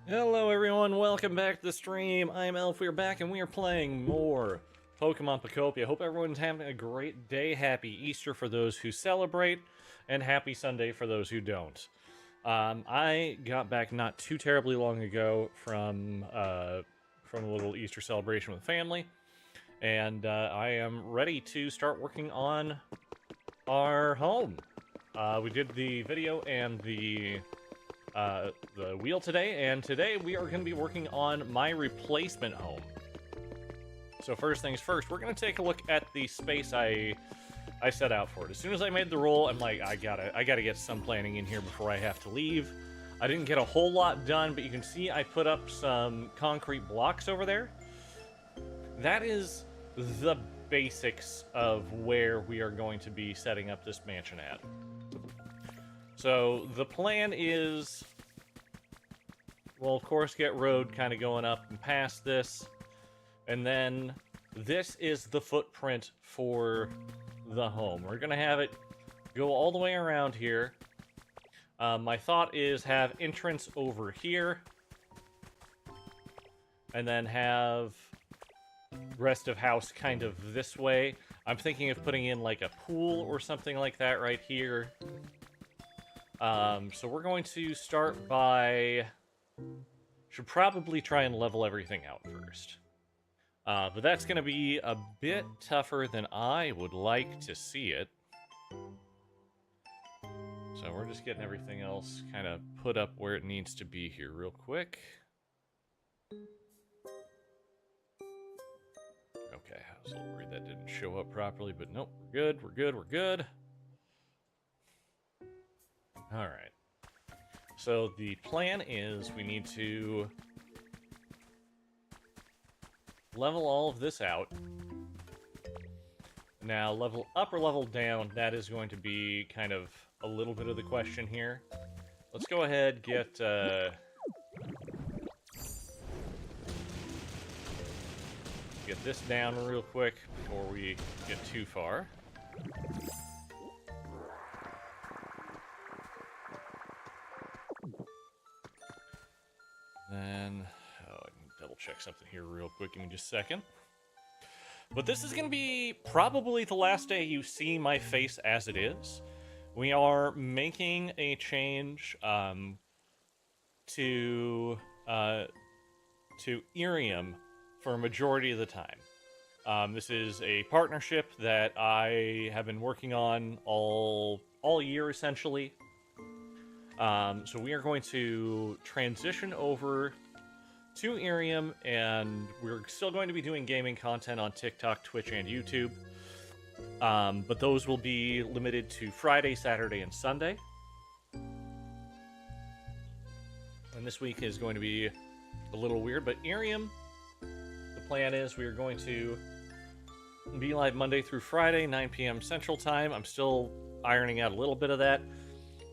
Hello everyone, welcome back to the stream. I'm Elf, we're back and we are playing more Pokemon Pokopia. Hope everyone's having a great day. Happy Easter for those who celebrate, and happy Sunday for those who don't. I got back not too terribly long ago from a little Easter celebration with family, and I am ready to start working on our home. We did the video and the wheel today, and today we are going to be working on my replacement home. So first things first, we're going to take a look at the space I set out for it. As soon as I made the roll, I'm like, I gotta get some planning in here before I have to leave. I didn't get a whole lot done, but you can see I put up some concrete blocks over there. That is the basics of where we are going to be setting up this mansion at. So the plan is, well, of course, get road kind of going up and past this, and then this is the footprint for the home. We're going to have it go all the way around here. My thought is have entrance over here, and then have rest of house kind of this way. I'm thinking of putting in like a pool or something like that right here. So we're going to start by... Should probably try and level everything out first. But that's going to be a bit tougher than I would like to see it. So we're just getting everything else kind of put up where it needs to be here real quick. Okay, I was a little worried that didn't show up properly, but nope, we're good, we're good, we're good. Alright. So the plan is we need to level all of this out. Now, level up or level down, that is going to be kind of a little bit of the question here. Let's go ahead, get this down real quick before we get too far. Then, I can double check something here real quick. Give me just a second. But this is going to be probably the last day you see my face as it is. We are making a change to Irium for a majority of the time. This is a partnership that I have been working on all year, essentially. So we are going to transition over to Irium, and we're still going to be doing gaming content on TikTok, Twitch, and YouTube. But those will be limited to Friday, Saturday, and Sunday. And this week is going to be a little weird, but Irium, the plan is we are going to be live Monday through Friday, 9 p.m. Central Time. I'm still ironing out a little bit of that.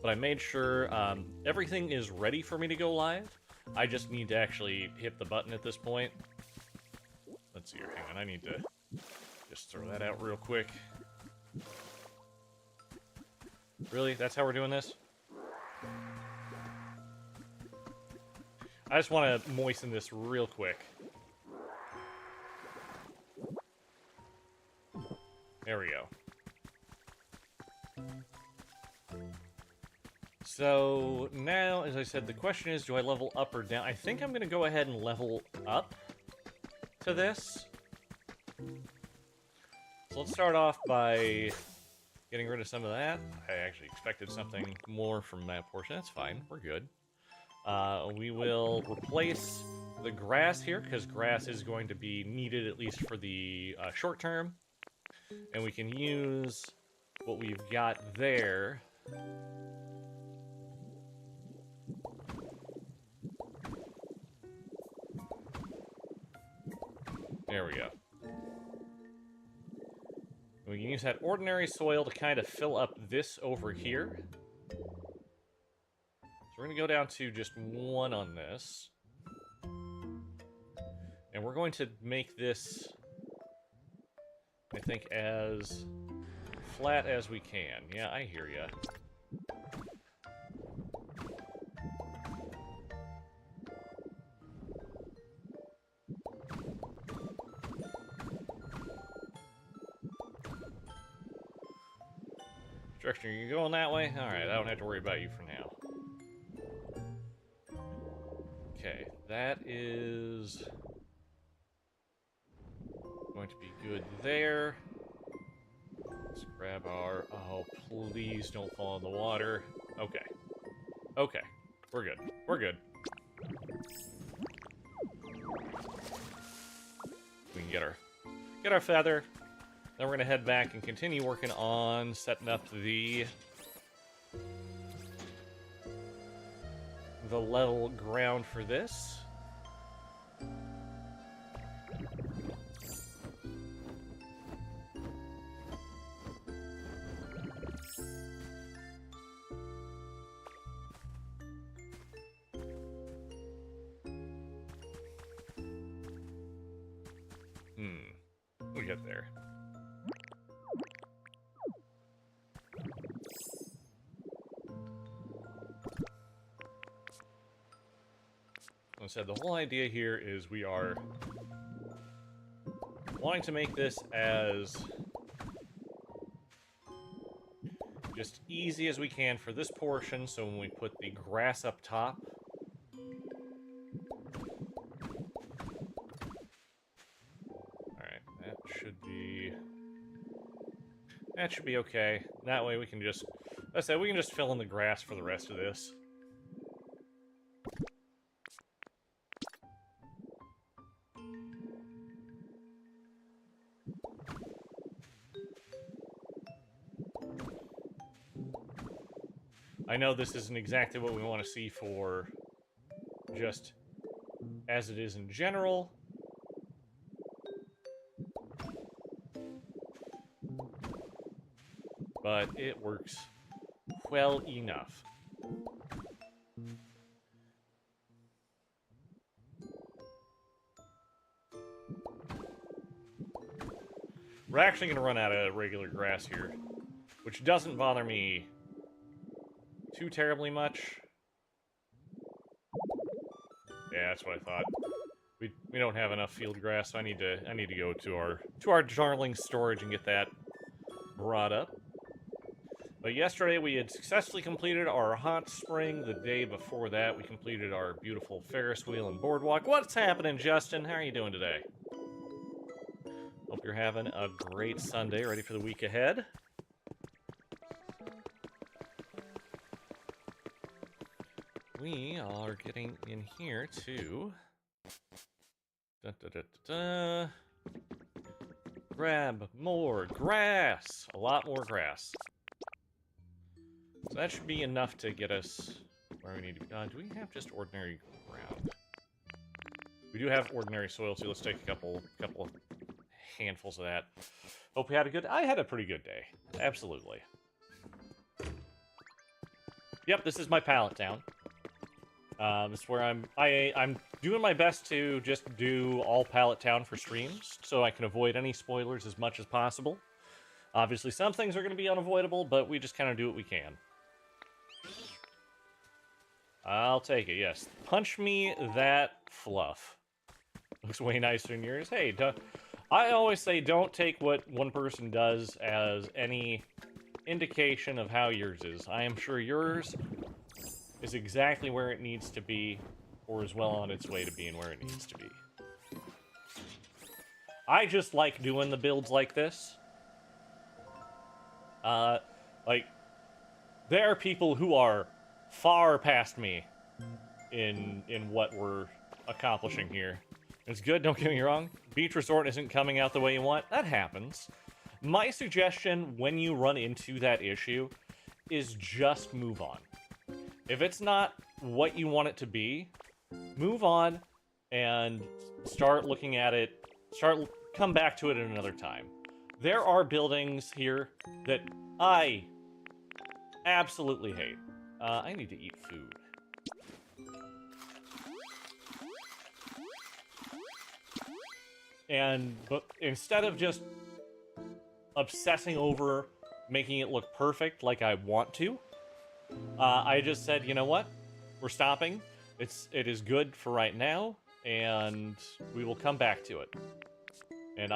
But I made sure everything is ready for me to go live. I just need to actually hit the button at this point. Let's see here. Hang on. I need to just throw that out real quick. Really? That's how we're doing this? I just want to moisten this real quick. There we go. So now, as I said, the question is, do I level up or down? I think I'm going to go ahead and level up to this. So let's start off by getting rid of some of that. I actually expected something more from that portion. That's fine. We're good. We will replace the grass here, because grass is going to be needed at least for the short term. And we can use what we've got there. There we go. We can use that ordinary soil to kind of fill up this over here. So we're going to go down to just one on this. And we're going to make this, I think, as flat as we can. Yeah, I hear ya. direction are you going that way? Alright, I don't have to worry about you for now. Okay, that is going to be good there. Let's grab our... Oh, please don't fall in the water. Okay. Okay. We're good. We're good. We can get our feather. Then we're gonna head back and continue working on setting up the level ground for this. We'll get there. Like I said, the whole idea here is we are wanting to make this as just easy as we can for this portion, so when we put the grass up top, that should be okay. That way we can just... Like I said, we can just fill in the grass for the rest of this. I know this isn't exactly what we want to see for just as it is in general. But it works well enough. We're actually going to run out of regular grass here, which doesn't bother me too terribly much. Yeah, that's what I thought. We don't have enough field grass, so I need to go to our darling storage and get that brought up. But yesterday we had successfully completed our hot spring. The day before that we completed our beautiful Ferris wheel and boardwalk. What's happening, Justin? How are you doing today? Hope you're having a great Sunday, ready for the week ahead. We are getting in here to... grab more grass! A lot more grass. So that should be enough to get us where we need to be. Do we have just ordinary ground? We do have ordinary soil, so let's take a couple handfuls of that. Hope you had a good... I had a pretty good day. Absolutely. Yep, this is my pallet town. This is where I'm doing my best to just do all pallet town for streams, so I can avoid any spoilers as much as possible. Obviously, some things are going to be unavoidable, but we just kind of do what we can. I'll take it, yes. Punch me that fluff. Looks way nicer than yours. Hey, I always say don't take what one person does as any indication of how yours is. I am sure yours is exactly where it needs to be, or is well on its way to being where it needs to be. I just like doing the builds like this. Like, there are people who are far past me in what we're accomplishing here. It's good, don't get me wrong. Beach Resort isn't coming out the way you want. That happens. My suggestion when you run into that issue is just move on. If it's not what you want it to be, move on and start looking at it. Come back to it at another time. There are buildings here that I absolutely hate. I need to eat food. But instead of just obsessing over making it look perfect like I want to, I just said, you know what? We're stopping. It is good for right now, and we will come back to it. And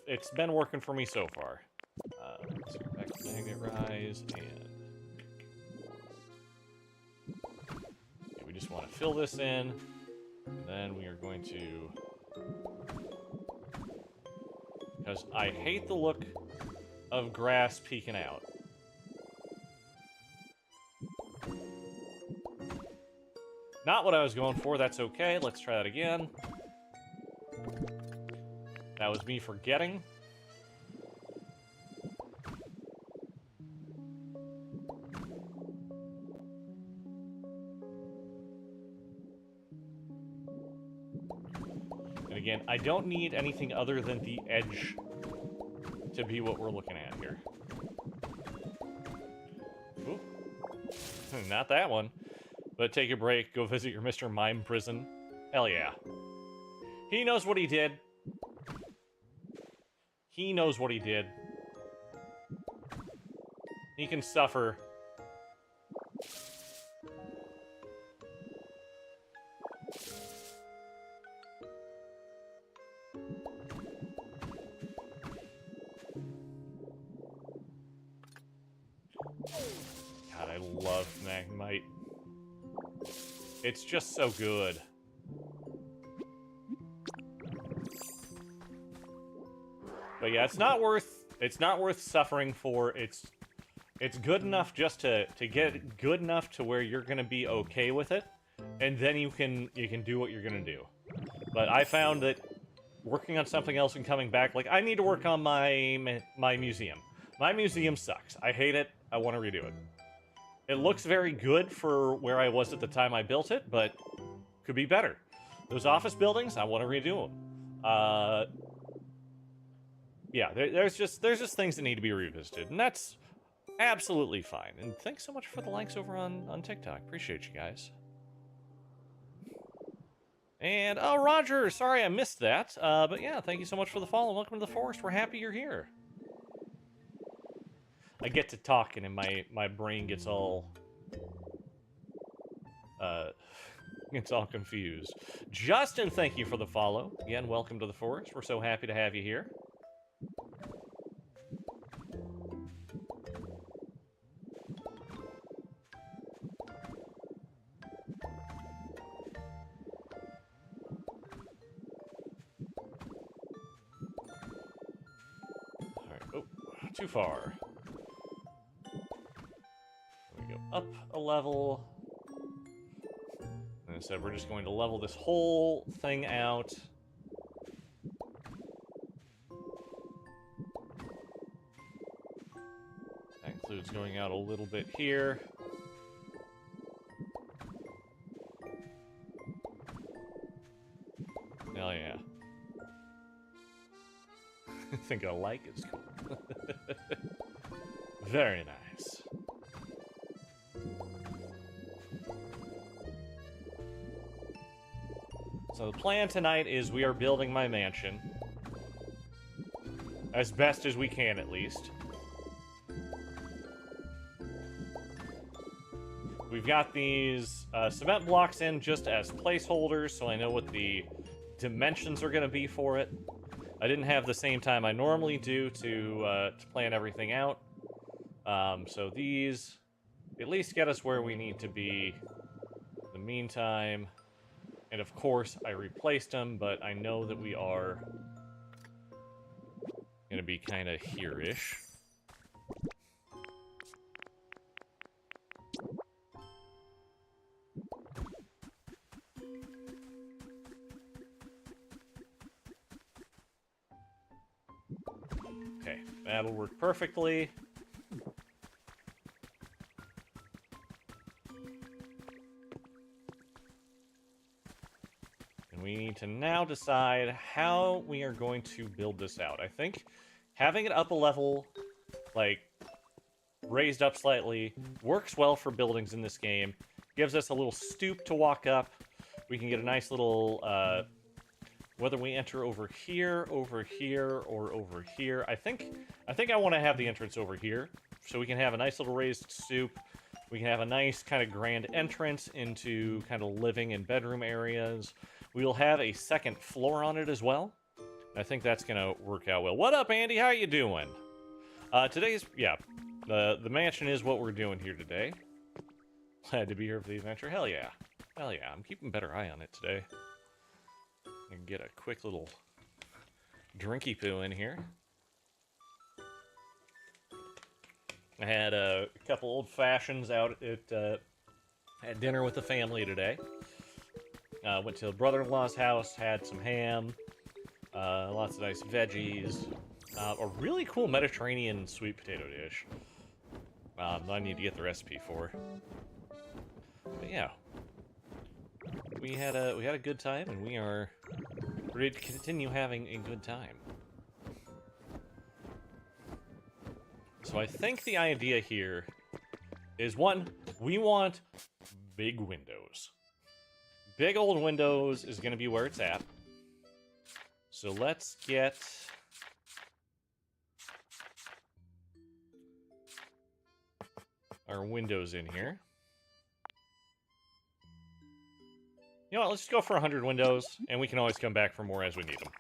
it's been working for me so far. Let's go back to Magnet Rise, and okay, we just want to fill this in, and then we are going to, because I hate the look of grass peeking out. Not what I was going for, that's okay, let's try that again. That was me forgetting. And again, I don't need anything other than the edge to be what we're looking at here. Ooh. Not that one. But take a break, go visit your Mr. Mime prison. Hell yeah. He knows what he did. He knows what he did. He can suffer. God, I love Magnemite. It's just so good. But yeah, it's not worth suffering for. It's good enough just to get good enough to where you're gonna be okay with it, and then you can do what you're gonna do. But I found that working on something else and coming back, like I need to work on my museum. My museum sucks. I hate it. I want to redo it. It looks very good for where I was at the time I built it, but could be better. Those office buildings, I want to redo them. Yeah, there's just things that need to be revisited, and that's absolutely fine. And thanks so much for the likes over on TikTok. Appreciate you guys. And, oh, Roger, sorry I missed that. But yeah, thank you so much for the follow. Welcome to the forest. We're happy you're here. I get to talking and my brain gets all confused. Justin, thank you for the follow. Again, welcome to the forest. We're so happy to have you here. Alright, oh, too far. We go up a level. And instead, we're just going to level this whole thing out. That includes going out a little bit here. Hell yeah. I think a like is cool. Very nice. So the plan tonight is we are building my mansion. As best as we can, at least. We've got these cement blocks in just as placeholders, so I know what the dimensions are going to be for it. I didn't have the same time I normally do to plan everything out. So these at least get us where we need to be. In the meantime... And of course, I replaced them, but I know that we are going to be kind of here-ish. Okay, that'll work perfectly. We need to now decide how we are going to build this out. I think having it up a level, like, raised up slightly, works well for buildings in this game. Gives us a little stoop to walk up. We can get a nice little, whether we enter over here, or over here. I think I want to have the entrance over here, so we can have a nice little raised stoop. We can have a nice kind of grand entrance into kind of living and bedroom areas. We'll have a second floor on it as well. I think that's going to work out well. What up, Andy? How you doing? Today's, yeah, the mansion is what we're doing here today. Glad to be here for the adventure. Hell yeah. Hell yeah, I'm keeping better eye on it today. And get a quick little drinky poo in here. I had a couple old fashions out at dinner with the family today. Went to the brother-in-law's house, had some ham, lots of nice veggies, a really cool Mediterranean sweet potato dish. I need to get the recipe for. But yeah, we had a good time, and we are ready to continue having a good time. So I think the idea here is, one, we want big windows. Big old windows is going to be where it's at. So let's get our windows in here. You know what, let's just go for 100 windows, and we can always come back for more as we need them.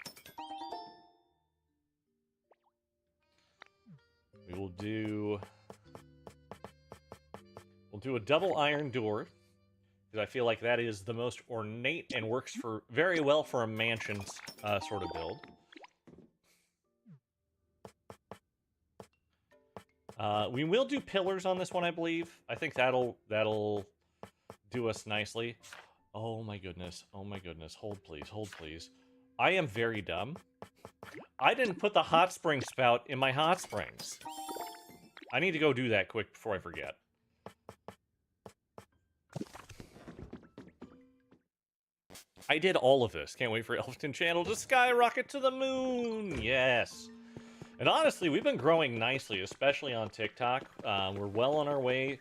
We'll do a double iron door, because I feel like that is the most ornate and works very well for a mansion sort of build. We will do pillars on this one, I believe. I think that'll do us nicely. Oh my goodness, hold please. I am very dumb. I didn't put the hot spring spout in my hot springs. I need to go do that quick before I forget. I did all of this. Can't wait for Elfton Channel to skyrocket to the moon. Yes. And honestly, we've been growing nicely, especially on TikTok. We're well on our way.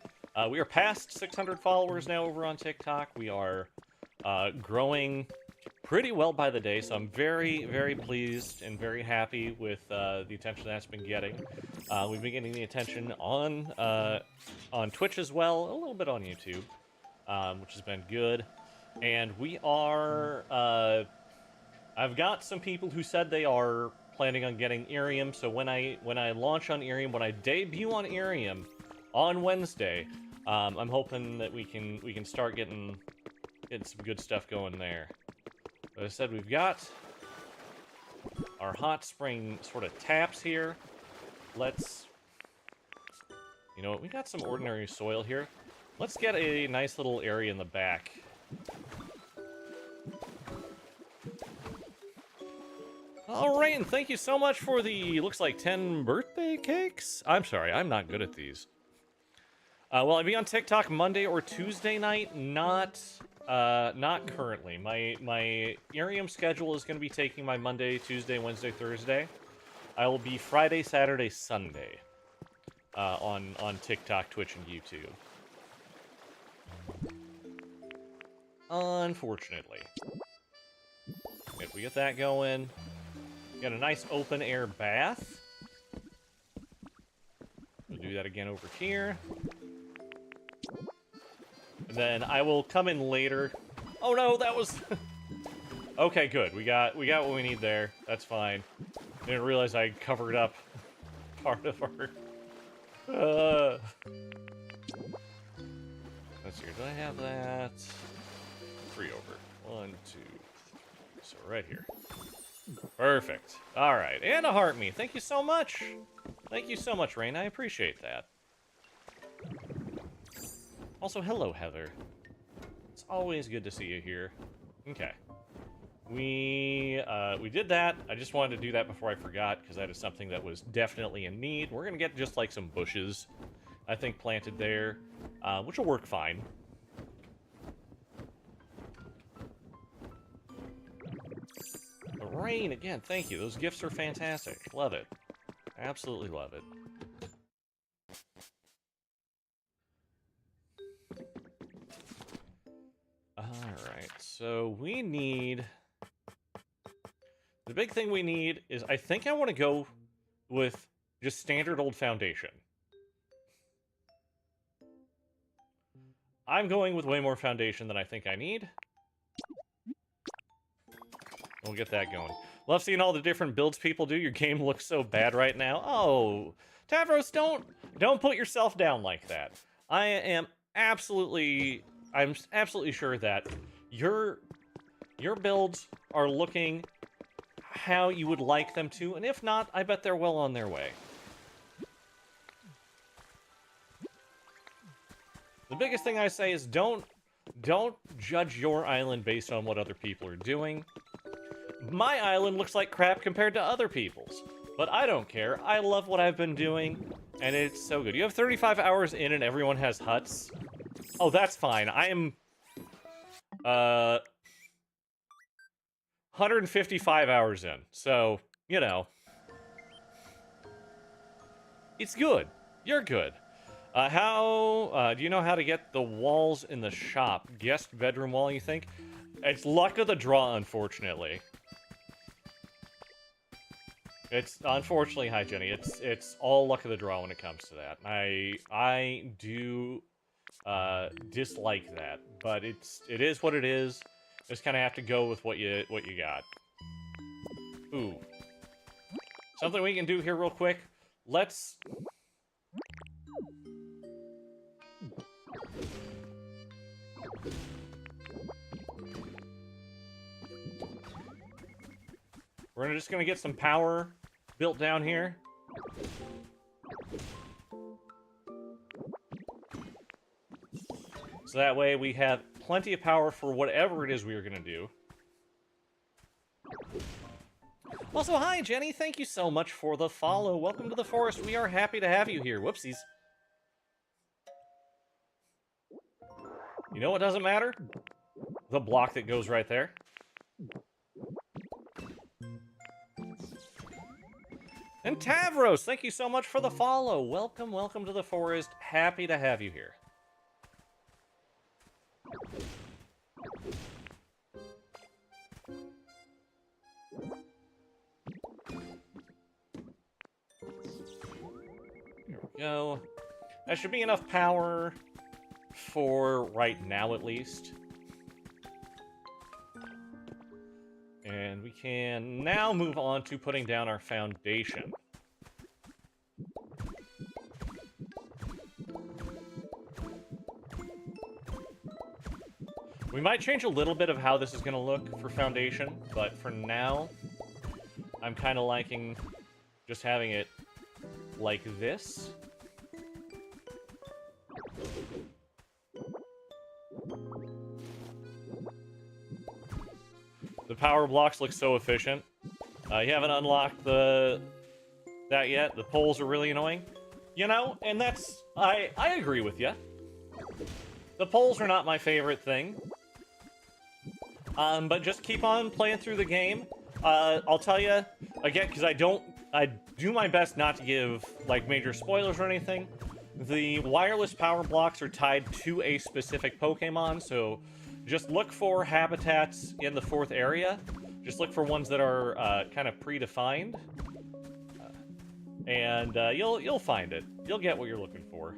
We are past 600 followers now over on TikTok. We are growing pretty well by the day, so I'm very, very pleased and very happy with the attention that's been getting. We've been getting the attention on Twitch as well, a little bit on YouTube, which has been good. And we are, I've got some people who said they are planning on getting Irium, so when I launch on Irium, when I debut on Irium on Wednesday, I'm hoping that we can start getting some good stuff going there. As I said, we've got our hot spring sort of taps here. Let's, you know what, we got some ordinary soil here. Let's get a nice little area in the back. Alright, and thank you so much for the, looks like 10 birthday cakes? I'm sorry, I'm not good at these. Well, I'll be on TikTok Monday or Tuesday night, not currently. My Irium schedule is going to be taking my Monday, Tuesday, Wednesday, Thursday. I will be Friday, Saturday, Sunday on TikTok, Twitch, and YouTube. Unfortunately. If we get that going, got a nice open air bath. We'll do that again over here. And then I will come in later. Oh no, that was... Okay, good. We got what we need there. That's fine. Didn't realize I covered up part of our... Let's see, do I have that? 3 over. 1, 2, 3. So right here. Perfect. Alright, and a heart me. Thank you so much. Thank you so much, Rain. I appreciate that. Also, hello, Heather. It's always good to see you here. Okay. We did that. I just wanted to do that before I forgot, because that is something that was definitely in need. We're going to get just like some bushes, I think, planted there, which will work fine. But Rain, again, thank you. Those gifts are fantastic. Love it. Absolutely love it. Alright, so we need... The big thing we need is, I think I want to go with just standard old foundation. I'm going with way more foundation than I think I need. We'll get that going. Love seeing all the different builds people do. Your game looks so bad right now. Oh, Tavros, don't put yourself down like that. I'm absolutely sure that your builds are looking how you would like them to, and if not, I bet they're well on their way. The biggest thing I say is don't judge your island based on what other people are doing. My island looks like crap compared to other people's, but I don't care. I love what I've been doing, and it's so good. You have 35 hours in and everyone has huts? Oh, that's fine. I am 155 hours in, so, you know. It's good. You're good. Do you know how to get the walls in the shop? Guest bedroom wall, you think? It's luck of the draw, unfortunately. It's, unfortunately, hi Jenny, it's all luck of the draw when it comes to that. I do, dislike that, but it is what it is. Just kind of have to go with what you got. Ooh. Something we can do here real quick. Let's... We're just gonna get some power built down here. So that way we have plenty of power for whatever it is we are gonna do. Also, hi Jenny, thank you so much for the follow. Welcome to the forest. We are happy to have you here. Whoopsies. You know what doesn't matter? The block that goes right there. And Tavros, thank you so much for the follow. Welcome, welcome to the forest. Happy to have you here. Here we go. That should be enough power for right now, at least. And we can now move on to putting down our foundation. We might change a little bit of how this is going to look for foundation, but for now, I'm kind of liking just having it like this. The power blocks look so efficient. You haven't unlocked that yet. The poles are really annoying. You know, and that's... I agree with you. The poles are not my favorite thing. But just keep on playing through the game. I'll tell you, again, because I do my best not to give, like, major spoilers or anything. The wireless power blocks are tied to a specific Pokemon, so... Just look for habitats in the 4th area. Just look for ones that are kind of predefined. And you'll find it. You'll get what you're looking for.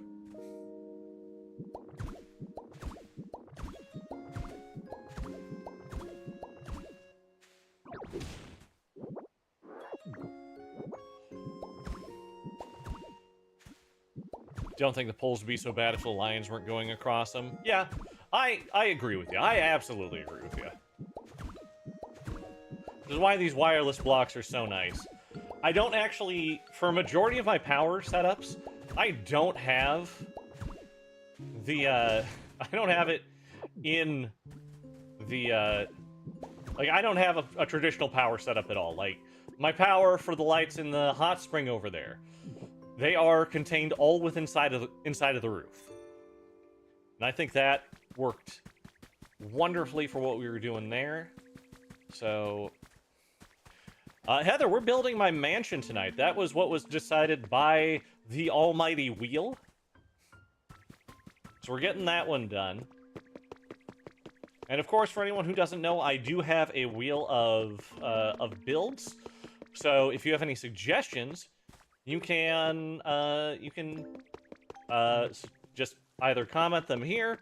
Don't think the poles would be so bad if the lions weren't going across them. Yeah. I agree with you. I absolutely agree with you. This is why these wireless blocks are so nice. I don't actually... For a majority of my power setups, I don't have the, I don't have it in the, like, I don't have a traditional power setup at all. Like, my power for the lights in the hot spring over there, they are contained all within inside of the roof. And I think that worked wonderfully for what we were doing there. So, Heather, we're building my mansion tonight. That was what was decided by the almighty wheel. So we're getting that one done. And of course, for anyone who doesn't know, I do have a wheel of builds. So if you have any suggestions, you can just either comment them here.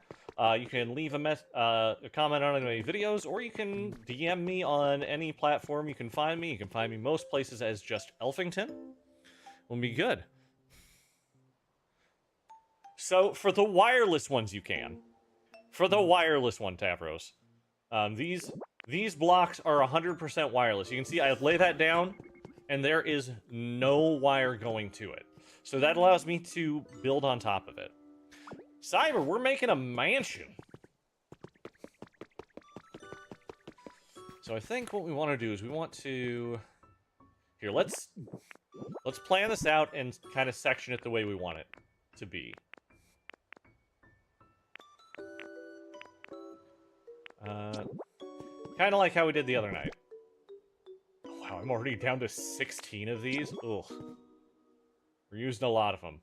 You can leave a comment on any videos, or you can DM me on any platform you can find me. You can find me most places as just Elfington. Will be good. So for the wireless ones, you can. For the wireless one, Tavros. These blocks are 100% wireless. You can see I lay that down, and there is no wire going to it. So that allows me to build on top of it. Cyber, we're making a mansion. So I think what we want to do is we want to... Here, let's plan this out and kind of section it the way we want it to be. Kind of like how we did the other night. Wow, I'm already down to 16 of these. Ugh. We're using a lot of them.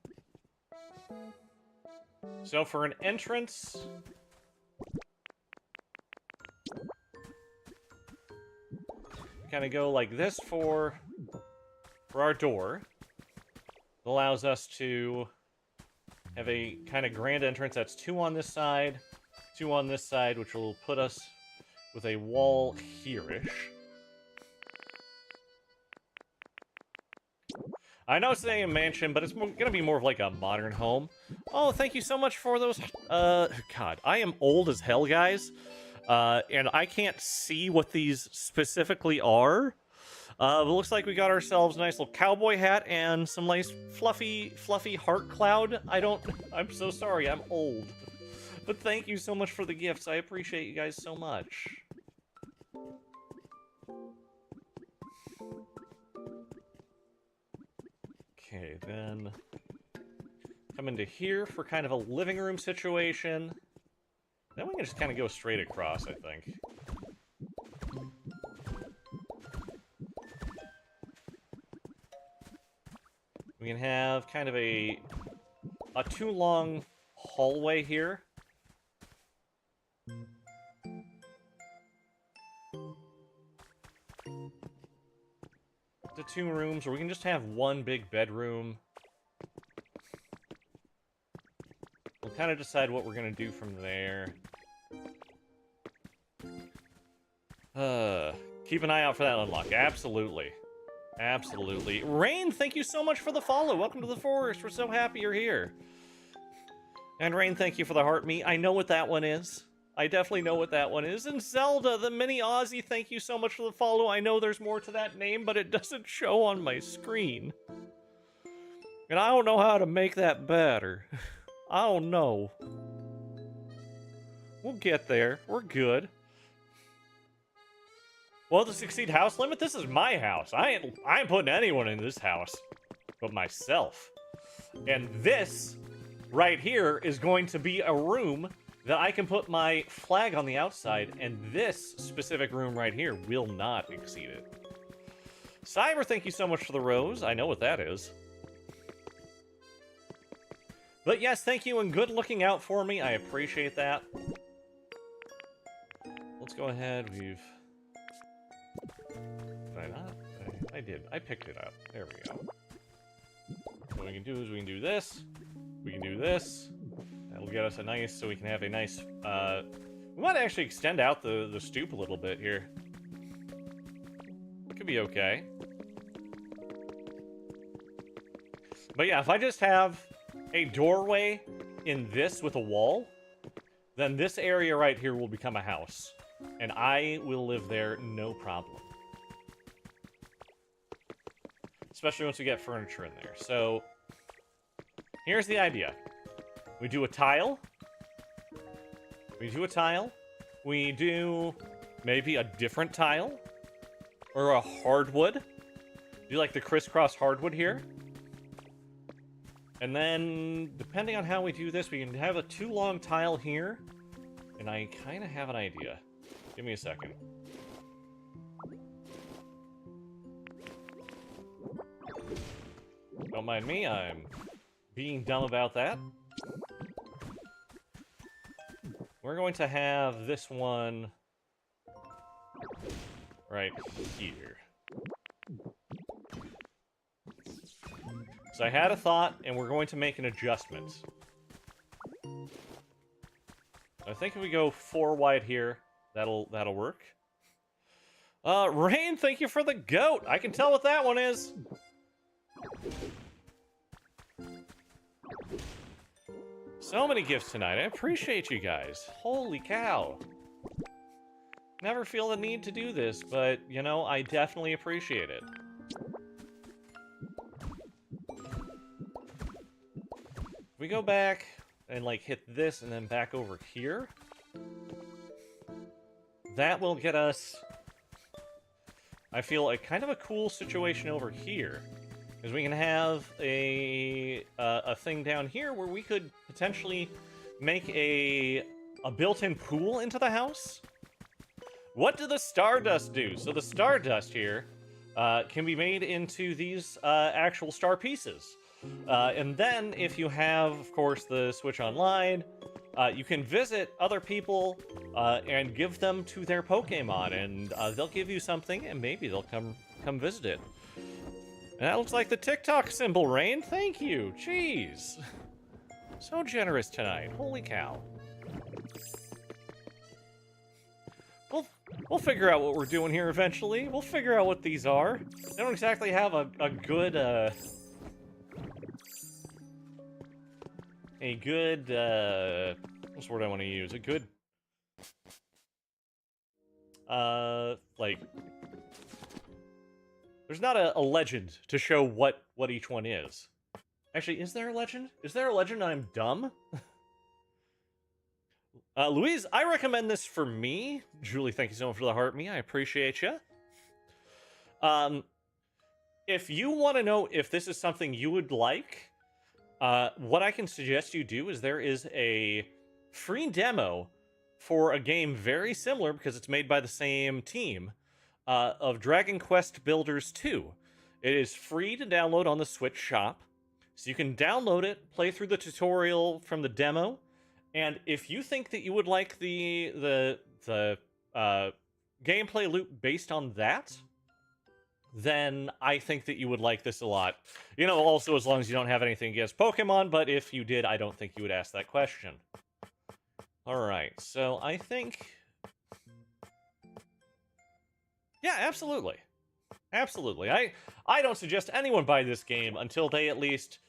So for an entrance... we kind of go like this for our door. It allows us to have a kind of grand entrance. That's 2 on this side, 2 on this side, which will put us with a wall here-ish. I know it's saying a mansion, but it's gonna be more of like a modern home. Oh, thank you so much for those. God, I am old as hell, guys. And I can't see what these specifically are. It looks like we got ourselves a nice little cowboy hat and some nice fluffy heart cloud. I'm so sorry, I'm old. But thank you so much for the gifts. I appreciate you guys so much. Okay, then come into here for kind of a living room situation. Then we can just kind of go straight across, I think. We can have kind of a too long hallway here. The 2 rooms, or we can just have 1 big bedroom. We'll kind of decide what we're going to do from there. Keep an eye out for that unlock. Absolutely. Absolutely. Rain, thank you so much for the follow. Welcome to the forest. We're so happy you're here. And Rain, thank you for the heart meat. I know what that one is. I definitely know what that one is. And Zelda, the mini Aussie, thank you so much for the follow. I know there's more to that name, but it doesn't show on my screen. And I don't know how to make that better. I don't know. We'll get there. We're good. Well, to succeed house limit, this is my house. I ain't putting anyone in this house but myself. And this right here is going to be a room that I can put my flag on the outside, and this specific room right here will not exceed it. Cyber, thank you so much for the rose. I know what that is. But yes, thank you, and good looking out for me. I appreciate that. Let's go ahead. Did I not? I did. I picked it up. There we go. What we can do is we can do this. We can do this. That'll get us a nice, so we can have a nice, we might actually extend out the stoop a little bit here. It could be okay. But yeah, if I just have a doorway in this with a wall, then this area right here will become a house. And I will live there, no problem. Especially once we get furniture in there. So, here's the idea. We do a tile. We do a tile. We do maybe a different tile. Or a hardwood. Do like the crisscross hardwood here. And then, depending on how we do this, we can have a too long tile here. And I kind of have an idea. Give me a second. Don't mind me, I'm being dumb about that. We're going to have this one right here. So I had a thought, and we're going to make an adjustment. I think if we go 4 wide here, that'll work. Rain, thank you for the goat. I can tell what that one is. So many gifts tonight. I appreciate you guys. Holy cow. Never feel the need to do this, but, you know, I definitely appreciate it. We go back and, like, hit this and then back over here. That will get us, I feel, like kind of a cool situation over here. Because we can have a thing down here where we could potentially make a built-in pool into the house. What do the Stardust do? So the Stardust here can be made into these actual star pieces. And then if you have, of course, the Switch Online, you can visit other people and give them to their Pokemon, and they'll give you something, and maybe they'll come visit it. And that looks like the TikTok symbol, Rain. Thank you. Jeez. So generous tonight. Holy cow. We'll figure out what we're doing here eventually. We'll figure out what these are. I don't exactly have a good, what's the word I want to use? A good, like, there's not a legend to show what each one is. Actually, is there a legend? Is there a legend I'm dumb? Louise, I recommend this for me. Julie, thank you so much for the heart me. I appreciate you. If you want to know if this is something you would like, what I can suggest you do is there is a free demo for a game very similar, because it's made by the same team, of Dragon Quest Builders 2. It is free to download on the Switch shop. So you can download it, play through the tutorial from the demo, and if you think that you would like the gameplay loop based on that, then I think that you would like this a lot. You know, also as long as you don't have anything against Pokemon, but if you did, I don't think you would ask that question. Alright, so I think... Yeah, absolutely. Absolutely. I don't suggest anyone buy this game until they at least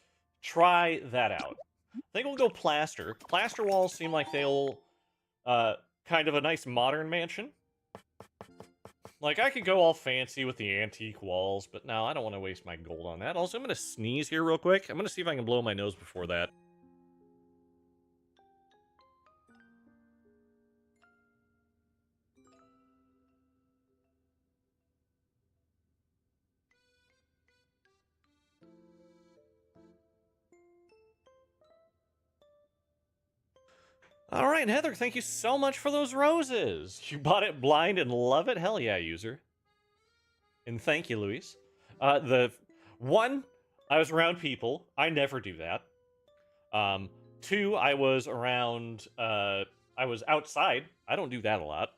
try that out. I think we'll go plaster. Plaster walls seem like they'll, kind of a nice modern mansion. Like, I could go all fancy with the antique walls, but no, I don't want to waste my gold on that. Also, I'm going to sneeze here real quick. I'm going to see if I can blow my nose before that. All right, Heather, thank you so much for those roses. You bought it blind and love it? Hell yeah, user. And thank you, Luis. I was around people. I never do that. 2, I was around, I was outside. I don't do that a lot.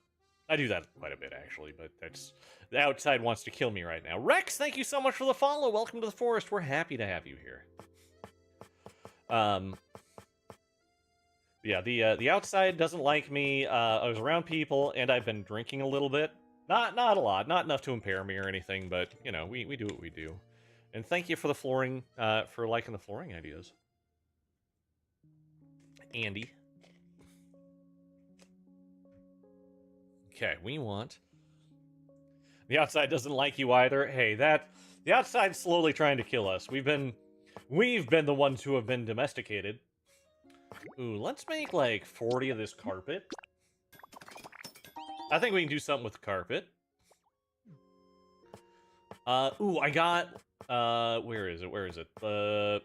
I do that quite a bit, actually, but that's... The outside wants to kill me right now. Rex, thank you so much for the follow. Welcome to the forest. We're happy to have you here. Yeah, the outside doesn't like me. I was around people, and I've been drinking a little bit. Not a lot, not enough to impair me or anything, but, you know, we do what we do. And thank you for the flooring, for liking the flooring ideas. Andy. Okay, we want... The outside doesn't like you either. Hey, the outside's slowly trying to kill us. We've been the ones who have been domesticated. Ooh, let's make, like, 40 of this carpet. I think we can do something with the carpet. Ooh, I got... where is it? The...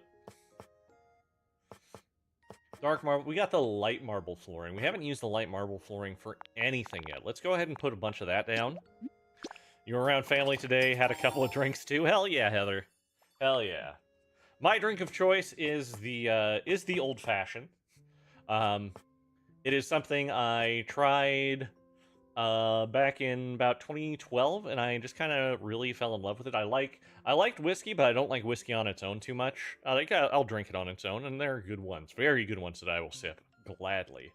Dark marble. We got the light marble flooring. We haven't used the light marble flooring for anything yet. Let's go ahead and put a bunch of that down. You were around family today, had a couple of drinks too? Hell yeah, Heather. Hell yeah. My drink of choice is the old-fashioned. It is something I tried back in about 2012, and I just kind of really fell in love with it. I liked whiskey, but I don't like whiskey on its own too much. I'll drink it on its own, and there are good ones, very good ones that I will sip gladly.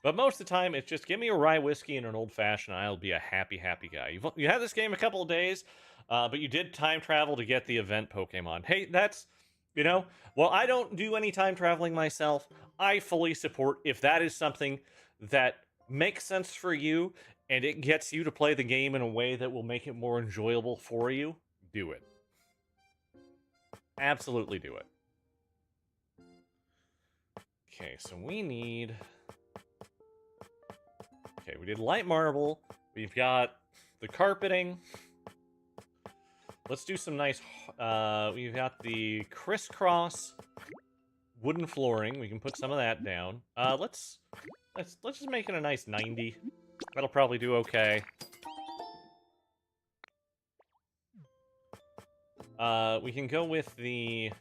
But most of the time, it's just give me a rye whiskey and an old-fashioned, and I'll be a happy, happy guy. You had this game a couple of days, but you did time travel to get the event Pokemon. Hey, that's You know? Well, I don't do any time traveling myself. I fully support if that is something that makes sense for you and it gets you to play the game in a way that will make it more enjoyable for you, do it. Absolutely do it. Okay, so we need... Okay, we did light marble. We've got the carpeting. Let's do some nice... we've got the crisscross wooden flooring. We can put some of that down. Let's just make it a nice 90. That'll probably do okay. We can go with the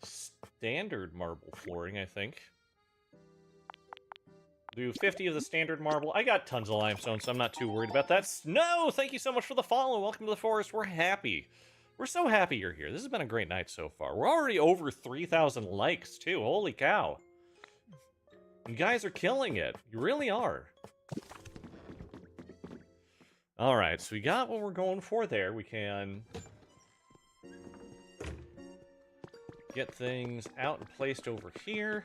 standard marble flooring, I think. Do 50 of the standard marble. I got tons of limestone, so I'm not too worried about that. Snow, thank you so much for the follow. Welcome to the forest. We're happy. We're so happy you're here. This has been a great night so far. We're already over 3,000 likes, too. Holy cow. You guys are killing it. You really are. Alright, so we got what we're going for there. We can get things out and placed over here.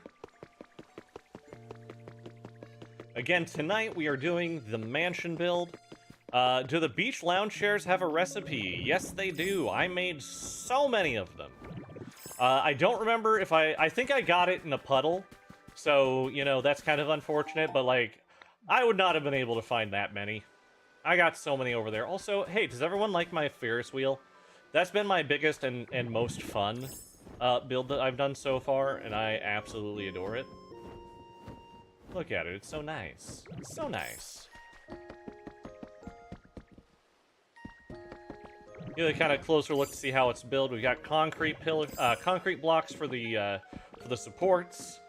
Again, tonight we are doing the mansion build. Do the beach lounge chairs have a recipe? Yes, they do. I made so many of them. I don't remember if I think I got it in a puddle. So, you know, that's kind of unfortunate, but, like, I would not have been able to find that many. I got so many over there. Also, hey, does everyone like my Ferris wheel? That's been my biggest and most fun build that I've done so far, and I absolutely adore it. Look at it, it's so nice. It's so nice. Get a kind of closer look to see how it's built. We got concrete concrete blocks for the supports.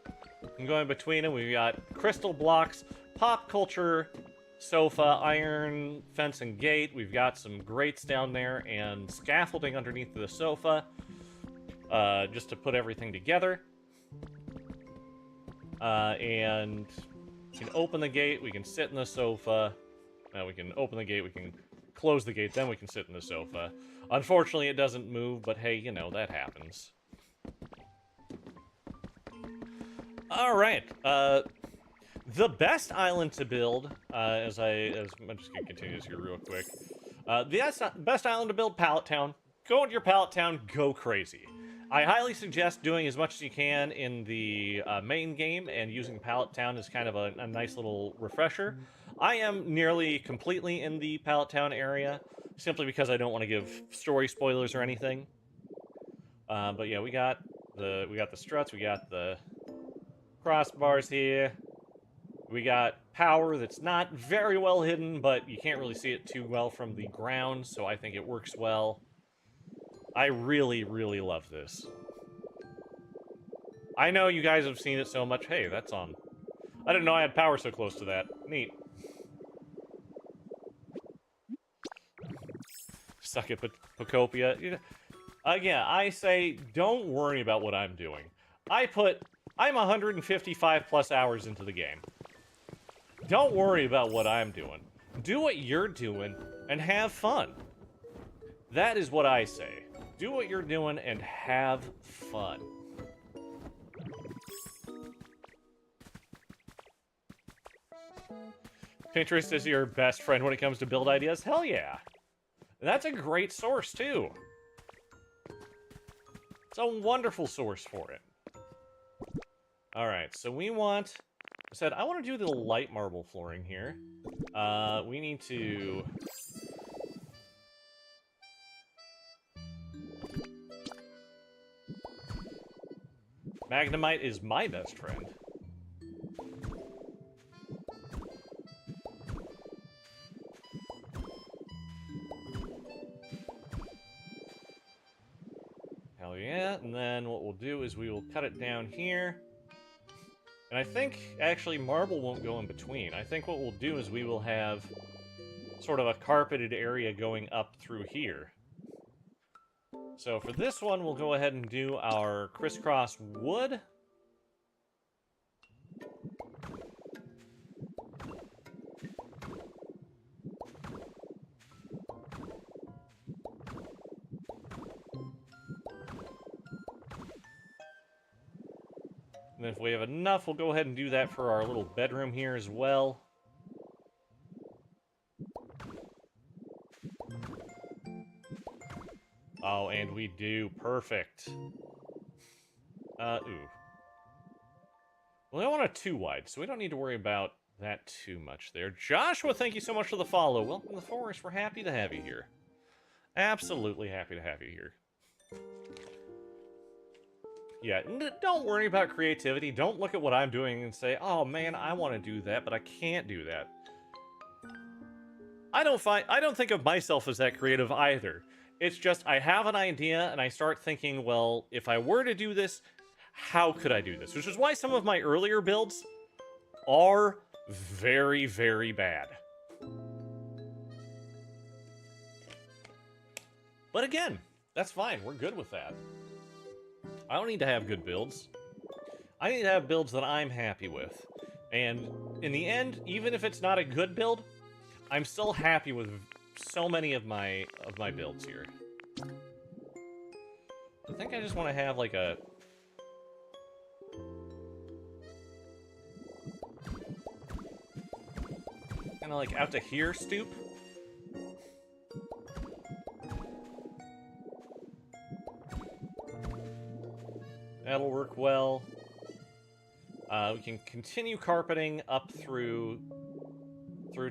And going between them, we've got crystal blocks, pop culture, sofa, iron fence and gate. We've got some grates down there and scaffolding underneath the sofa, just to put everything together. And we can open the gate, we can sit in the sofa. We can open the gate, we can close the gate, then we can sit in the sofa. Unfortunately, it doesn't move, but hey, you know, that happens. Alright, the best island to build, I'm just gonna continue this here real quick. The best island to build, Pallet Town. Go into your Pallet Town, go crazy. I highly suggest doing as much as you can in the main game and using Pallet Town as kind of a nice little refresher. I am nearly completely in the Pallet Town area, simply because I don't want to give story spoilers or anything. But yeah, we got the struts, we got the crossbars here. We got power that's not very well hidden, but you can't really see it too well from the ground, so I think it works well. I really, really love this. I know you guys have seen it so much. Hey, that's on. I didn't know I had power so close to that. Neat. Suck it, Pokopia. Again, I say, don't worry about what I'm doing. I'm 155 plus hours into the game. Don't worry about what I'm doing. Do what you're doing and have fun. That is what I say. Do what you're doing and have fun. Pinterest is your best friend when it comes to build ideas? Hell yeah. That's a great source, too. It's a wonderful source for it. Alright, so we want... I want to do the light marble flooring here. We need to... Magnemite is my best friend. Hell yeah, and then what we'll do is we will cut it down here. And I think, actually, marble won't go in between. I think what we'll do is we will have sort of a carpeted area going up through here. So for this one, we'll go ahead and do our crisscross wood. And if we have enough, we'll go ahead and do that for our little bedroom here as well. Oh, and we do. Perfect. Ooh. Well, I want a 2 wide, so we don't need to worry about that too much there. Joshua, thank you so much for the follow. Welcome to the forest. We're happy to have you here. Absolutely happy to have you here. Yeah, don't worry about creativity. Don't look at what I'm doing and say, oh man, I want to do that, but I can't do that. I don't think of myself as that creative either. It's just I have an idea and I start thinking, well, if I were to do this, how could I do this? Which is why some of my earlier builds are very, very bad. But again, that's fine. We're good with that. I don't need to have good builds. I need to have builds that I'm happy with. And in the end, even if it's not a good build, I'm still happy with so many of my builds here. I think I just want to have like a... kind of like out to here stoop. That'll work well. We can continue carpeting up through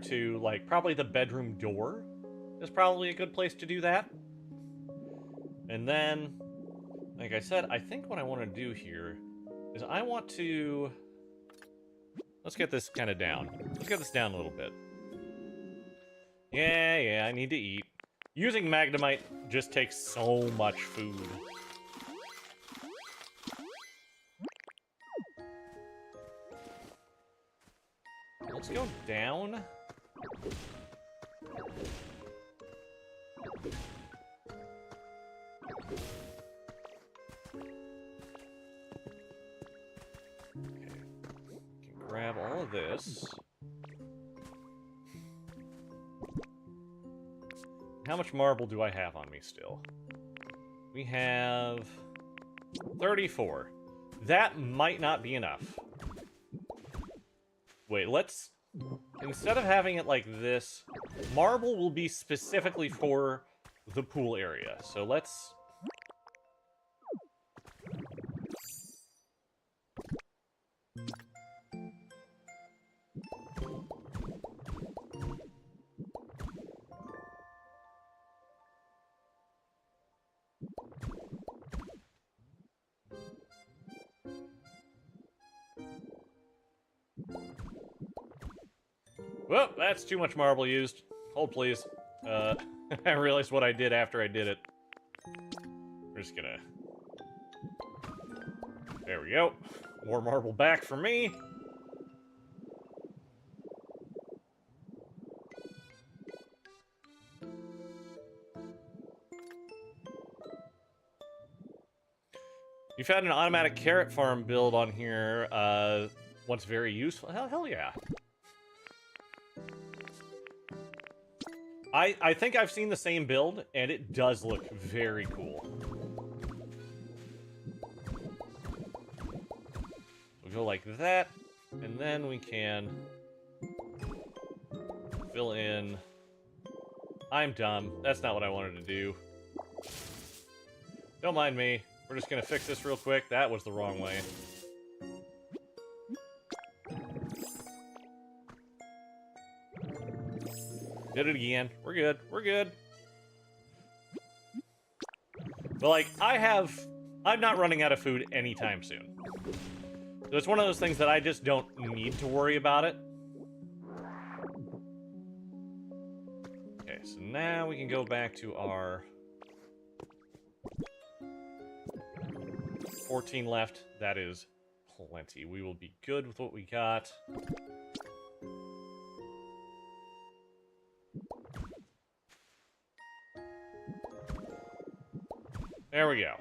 to, like, probably the bedroom door is probably a good place to do that. And then, like I said, I think what I want to do here is I want to... Let's get this kind of down. Let's get this down a little bit. Yeah, I need to eat. Using Magnemite just takes so much food. Let's go down. Okay. Can grab all of this. How much marble do I have on me still? We have 34. That might not be enough. Wait, let's... Instead of having it like this, marble will be specifically for the pool area. So let's... Well, that's too much marble used. Hold, please. I realized what I did after I did it. We're just gonna... There we go. More marble back for me. You've had an automatic carrot farm build on here. What's very useful? Hell yeah. I think I've seen the same build, and it does look very cool. We'll go like that, and then we can fill in... I'm dumb. That's not what I wanted to do. Don't mind me. We're just gonna fix this real quick. That was the wrong way. Did it again. We're good. We're good. But, like, I'm not running out of food anytime soon. So it's one of those things that I just don't need to worry about it. Okay, so now we can go back to our 14 left. That is plenty. We will be good with what we got. There we go.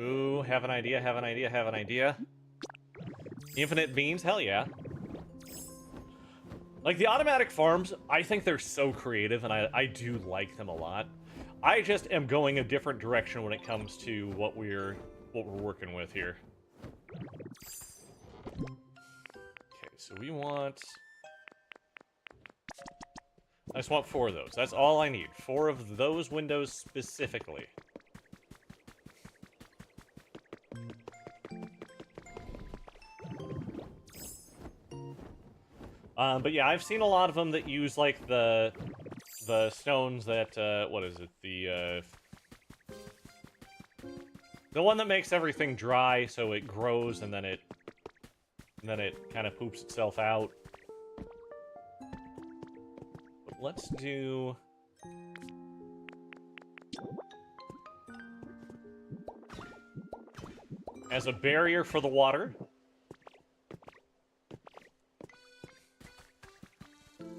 Ooh, have an idea, have an idea, have an idea. Infinite beans? Hell yeah. Like, the automatic farms, I think they're so creative, and I do like them a lot. I just am going a different direction when it comes to what we're working with here. Okay, so we want... I just want 4 of those. That's all I need. 4 of those windows specifically. But yeah, I've seen a lot of them that use, like, the stones that, what is it? The one that makes everything dry so it grows and then it kind of poops itself out. But let's do... as a barrier for the water.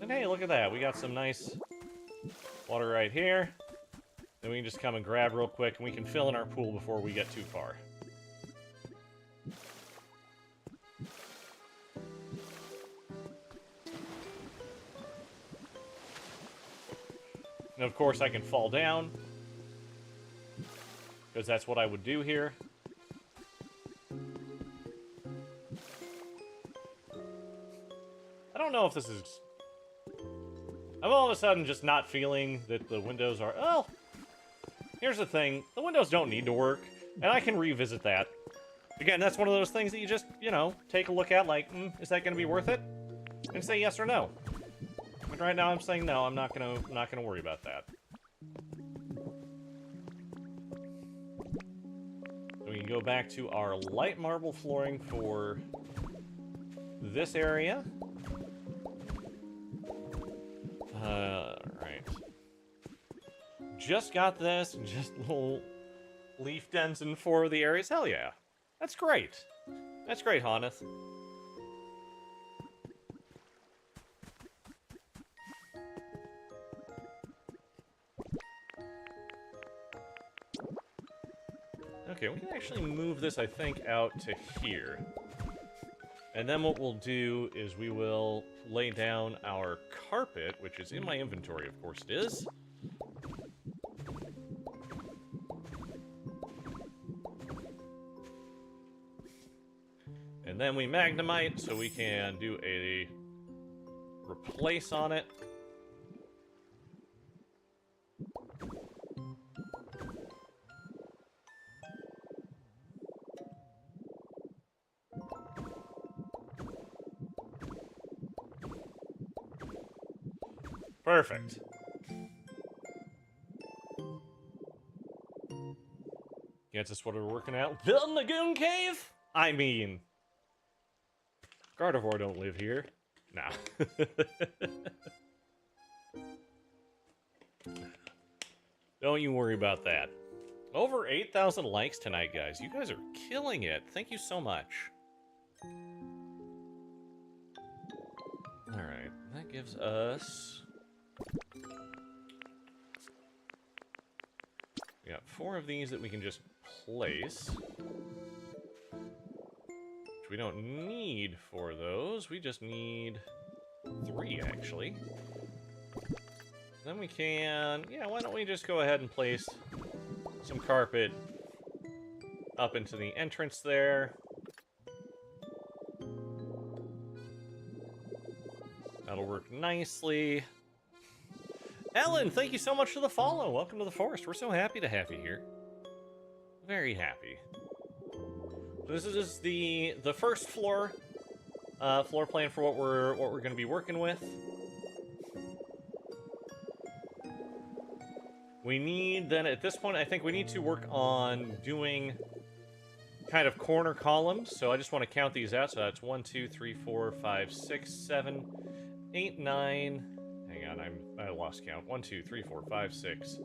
And hey, look at that. We got some nice water right here. Then we can just come and grab real quick, and we can fill in our pool before we get too far. And of course, I can fall down, because that's what I would do here. I don't know if this is... I'm all of a sudden just not feeling that the windows are... Oh! Here's the thing. The windows don't need to work, and I can revisit that. Again, that's one of those things that you just, you know, take a look at, like, is that going to be worth it? And say yes or no. But right now I'm saying no, I'm not gonna worry about that. So we can go back to our light marble flooring for this area. Alright. Just got this, just little leaf dens in 4 of the areas. Hell yeah. That's great. That's great, Honeth. Okay, we can actually move this, I think, out to here. And then what we'll do is we will lay down our carpet, which is in my inventory, of course it is. And then we magnemite, so we can do a replace on it. Perfect. Gets us what we're working out. Building Lagoon Cave? I mean... Gardevoir don't live here. Nah. Don't you worry about that. Over 8,000 likes tonight, guys. You guys are killing it. Thank you so much. Alright, that gives us... We got 4 of these that we can just place. Which we don't need 4 of those. We just need 3, actually. Then we can... Yeah, why don't we just go ahead and place some carpet up into the entrance there. That'll work nicely. Ellen, thank you so much for the follow. Welcome to the forest. We're so happy to have you here. Very happy. This is the first floor plan for what we're going to be working with. We need then at this point I think we need to work on doing kind of corner columns. So I just want to count these out. So that's 1, 2, 3, 4, 5, 6, 7, 8, 9. Hang on, I lost count. 1, 2, 3, 4, 5, 6,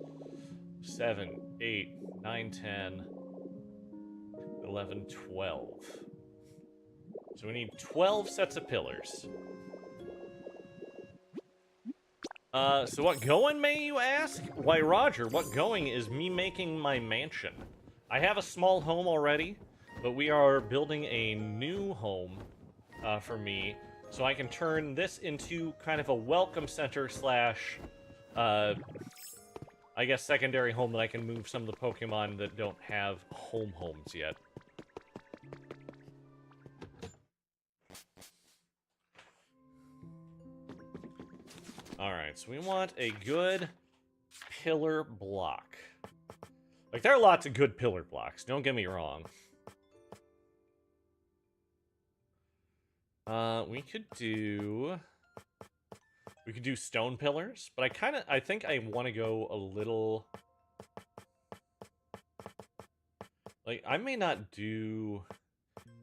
7, 8, 9, 10, 11, 12. So we need 12 sets of pillars. So what going, may you ask? Why, Roger, what going is me making my mansion. I have a small home already, but we are building a new home for me So I can turn this into kind of a welcome center slash, I guess, secondary home that I can move some of the Pokemon that don't have homes yet. Alright, so we want a good pillar block. Like, there are lots of good pillar blocks, don't get me wrong. We could do stone pillars, but I think I want to go a little... Like, I may not do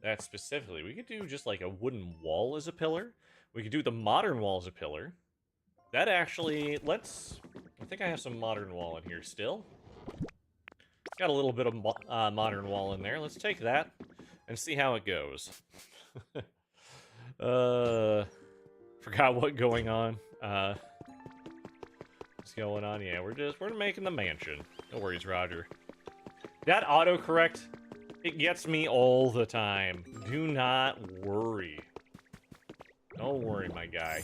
that specifically. We could do just, like, a wooden wall as a pillar. We could do the modern wall as a pillar. That actually, I think I have some modern wall in here still. Got a little bit of modern wall in there. Let's take that and see how it goes. Forgot what's going on. What's going on? Yeah, we're making the mansion. No worries, Roger. That autocorrect, it gets me all the time. Do not worry. Don't worry, my guy.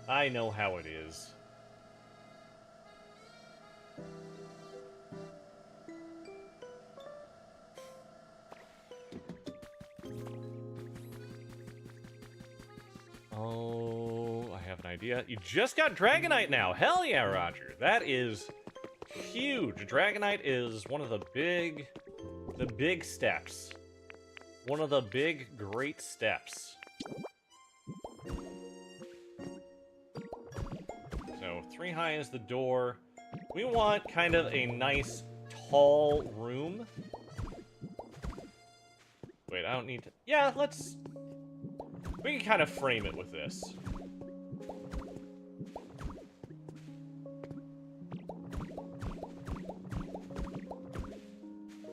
I know how it is. Oh, I have an idea. You just got Dragonite now. Hell yeah, Roger. That is huge. Dragonite is one of the big steps. One of the big, great steps. So 3 high is the door. We want kind of a nice, tall room. Wait, I don't need to... Yeah, we can kind of frame it with this.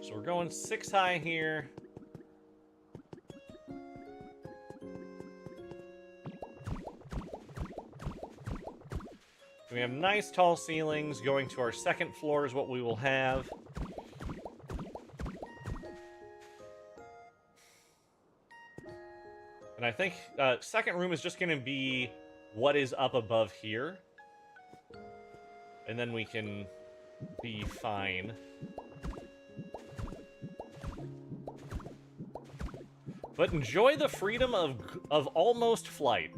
So we're going 6 high here. We have nice tall ceilings. Going to our second floor is what we will have. And I think second room is just going to be what is up above here. And then we can be fine. But enjoy the freedom of almost flight.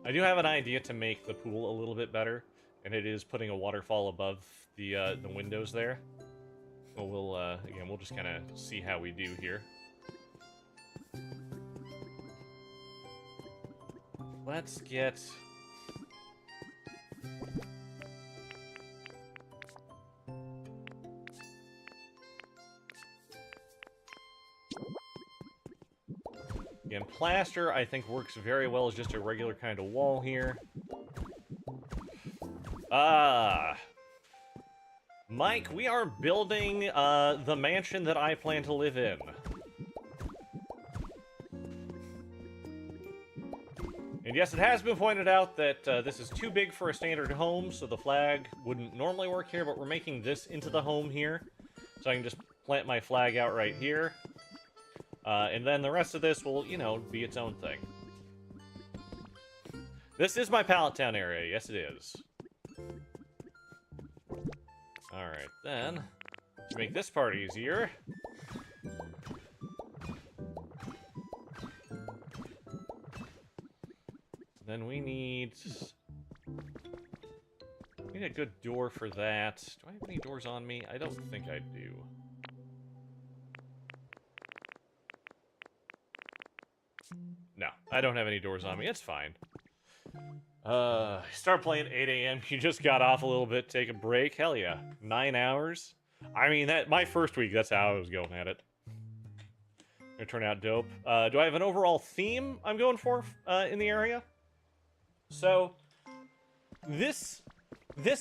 I do have an idea to make the pool a little bit better, and it is putting a waterfall above the windows there. Well, we'll just kind of see how we do here. Let's get... Again, plaster, I think, works very well as just a regular kind of wall here. Mike, we are building the mansion that I plan to live in. And yes, it has been pointed out that this is too big for a standard home, so the flag wouldn't normally work here, but we're making this into the home here. So I can just plant my flag out right here. And then the rest of this will, you know, be its own thing. This is my Pallet Town area. Yes, it is. Alright, then, to make this part easier... Then we need a good door for that. Do I have any doors on me? I don't think I do. No, I don't have any doors on me. It's fine. Start playing 8 a.m. You just got off a little bit, take a break. Hell yeah. 9 hours. I mean, my first week, that's how I was going at it. Gonna turn out dope. Do I have an overall theme I'm going for in the area? So, this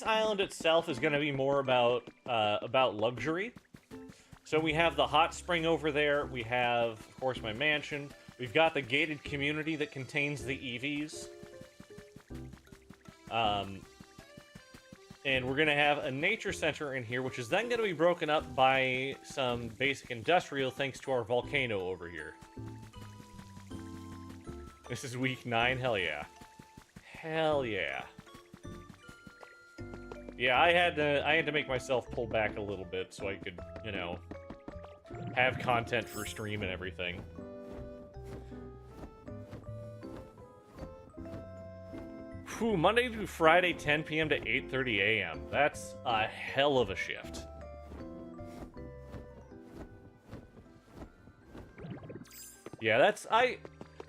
island itself is going to be more about luxury. So we have the hot spring over there. We have, of course, my mansion. We've got the gated community that contains the EVs. And we're going to have a nature center in here, which is then going to be broken up by some basic industrial thanks to our volcano over here. This is week 9. Hell yeah. Hell yeah. Yeah, I had to make myself pull back a little bit so I could, you know, have content for stream and everything. Whew, Monday through Friday, 10 p.m. to 8:30 a.m. That's a hell of a shift. Yeah,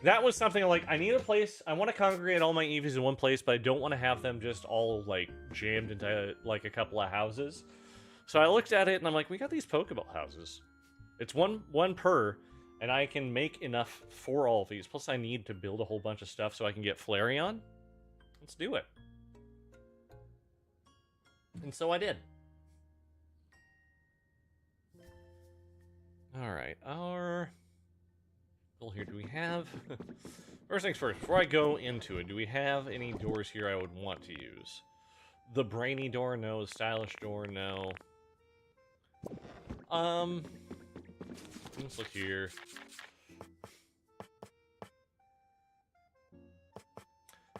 that was something like, I need a place, I want to congregate all my EVs in one place, but I don't want to have them just all, like, jammed into, like, a couple of houses. So I looked at it, and I'm like, we got these Pokeball houses. It's one per, and I can make enough for all of these. Plus, I need to build a whole bunch of stuff so I can get Flareon. Let's do it. And so I did. Alright, our... here, do we have... First things first, before I go into it, do we have any doors here I would want to use? The brainy door, no. The stylish door, no. Let's look here.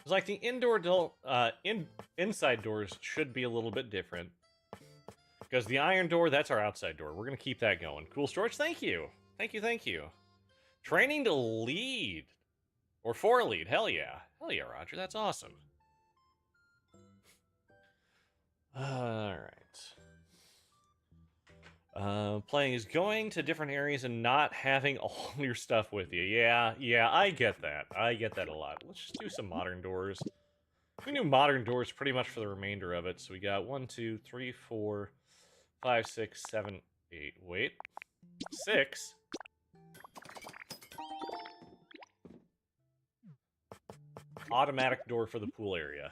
It's like the indoor door, inside doors should be a little bit different. Because the iron door, that's our outside door. We're going to keep that going. Cool storage, thank you. Thank you, thank you. Training to lead. Or for lead, hell yeah. Hell yeah, Roger, that's awesome. Alright. Playing is going to different areas and not having all your stuff with you. Yeah, I get that. I get that a lot. Let's just do some modern doors. We can do modern doors pretty much for the remainder of it. So we got 1, 2, 3, 4, 5, 6, 7, 8. Wait. 6? Automatic door for the pool area.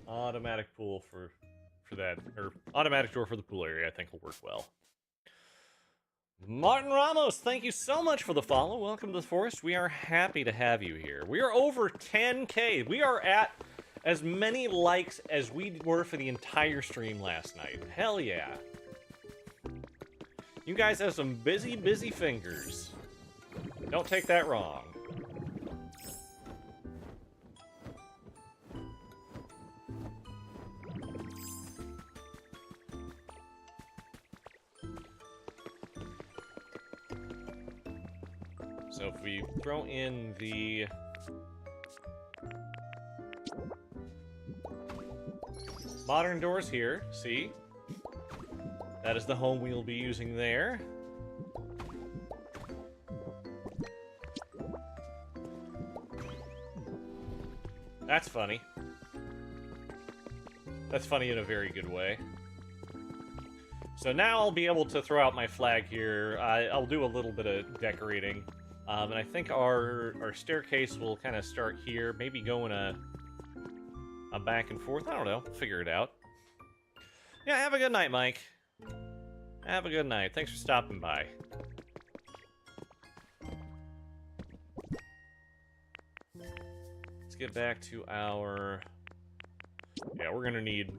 Automatic pool for that, or automatic door for the pool area, I think will work well. Martin Ramos, thank you so much for the follow. Welcome to the forest. We are happy to have you here. We are over 10K. We are at as many likes as we were for the entire stream last night. Hell yeah. You guys have some busy, busy fingers. Don't take that wrong. So if we throw in the... modern doors here, see? That is the home we will be using there. That's funny. That's funny in a very good way. So now I'll be able to throw out my flag here. I'll do a little bit of decorating. And I think our staircase will kind of start here. Maybe go in a back and forth. I don't know. Figure it out. Yeah, have a good night, Mike. Have a good night. Thanks for stopping by. Let's get back to our... yeah, we're gonna need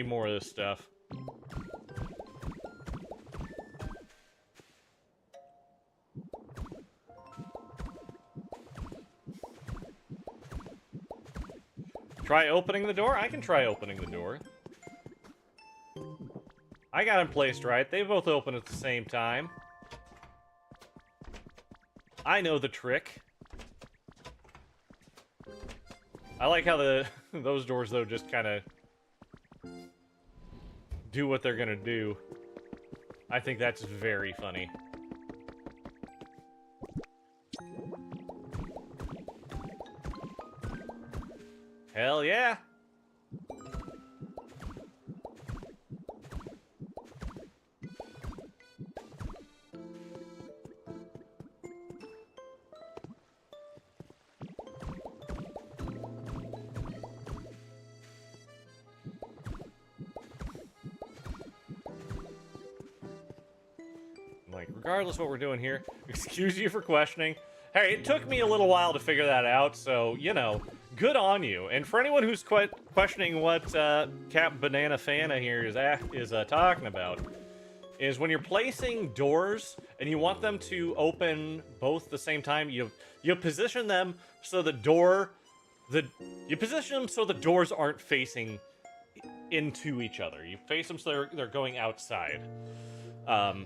more of this stuff. Try opening the door? I can try opening the door. I got them placed right. They both open at the same time. I know the trick. I like how those doors, though, just kind of do what they're gonna do. I think that's very funny. Hell yeah! like, regardless of what we're doing here, excuse you for questioning. Hey, it took me a little while to figure that out, so, you know, good on you. And for anyone who's questioning what Cap Banana Fana here is talking about, is when you're placing doors and you want them to open both at the same time, you position them so the doors aren't facing into each other. You face them so they're going outside.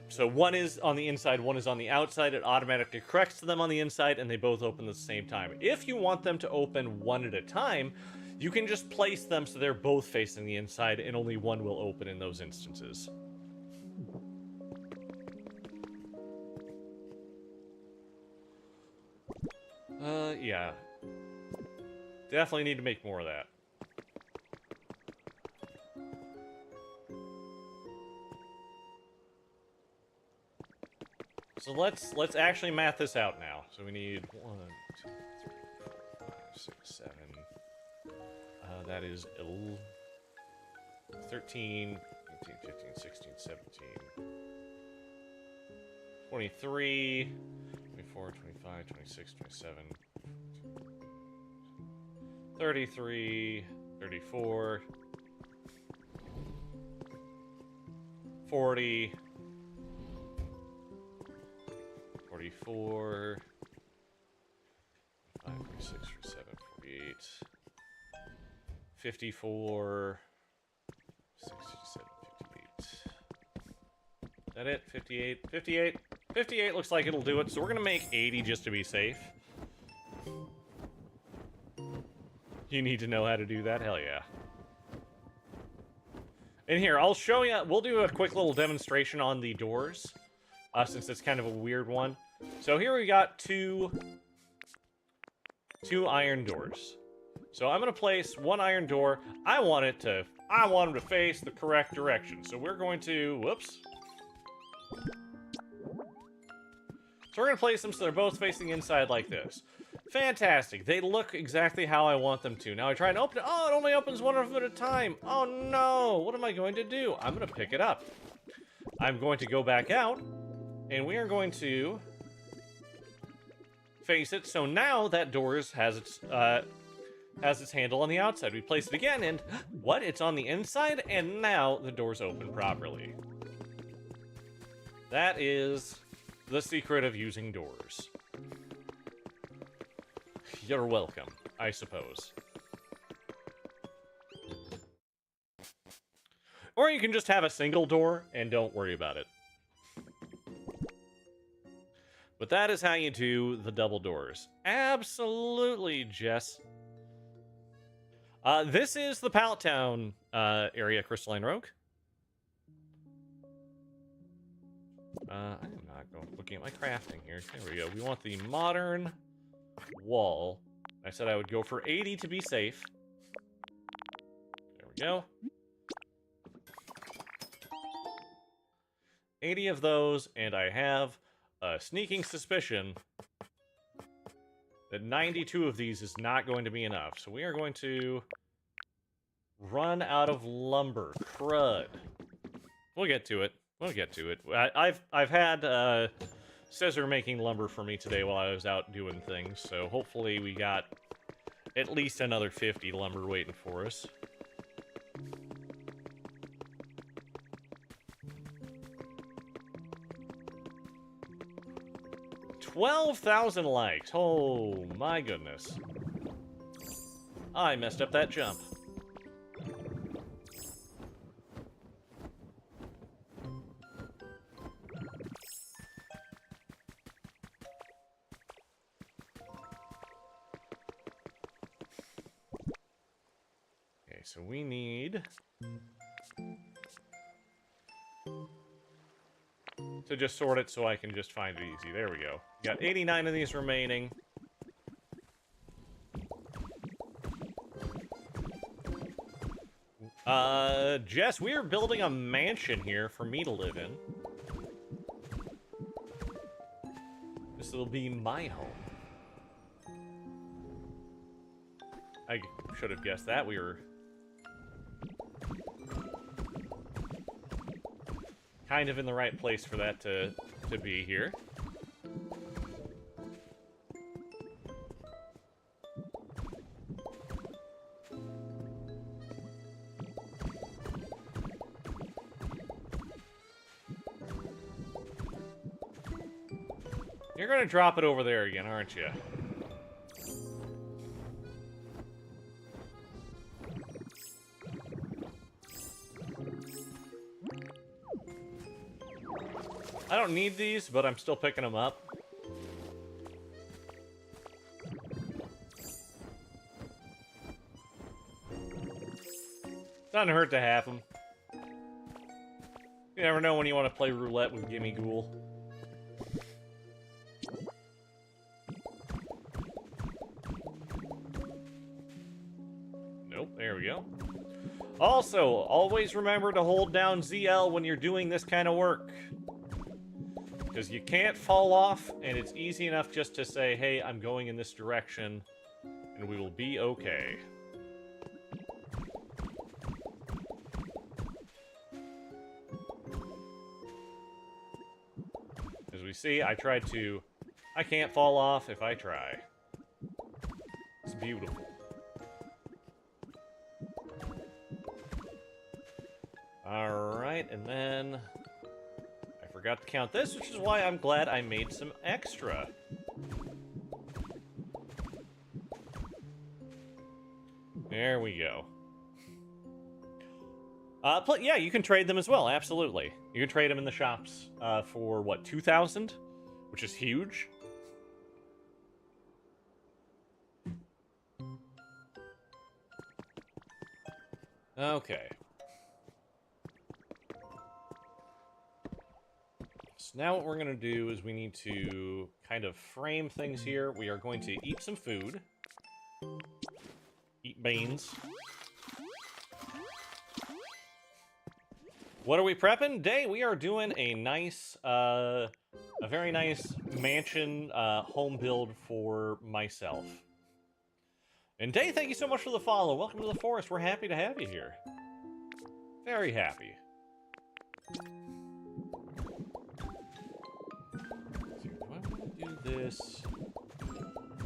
So one is on the inside, one is on the outside. It automatically corrects to them on the inside, and they both open at the same time. If you want them to open one at a time, you can just place them so they're both facing the inside, and only one will open in those instances. Yeah. Definitely need to make more of that. So let's actually math this out now. So we need 1, 2, 3, 4, 5, 6, 7. That is 13, 14, 15, 16, 17, 23, 24, 25, 26, 27, 33, 34, 40, 44, 45, 46, 47, 48, 54, 67, 58. Is that it? 58? 58? 58 looks like it'll do it, so we're gonna make 80 just to be safe. You need to know how to do that? Hell yeah. And here, I'll show you, we'll do a quick little demonstration on the doors, since it's kind of a weird one. So here we got two iron doors. So I'm gonna place one iron door. I want them to face the correct direction. So we're going to, whoops. So we're gonna place them so they're both facing inside like this. Fantastic. They look exactly how I want them to. Now I try and open it. Oh, it only opens one of them at a time. Oh no, what am I going to do? I'm gonna pick it up. I'm going to go back out, and we are going to face it. So now that doors has its handle on the outside. We place it again, and what? It's on the inside, and now the doors open properly. That is the secret of using doors. You're welcome, I suppose. Or you can just have a single door and don't worry about it. But that is how you do the double doors. Absolutely, Jess. This is the Pallet Town area, Crystalline Rogue. I am not looking at my crafting here. There we go. We want the modern wall. I said I would go for 80 to be safe. There we go. 80 of those, and I have a sneaking suspicion that 92 of these is not going to be enough. So we are going to run out of lumber. Crud. We'll get to it. We'll get to it. I've had Scissor making lumber for me today while I was out doing things, so hopefully we got at least another 50 lumber waiting for us. $12,000 likes. Oh my goodness. I messed up that jump. Okay, so we need to just sort it so I can just find it easy. There we go. Got 89 of these remaining. Jess, we are building a mansion here for me to live in. This will be my home. I should have guessed that. We were kind of in the right place for that to to be here. You're gonna drop it over there again, aren't you? I don't need these, but I'm still picking them up. Doesn't hurt to have them. You never know when you want to play roulette with Gimme Ghoul. Nope, there we go. Also, always remember to hold down ZL when you're doing this kind of work. Because you can't fall off, and it's easy enough just to say, hey, I'm going in this direction, and we will be okay. As we see, I can't fall off if I try. It's beautiful. Alright, and then forgot to count this, which is why I'm glad I made some extra. There we go. Yeah, you can trade them as well, absolutely. You can trade them in the shops for, what, 2,000? Which is huge. Okay. So now what we're going to do is we need to kind of frame things here. We are going to eat some food. Eat beans. What are we prepping? Today we are doing a nice, a very nice mansion home build for myself. And Day, thank you so much for the follow. Welcome to the forest. We're happy to have you here. Very happy.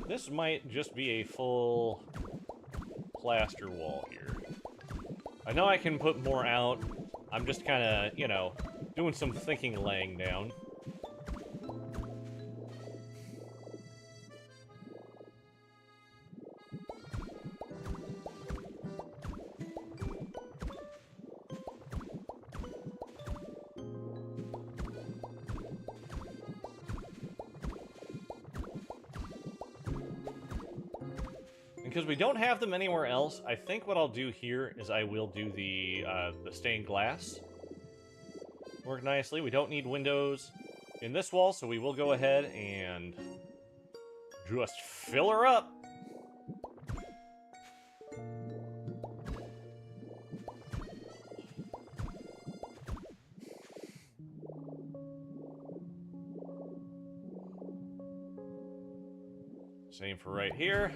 This might just be a full plaster wall here. I know I can put more out. I'm just kind of, you know, doing some thinking laying down. Because we don't have them anywhere else, I think what I'll do here is I will do the stained glass. Work nicely. We don't need windows in this wall, so we will go ahead and just fill her up. Same for right here.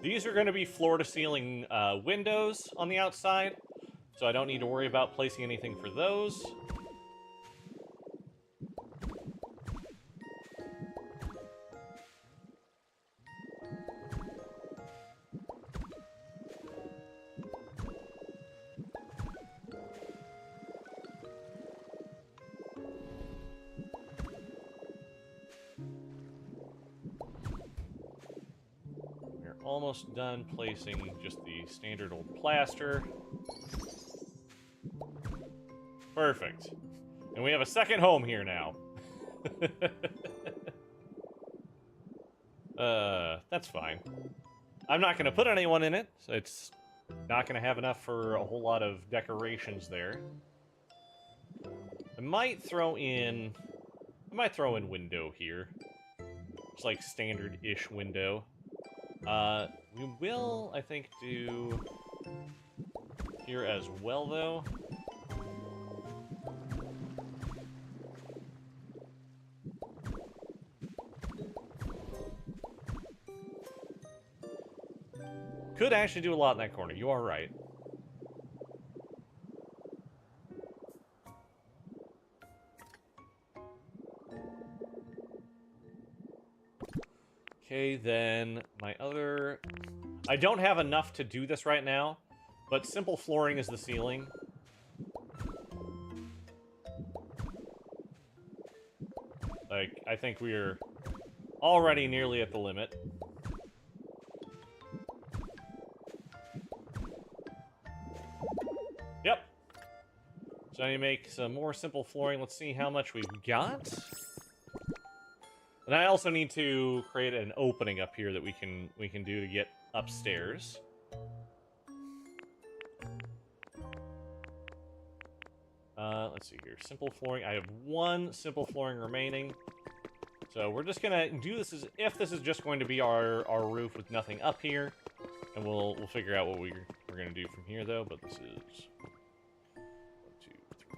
These are going to be floor-to-ceiling windows on the outside, so I don't need to worry about placing anything for those. Almost done placing just the standard old plaster. Perfect. And we have a second home here now. That's fine. I'm not going to put anyone in it, so it's not going to have enough for a whole lot of decorations there. I might throw in window here. It's like standard-ish window. We will, I think, do here as well, though. Could actually do a lot in that corner. You are right. Okay, then my other... I don't have enough to do this right now, but simple flooring is the ceiling. Like, I think we're already nearly at the limit. Yep. So I need to make some more simple flooring. Let's see how much we've got. And I also need to create an opening up here that we can do to get upstairs. Let's see here. Simple flooring. I have one simple flooring remaining. So we're just gonna do this as if this is just going to be our roof with nothing up here. And we'll figure out what we're gonna do from here though, but this is 1, 2, 3,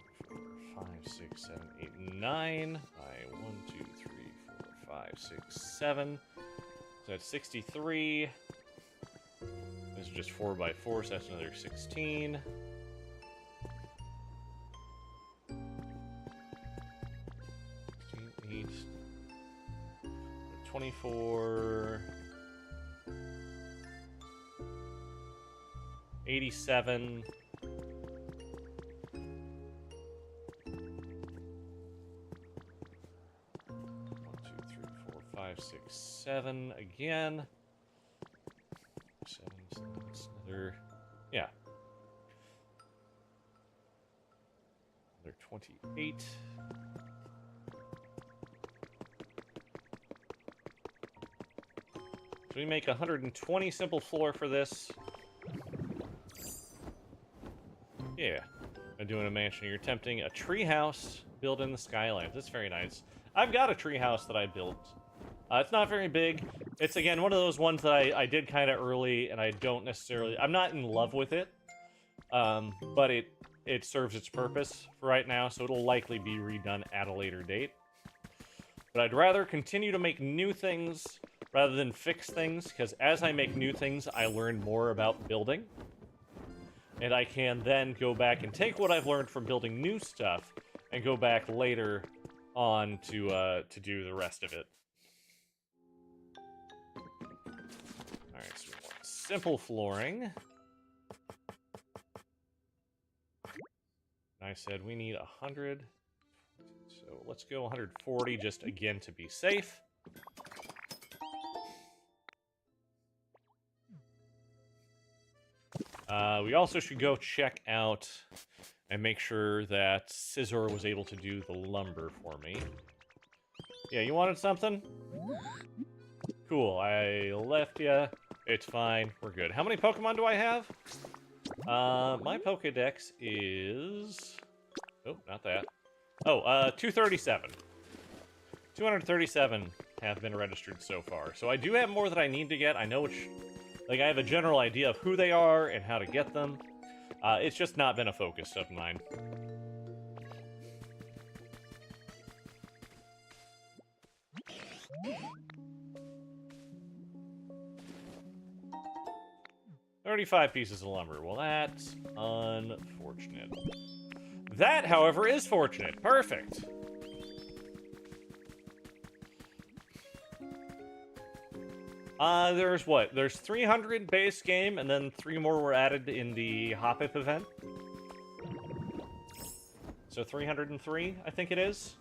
4, 5, 6, 7, 8, 9 by 1, 2, 3, 4, 5, 6, 7. So that's 63. This is just 4 by 4, so that's another 16. 8, 24, 87. 5, 6, 7 again. 7, so that's another, yeah. Another 28. So we make 120 simple floor for this. Yeah. I'm doing a mansion. You're attempting a tree house built in the skyline. That's very nice. I've got a tree house that I built. It's not very big. It's, again, one of those ones that I did kind of early, and I don't necessarily... I'm not in love with it, but it serves its purpose for right now, so it'll likely be redone at a later date. But I'd rather continue to make new things rather than fix things, because as I make new things, I learn more about building. And I can then go back and take what I've learned from building new stuff and go back later on to do the rest of it. Alright, so we want simple flooring. I said we need 100. So let's go 140 just again to be safe. We also should go check out and make sure that Scissor was able to do the lumber for me. Yeah, you wanted something? Cool, I left ya. It's fine, we're good. How many Pokemon do I have? My Pokedex is... Oh, not that. Oh, 237. 237 have been registered so far. So I do have more that I need to get. I know which... Like, I have a general idea of who they are and how to get them. It's just not been a focus of mine. $35 pieces of lumber. Well, that's unfortunate. That, however, is fortunate. Perfect. There's what? There's 300 base game, and then 3 more were added in the Hop-Up event. So 303, I think it is.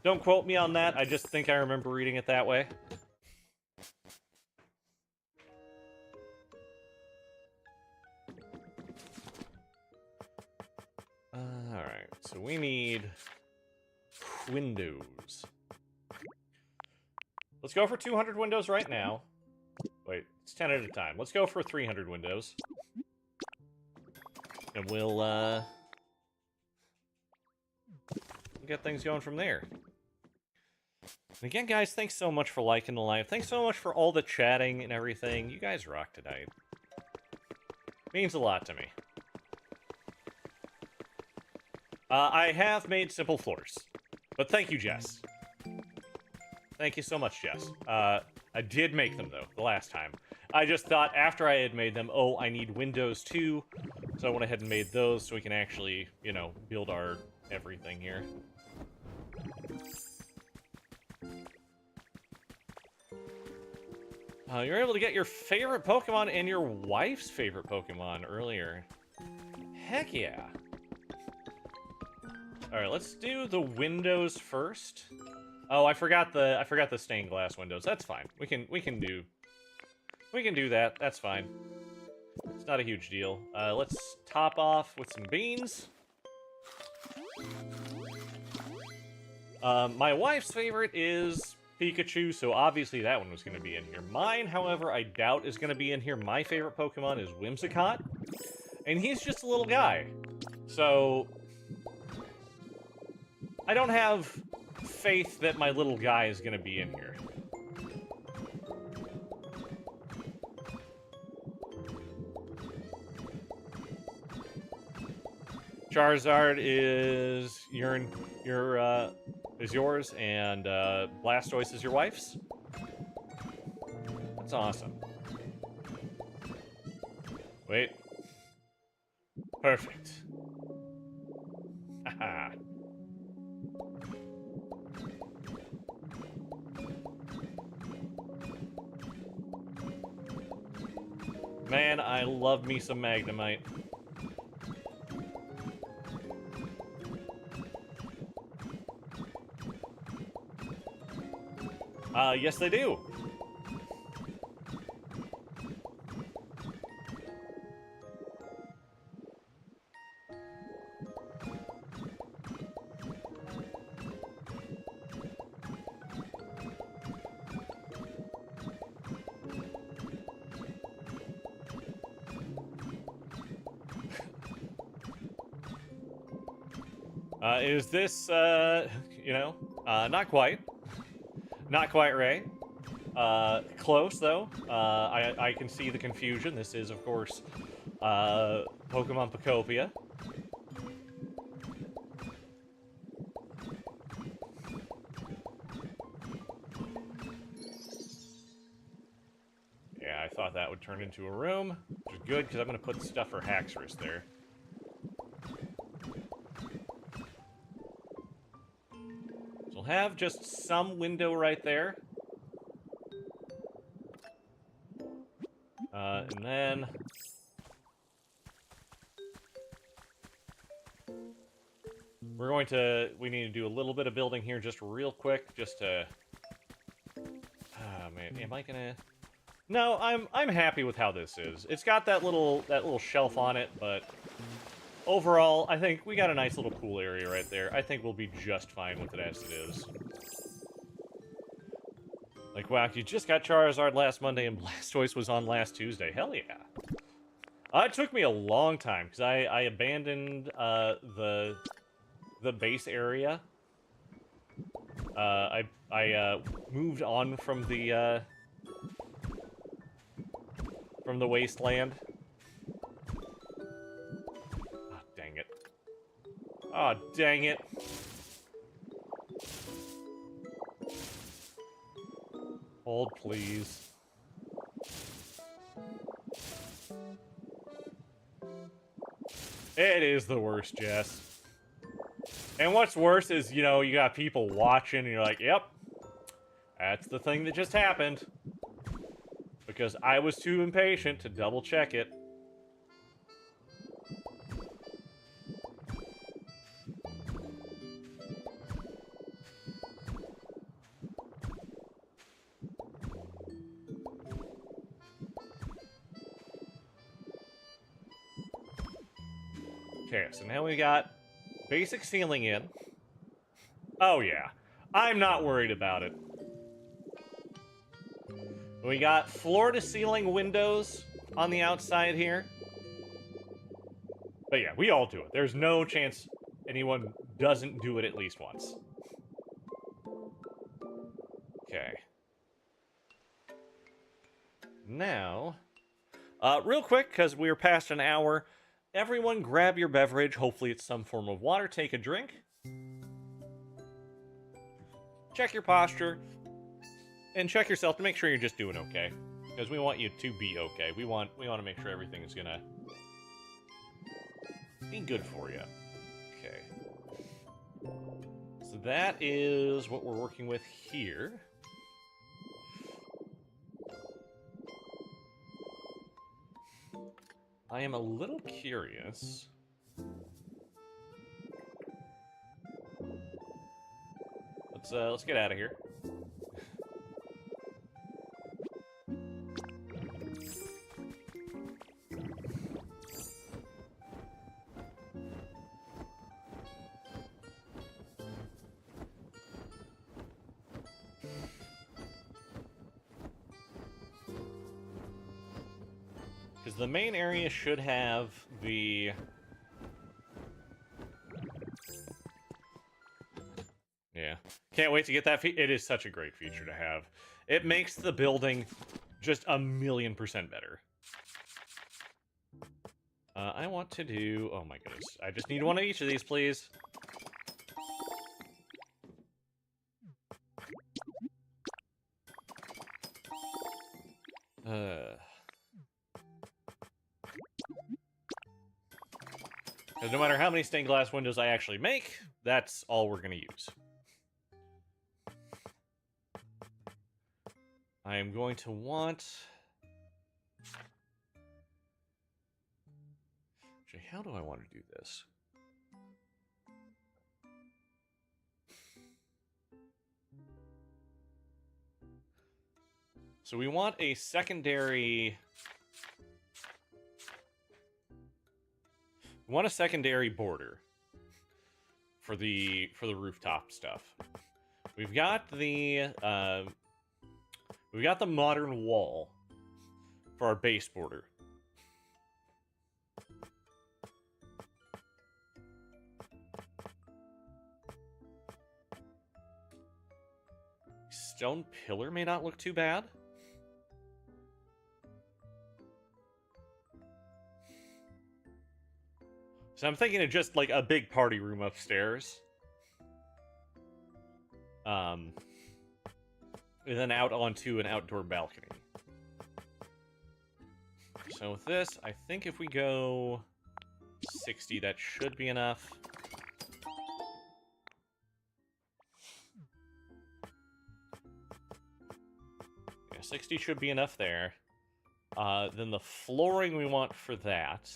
Don't quote me on that, I just think I remember reading it that way. Alright, so we need windows. Let's go for 200 windows right now. Wait, it's 10 at a time. Let's go for 300 windows. And we'll get things going from there. And again, guys, thanks so much for liking the live. Thanks so much for all the chatting and everything. You guys rock tonight. Means a lot to me. I have made simple floors. But thank you, Jess. Thank you so much, Jess. I did make them, though, the last time. I just thought after I had made them, oh, I need windows too. So I went ahead and made those so we can actually, you know, build our everything here. You're able to get your favorite Pokemon and your wife's favorite Pokemon earlier. Heck yeah. Alright, let's do the windows first. Oh, I forgot the stained glass windows. That's fine. We can do that. That's fine. It's not a huge deal. Let's top off with some beans. My wife's favorite is Pikachu, so obviously that one was going to be in here. Mine, however, I doubt is going to be in here. My favorite Pokemon is Whimsicott, and he's just a little guy. So I don't have faith that my little guy is going to be in here. Charizard is yours, and Blastoise is your wife's. That's awesome. Wait. Perfect. Haha. Man, I love me some Magnemite. Yes they do. Is this, you know, not quite. Not quite right. Close, though. I can see the confusion. This is, of course, Pokemon Pokopia. Yeah, I thought that would turn into a room, which is good, because I'm going to put stuff for Haxorus there. So we'll have just some window right there. And then we need to do a little bit of building here just real quick, just to, oh man, am I gonna, no, I'm happy with how this is. It's got that little shelf on it, but overall, I think we got a nice little pool area right there. I think we'll be just fine with it as it is. Like, wow, you just got Charizard last Monday and Blastoise was on last Tuesday. Hell yeah. It took me a long time, because I abandoned the base area. I moved on from the wasteland. Oh, dang it. Oh, dang it. Hold, please. It is the worst, Jess. And what's worse is, you know, you got people watching and you're like, yep, that's the thing that just happened. Because I was too impatient to double check it. Okay, so now we got basic ceiling in. Oh yeah, I'm not worried about it. We got floor-to-ceiling windows on the outside here. But yeah, we all do it. There's no chance anyone doesn't do it at least once. Okay. Now, real quick, because we're past an hour, everyone grab your beverage. Hopefully it's some form of water. Take a drink. Check your posture. And check yourself to make sure you're just doing okay. Because we want you to be okay. We want to make sure everything's gonna be good for you. Okay. So that is what we're working with here. I am a little curious. Let's get out of here. Because the main area should have the... Yeah. Can't wait to get that it is such a great feature to have. It makes the building just 1,000,000% better. I want to do... Oh my goodness. I just need one of each of these, please. No matter how many stained glass windows I actually make, that's all we're going to use. I am going to want... Actually, how do I want to do this? So we want a secondary... We want a secondary border for the rooftop stuff. We've got the modern wall for our base border. Stone pillar may not look too bad. So I'm thinking of just, like, a big party room upstairs. And then out onto an outdoor balcony. So with this, I think if we go 60, that should be enough. Yeah, 60 should be enough there. Then the flooring we want for that...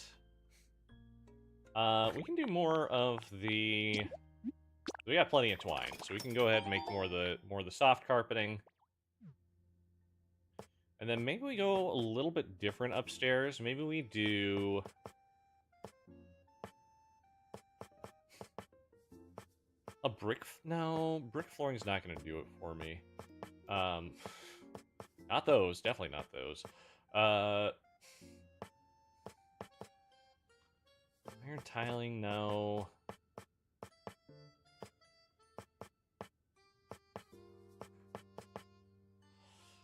we can do more of the... We got plenty of twine, so we can go ahead and make more of the soft carpeting. And then maybe we go a little bit different upstairs. Maybe we do... a brick... No, brick flooring's not going to do it for me. Not those. Definitely not those. Iron tiling, no.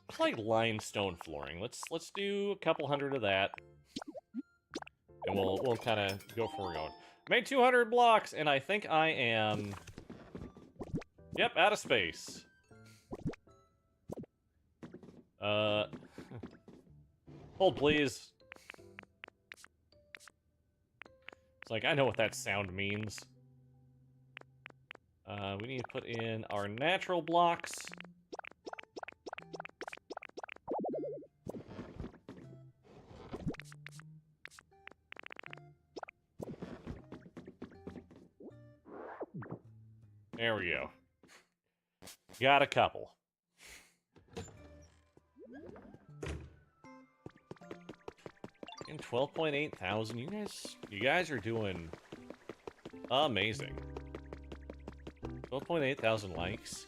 It's like limestone flooring. Let's do a couple hundred of that, and we'll kind of go for we're going. Made 200 blocks, and I think I am. Yep, out of space. Hold, please. Like, I know what that sound means. We need to put in our natural blocks. There we go. Got a couple. In 12.8 thousand, you guys are doing amazing. 12.8 thousand likes,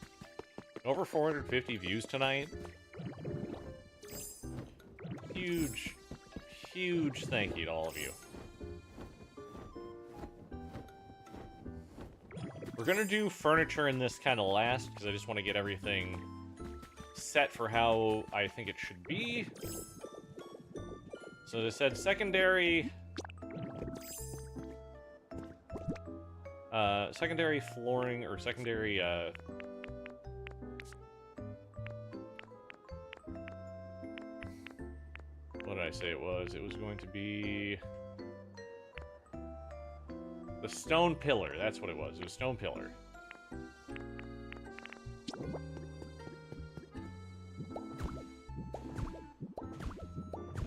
over 450 views tonight. Huge thank you to all of you. We're gonna do furniture in this kind of last because I just want to get everything set for how I think it should be. So they said secondary flooring or secondary What did I say it was? It was going to be... the stone pillar. That's what it was. It was stone pillar.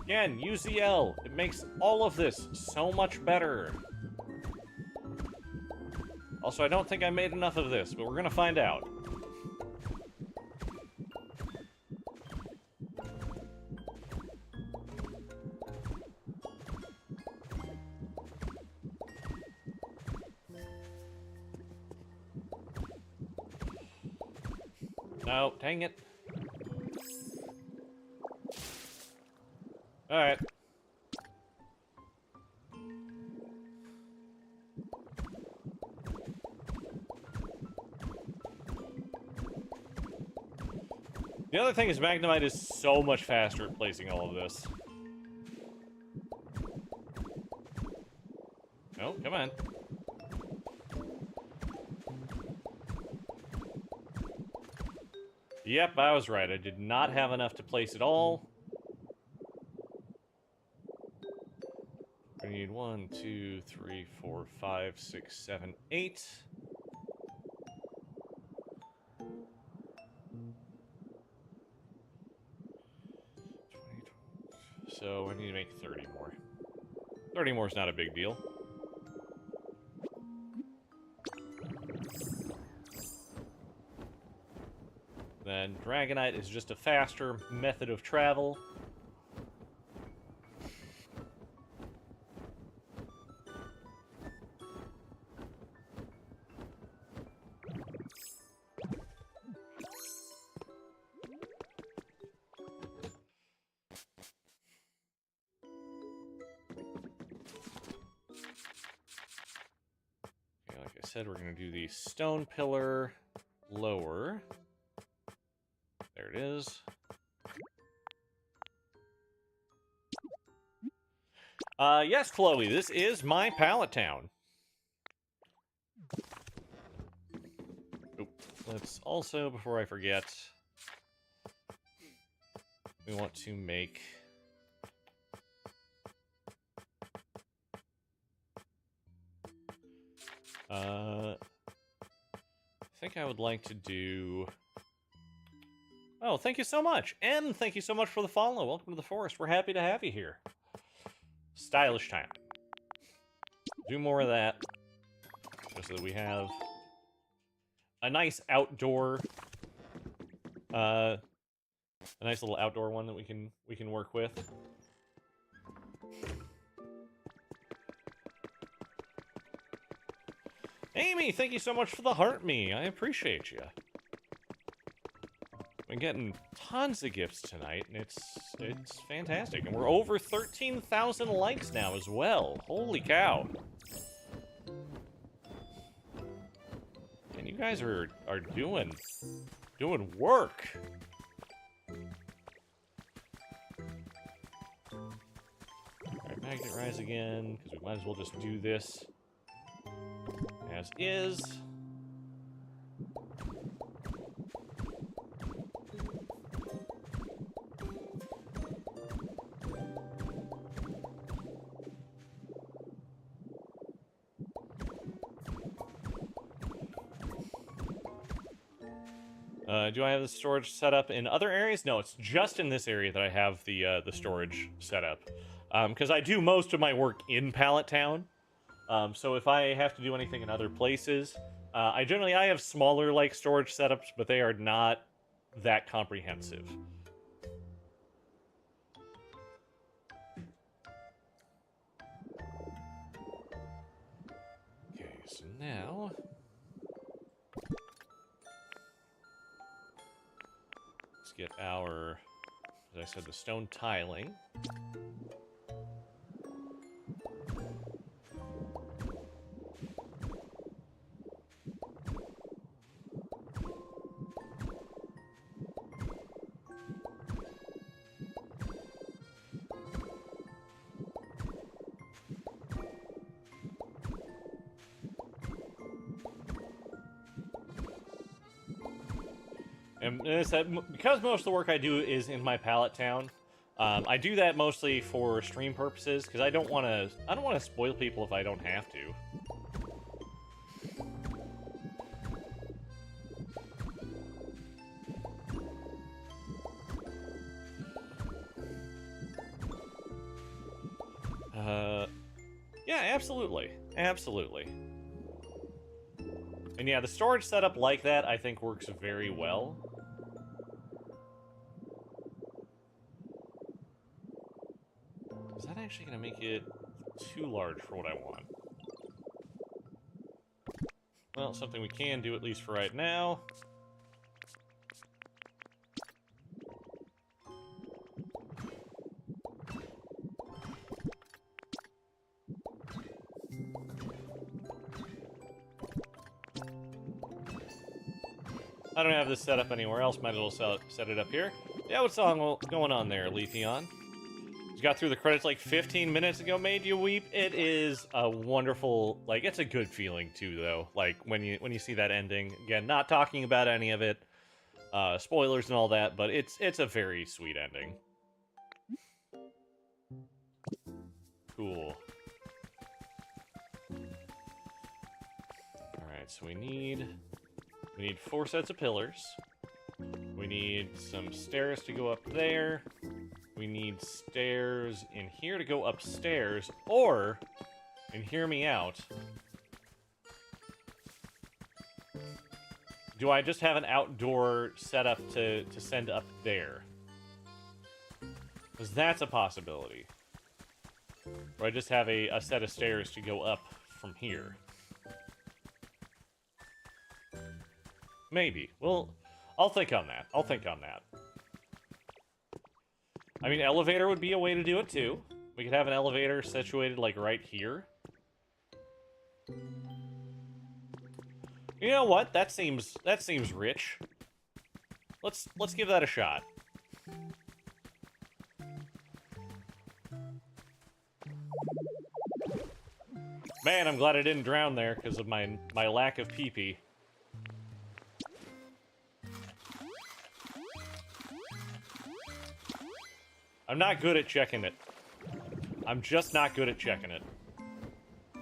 Again, use the L. It makes all of this so much better. Also, I don't think I made enough of this, but we're gonna find out. No, dang it. Alright. The other thing is Magnemite is so much faster at placing all of this. Oh, come on. Yep, I was right. I did not have enough to place it all. We need 1, 2, 3, 4, 5, 6, 7, 8. So I need to make 30 more. 30 more is not a big deal. Then Dragonite is just a faster method of travel. Okay, like I said, we're going to do the stone pillar lower. There it is. Yes, Chloe, this is my pallet town. Oop. Let's also, before I forget, we want to make... I think I would like to do... Oh, thank you so much. And thank you so much for the follow. Welcome to the forest. We're happy to have you here. Stylish time. Do more of that. Just so that we have a nice outdoor... a nice little outdoor one that we can work with. Amy, thank you so much for the heart me. I appreciate you. Been getting tons of gifts tonight, and it's fantastic. And we're over 13,000 likes now as well. Holy cow. And you guys are doing work. Alright, Magnet Rise again, because we might as well just do this as is. Do I have the storage set up in other areas? No, it's just in this area that I have the storage set up. Because I do most of my work in Pallet Town. So if I have to do anything in other places, I have smaller like storage setups, but they are not that comprehensive. Okay, so now let's get our, as I said, the stone tiling. And because most of the work I do is in my pallet town, I do that mostly for stream purposes because I don't want to spoil people if I don't have to. Yeah, absolutely. Absolutely. And yeah, the storage setup like that, I think, works very well. Is that actually going to make it too large for what I want? Well, something we can do, at least for right now. I don't have this set up anywhere else. Might as well set it up here. Yeah, what's going on there, Leafeon? You got through the credits like 15 minutes ago, made you weep. It is a wonderful, like, it's a good feeling too, though. Like when you see that ending. Again, not talking about any of it, spoilers and all that, but it's a very sweet ending. Cool. All right, so we need 4 sets of pillars. We need some stairs to go up there. We need stairs in here to go upstairs, or, and hear me out, do I just have an outdoor setup to send up there? Because that's a possibility. Or I just have a set of stairs to go up from here. Maybe. Well, I'll think on that. I'll think on that. I mean, elevator would be a way to do it, too. We could have an elevator situated, like, right here. You know what? That seems rich. Let's give that a shot. Man, I'm glad I didn't drown there because of my lack of pee-pee. I'm not good at checking it. I'm just not good at checking it. Oh,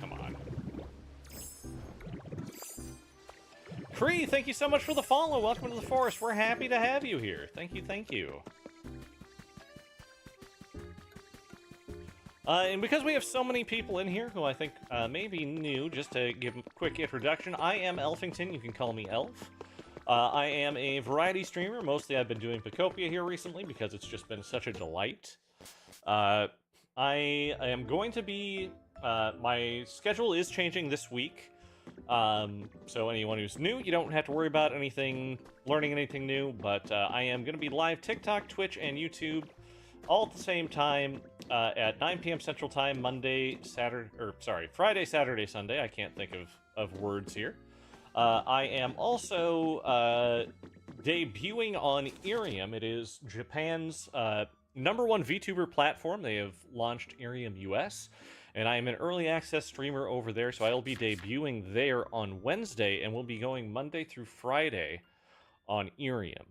come on. Cree, thank you so much for the follow. Welcome to the forest. We're happy to have you here. Thank you, thank you. And because we have so many people in here who I think may be new, just to give a quick introduction, I am Elfington. You can call me Elf. I am a variety streamer. Mostly I've been doing Pokopia here recently because it's just been such a delight. I am going to be... my schedule is changing this week. So anyone who's new, you don't have to worry about learning anything new, but I am going to be live TikTok, Twitch, and YouTube all at the same time at 9 p.m. Central Time, Friday, Saturday, Sunday. I can't think of words here. I am also debuting on Irium. It is Japan's #1 VTuber platform. They have launched Irium US, and I am an early access streamer over there, so I will be debuting there on Wednesday, and we'll be going Monday through Friday on Irium.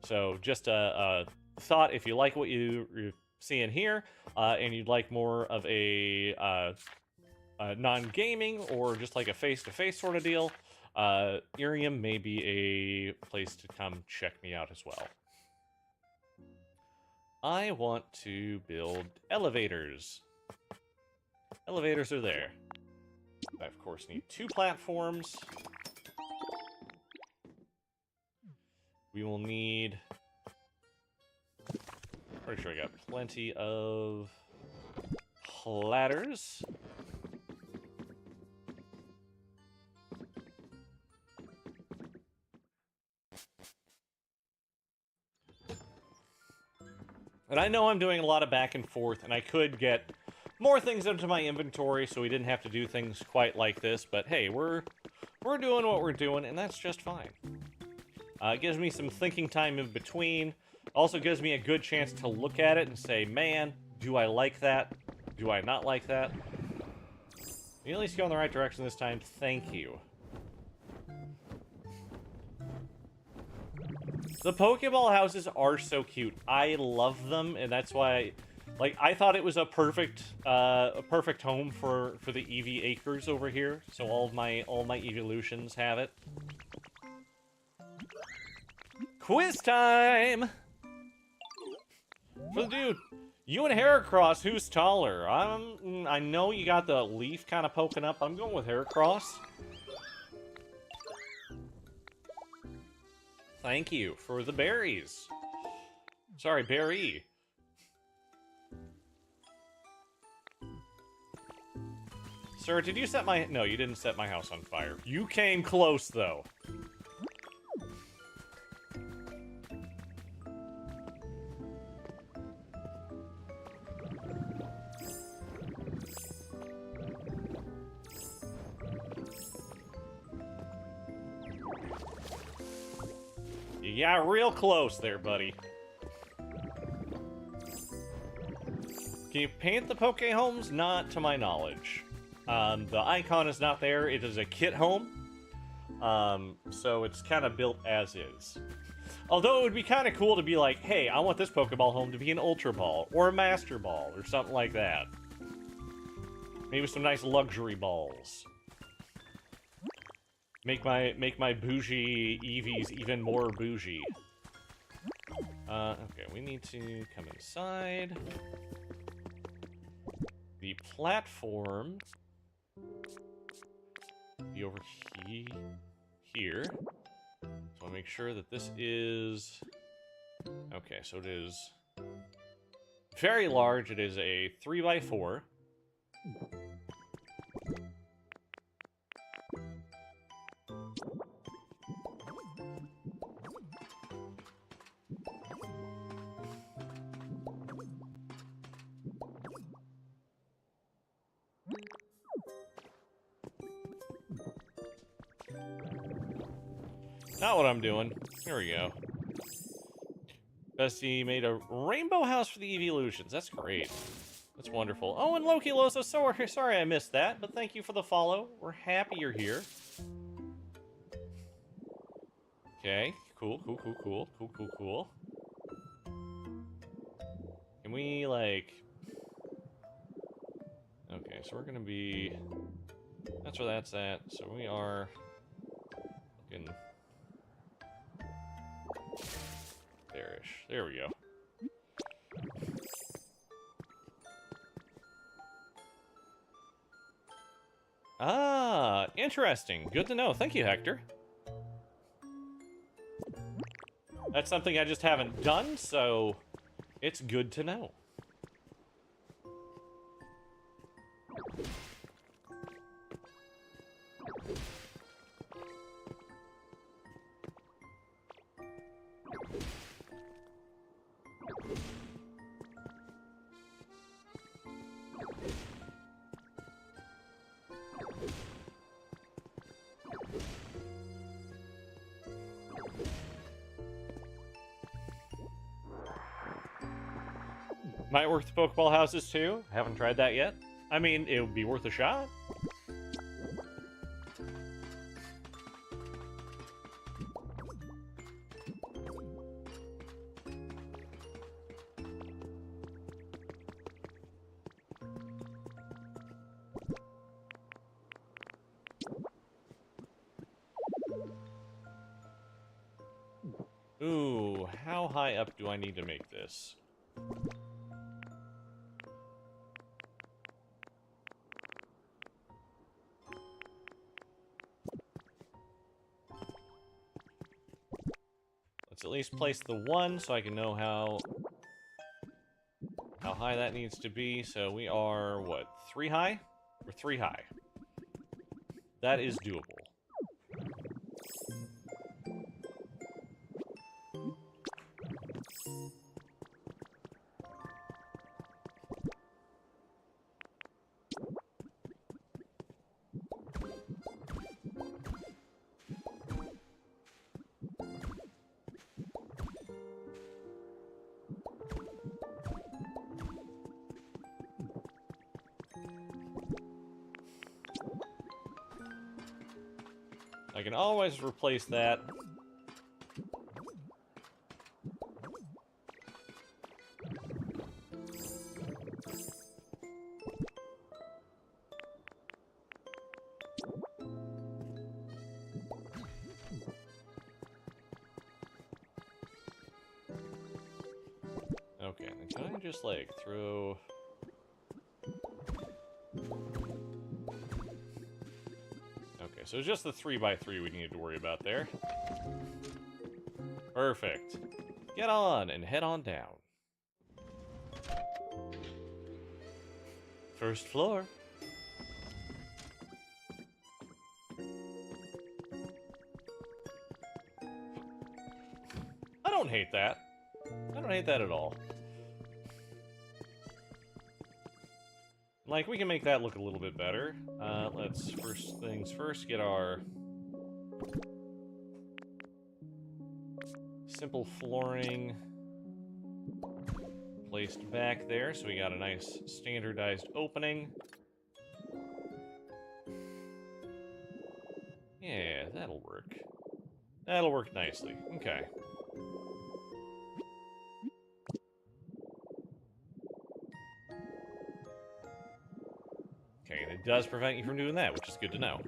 So just a thought, if you like what you're seeing here, and you'd like more of a non-gaming or just like a face-to-face sort of deal, Irium may be a place to come check me out as well. I want to build elevators. Elevators are there. I, of course, need 2 platforms. We will need... Pretty sure I got plenty of ladders. And I know I'm doing a lot of back and forth, and I could get more things into my inventory so we didn't have to do things quite like this, but hey, we're doing what we're doing, and that's just fine. It gives me some thinking time in between. Also gives me a good chance to look at it and say, man, do I like that? Do I not like that? You at least go in the right direction this time. Thank you. The Pokeball houses are so cute. I love them, and that's why, like, I thought it was a perfect home for the Eevee acres over here. So all my evolutions have it. Quiz time for the dude. You and Heracross, who's taller? I know you got the leaf kind of poking up. I'm going with Heracross. Thank you for the berries. Sorry, berry. Sir, did you set my... No, you didn't set my house on fire. You came close, though. You got real close there, buddy. Can you paint the Poke homes? Not to my knowledge. The icon is not there. It is a kit home. So it's kind of built as is. Although it would be kind of cool to be like, hey, I want this Pokeball home to be an Ultra Ball or a Master Ball or something like that. Maybe some nice luxury balls. Make my bougie Eevees even more bougie. Okay, we need to come inside. The platform be over here. So I'll make sure that this is... Okay, so it is very large. It is a 3x4. Not what I'm doing. Here we go. Bestie made a rainbow house for the evolutions. That's great. That's wonderful. Oh, and Loki Loso, sorry I missed that, but thank you for the follow. We're happy you're here. Okay, cool. Can we, like... Okay, so we're gonna be... That's where that's at. So we are... looking... there-ish. There we go. Ah, interesting. Good to know. Thank you, Hector. That's something I just haven't done, so it's good to know. Might work the Pokeball houses too. Haven't tried that yet. I mean, it would be worth a shot. Ooh, how high up do I need to make this? Let's at least place the one so I can know how high that needs to be. So we are, what, 3 high? We're 3 high. That is doable. I can always replace that. Okay, then can I just, like, throw... Okay, so it's just the 3x3 we needed to worry about there. Perfect. Get on and head on down. First floor. I don't hate that. I don't hate that at all. Like, we can make that look a little bit better. Let's, first things first, get our simple flooring placed back there, so we got a nice standardized opening. Yeah, that'll work. That'll work nicely. Okay. Okay, and it does prevent you from doing that, which is good to know.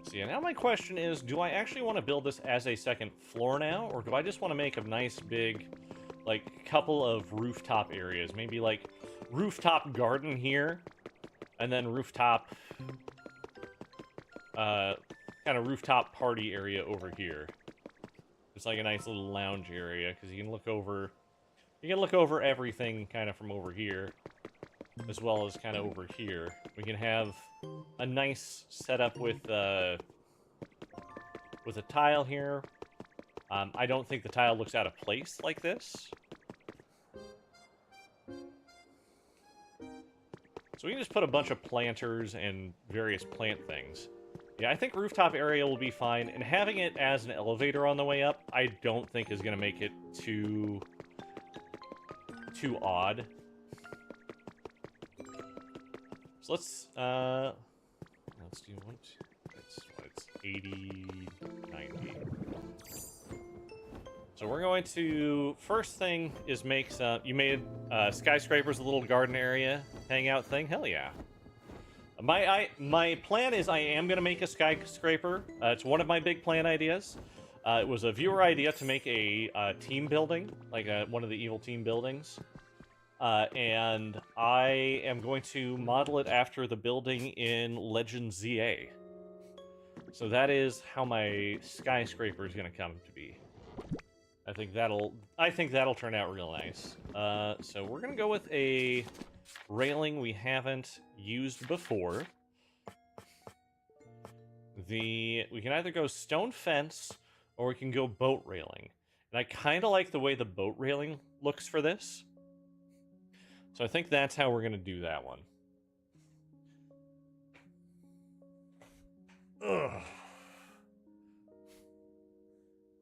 So yeah, now my question is, do I actually want to build this as a second floor now, or do I just want to make a nice big, like, couple of rooftop areas? Maybe, like, rooftop garden here, and then rooftop, kind of rooftop party area over here. It's like a nice little lounge area, because you can look over everything kind of from over here, as well as kind of over here. We can have a nice setup with a tile here. I don't think the tile looks out of place like this. So we can just put a bunch of planters and various plant things. Yeah, I think rooftop area will be fine, and having it as an elevator on the way up, I don't think is going to make it too odd. So let's do what? It's 80, 90. So we're going to, first thing is make some, you made skyscrapers a little garden area, hangout thing? Hell yeah. My plan is I am going to make a skyscraper. It's one of my big plan ideas. It was a viewer idea to make a team building, like one of the evil team buildings. And I am going to model it after the building in Legend ZA. So that is how my skyscraper is going to come to be. I think that'll turn out real nice. So we're going to go with a railing we haven't used before. We can either go stone fence or we can go boat railing. And I kind of like the way the boat railing looks for this. So I think that's how we're going to do that one. Ugh.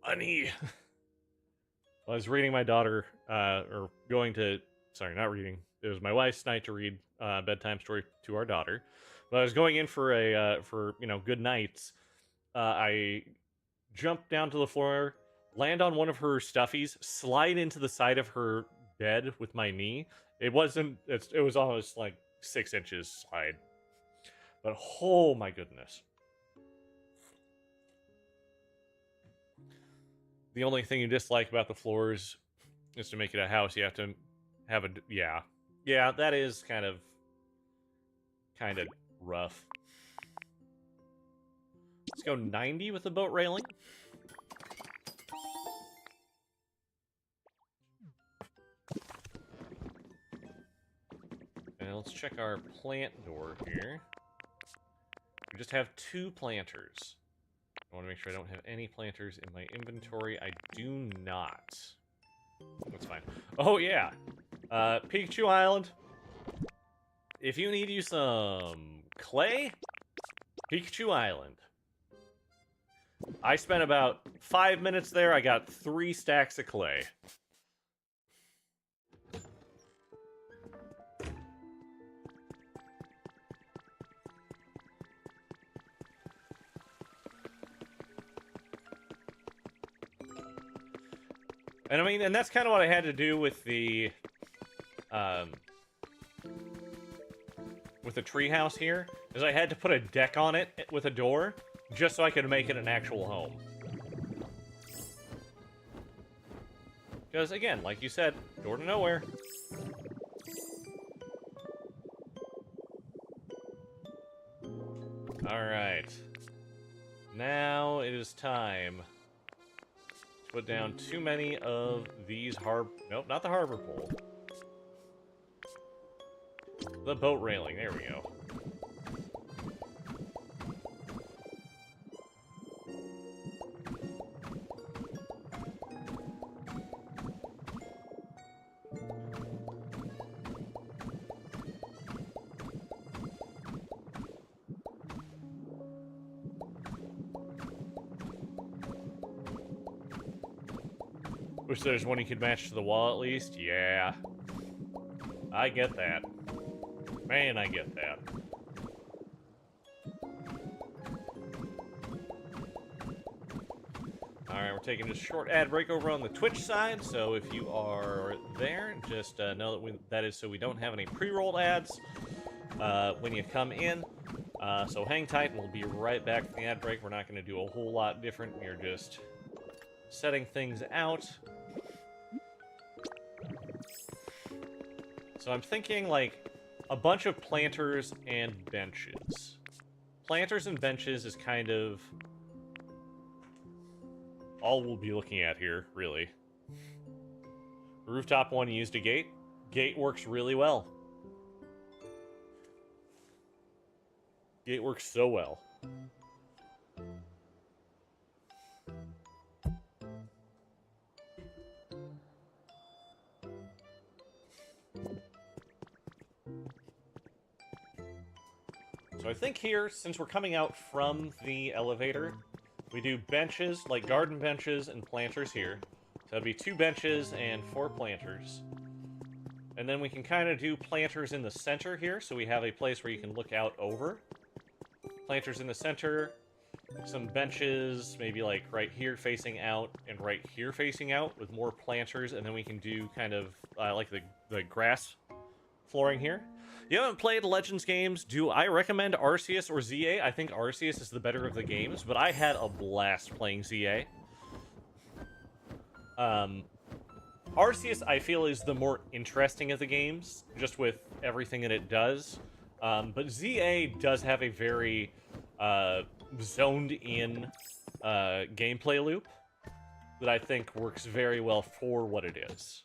Money. I was reading my daughter, or going to, sorry, not reading. It was my wife's night to read a bedtime story to our daughter. But I was going in for good nights. I jump down to the floor, land on one of her stuffies, slide into the side of her bed with my knee. It was almost like 6 inches slide. But oh my goodness. The only thing you dislike about the floors is to make it a house, you have to have a... Yeah. Yeah, that is kind of rough. Let's go 90 with the boat railing. And let's check our plant door here. We just have 2 planters. I want to make sure I don't have any planters in my inventory. I do not. That's fine. Oh, yeah. Pikachu Island. If you need you some clay, Pikachu Island. I spent about 5 minutes there. I got 3 stacks of clay. And I mean, and that's kind of what I had to do with the with the treehouse here, is I had to put a deck on it with a door, just so I could make it an actual home. Because, again, like you said, door to nowhere. Alright. Now it is time to put down too many of these Nope, not the harbor pole. The boat railing, there we go. Wish there's one you could match to the wall at least. Yeah. I get that. Man, I get that. Alright, we're taking a short ad break over on the Twitch side, so if you are there, just know that that is so we don't have any pre-rolled ads when you come in. So hang tight, and we'll be right back from the ad break. We're not going to do a whole lot different. We're just setting things out. So I'm thinking, like, a bunch of planters and benches. Planters and benches is kind of all we'll be looking at here, really. Rooftop one used a gate. Gate works really well. Gate works so well. So I think here, since we're coming out from the elevator, we do benches, like garden benches and planters here. So that'd be 2 benches and 4 planters. And then we can kind of do planters in the center here, so we have a place where you can look out over. Planters in the center, some benches, maybe like right here facing out and right here facing out with more planters, and then we can do kind of like the grass flooring here. You haven't played Legends games, do I recommend Arceus or ZA? I think Arceus is the better of the games, but I had a blast playing ZA. Arceus, I feel, is the more interesting of the games, just with everything that it does. But ZA does have a very zoned-in gameplay loop that I think works very well for what it is.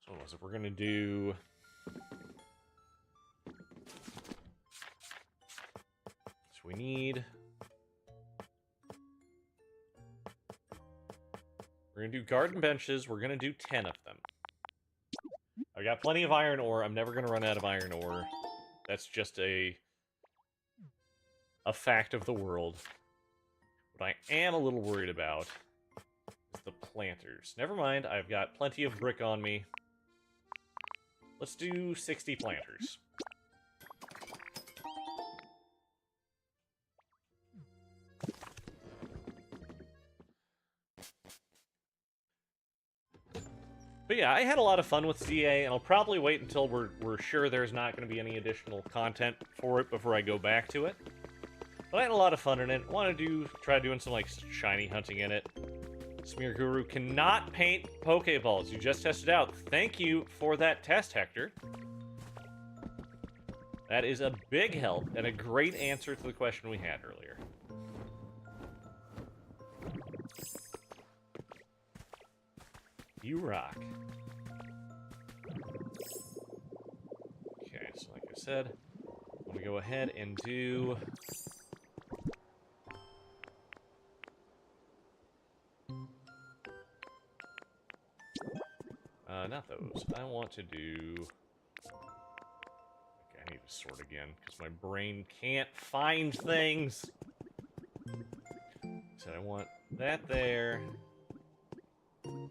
So what was it? We're going to do... So we need... We're going to do garden benches. We're going to do 10 of them. I got plenty of iron ore. I'm never going to run out of iron ore. That's just a fact of the world. What I am a little worried about is the planters. Never mind, I've got plenty of brick on me. Let's do 60 planters. But yeah, I had a lot of fun with ZA, and I'll probably wait until we're sure there's not going to be any additional content for it before I go back to it. But I had a lot of fun in it. Want to try doing some like shiny hunting in it. Smear Guru cannot paint Pokeballs. You just tested out. Thank you for that test, Hector. That is a big help and a great answer to the question we had earlier. You rock. Okay, so like I said, I'm gonna go ahead and do... not those. I want to do... Okay, I need to sort again, because my brain can't find things! So I want that there. And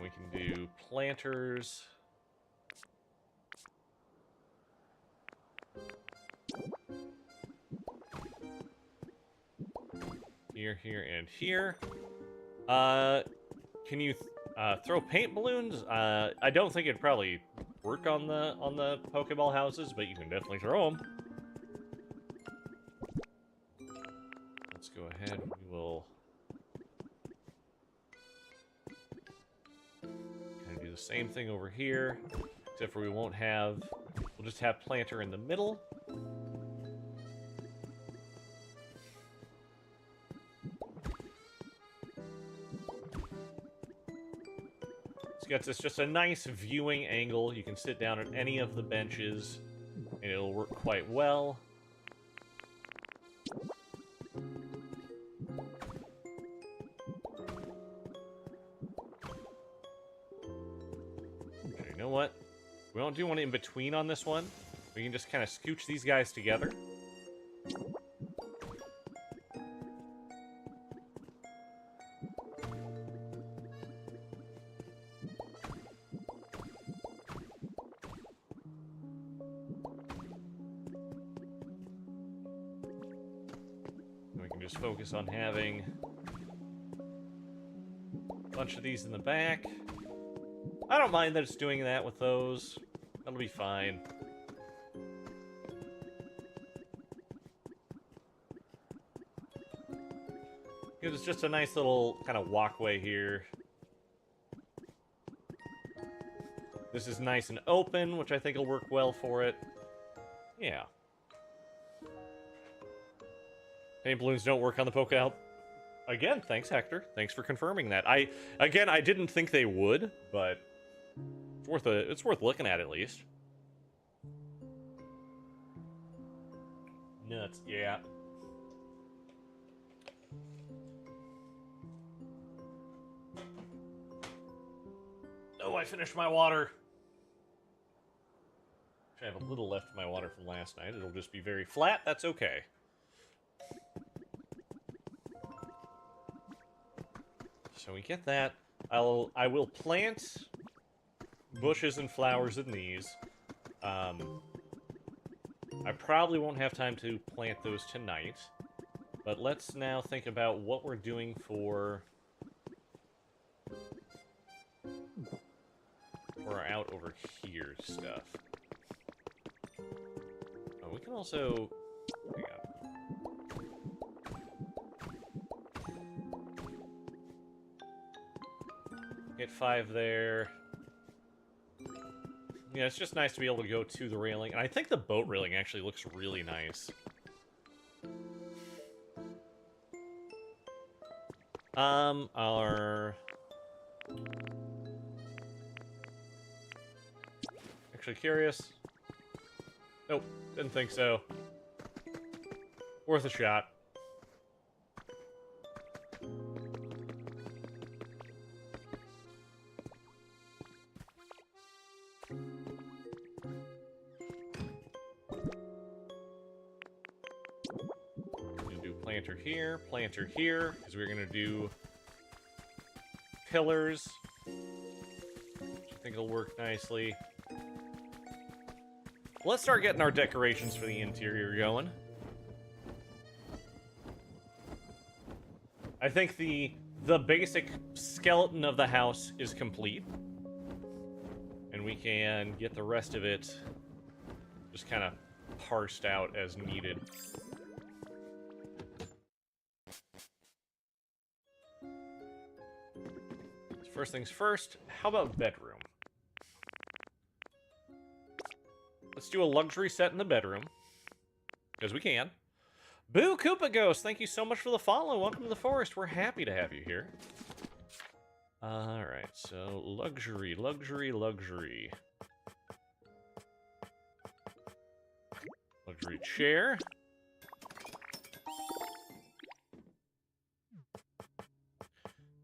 we can do planters. Here, here, and here. Can you... Throw paint balloons? I don't think it'd probably work on the Pokeball houses, but you can definitely throw them. Let's go ahead. We will kind of do the same thing over here, except for we won't have. We'll just have planter in the middle. Gets us just a nice viewing angle. You can sit down at any of the benches, and it'll work quite well. Okay, you know what? We don't do one in between on this one. We can just kind of scooch these guys together. Just focus on having a bunch of these in the back. I don't mind that it's doing that with those. That'll be fine. It's just a nice little kind of walkway here. This is nice and open, which I think will work well for it. Yeah. Paint balloons don't work on the Pokehouse. Again, thanks, Hector. Thanks for confirming that. I didn't think they would, but it's worth looking at least. Nuts, yeah. Oh, I finished my water. I have a little left of my water from last night. It'll just be very flat. That's okay. So we get that. I will plant bushes and flowers in these. I probably won't have time to plant those tonight. But let's now think about what we're doing for out over here stuff. Oh, we can also... Hang on. Get 5 there. Yeah, it's just nice to be able to go to the railing. And I think the boat railing actually looks really nice. Actually curious. Nope, didn't think so. Worth a shot. Planter here, because we're going to do pillars, which I think will work nicely. Let's start getting our decorations for the interior going. I think the basic skeleton of the house is complete, and we can get the rest of it just kind of parsed out as needed. First things first, how about bedroom? Let's do a luxury set in the bedroom, because we can. Boo Koopa Ghost, thank you so much for the follow. Welcome to the forest. We're happy to have you here. Alright, so luxury, luxury, luxury. Luxury chair.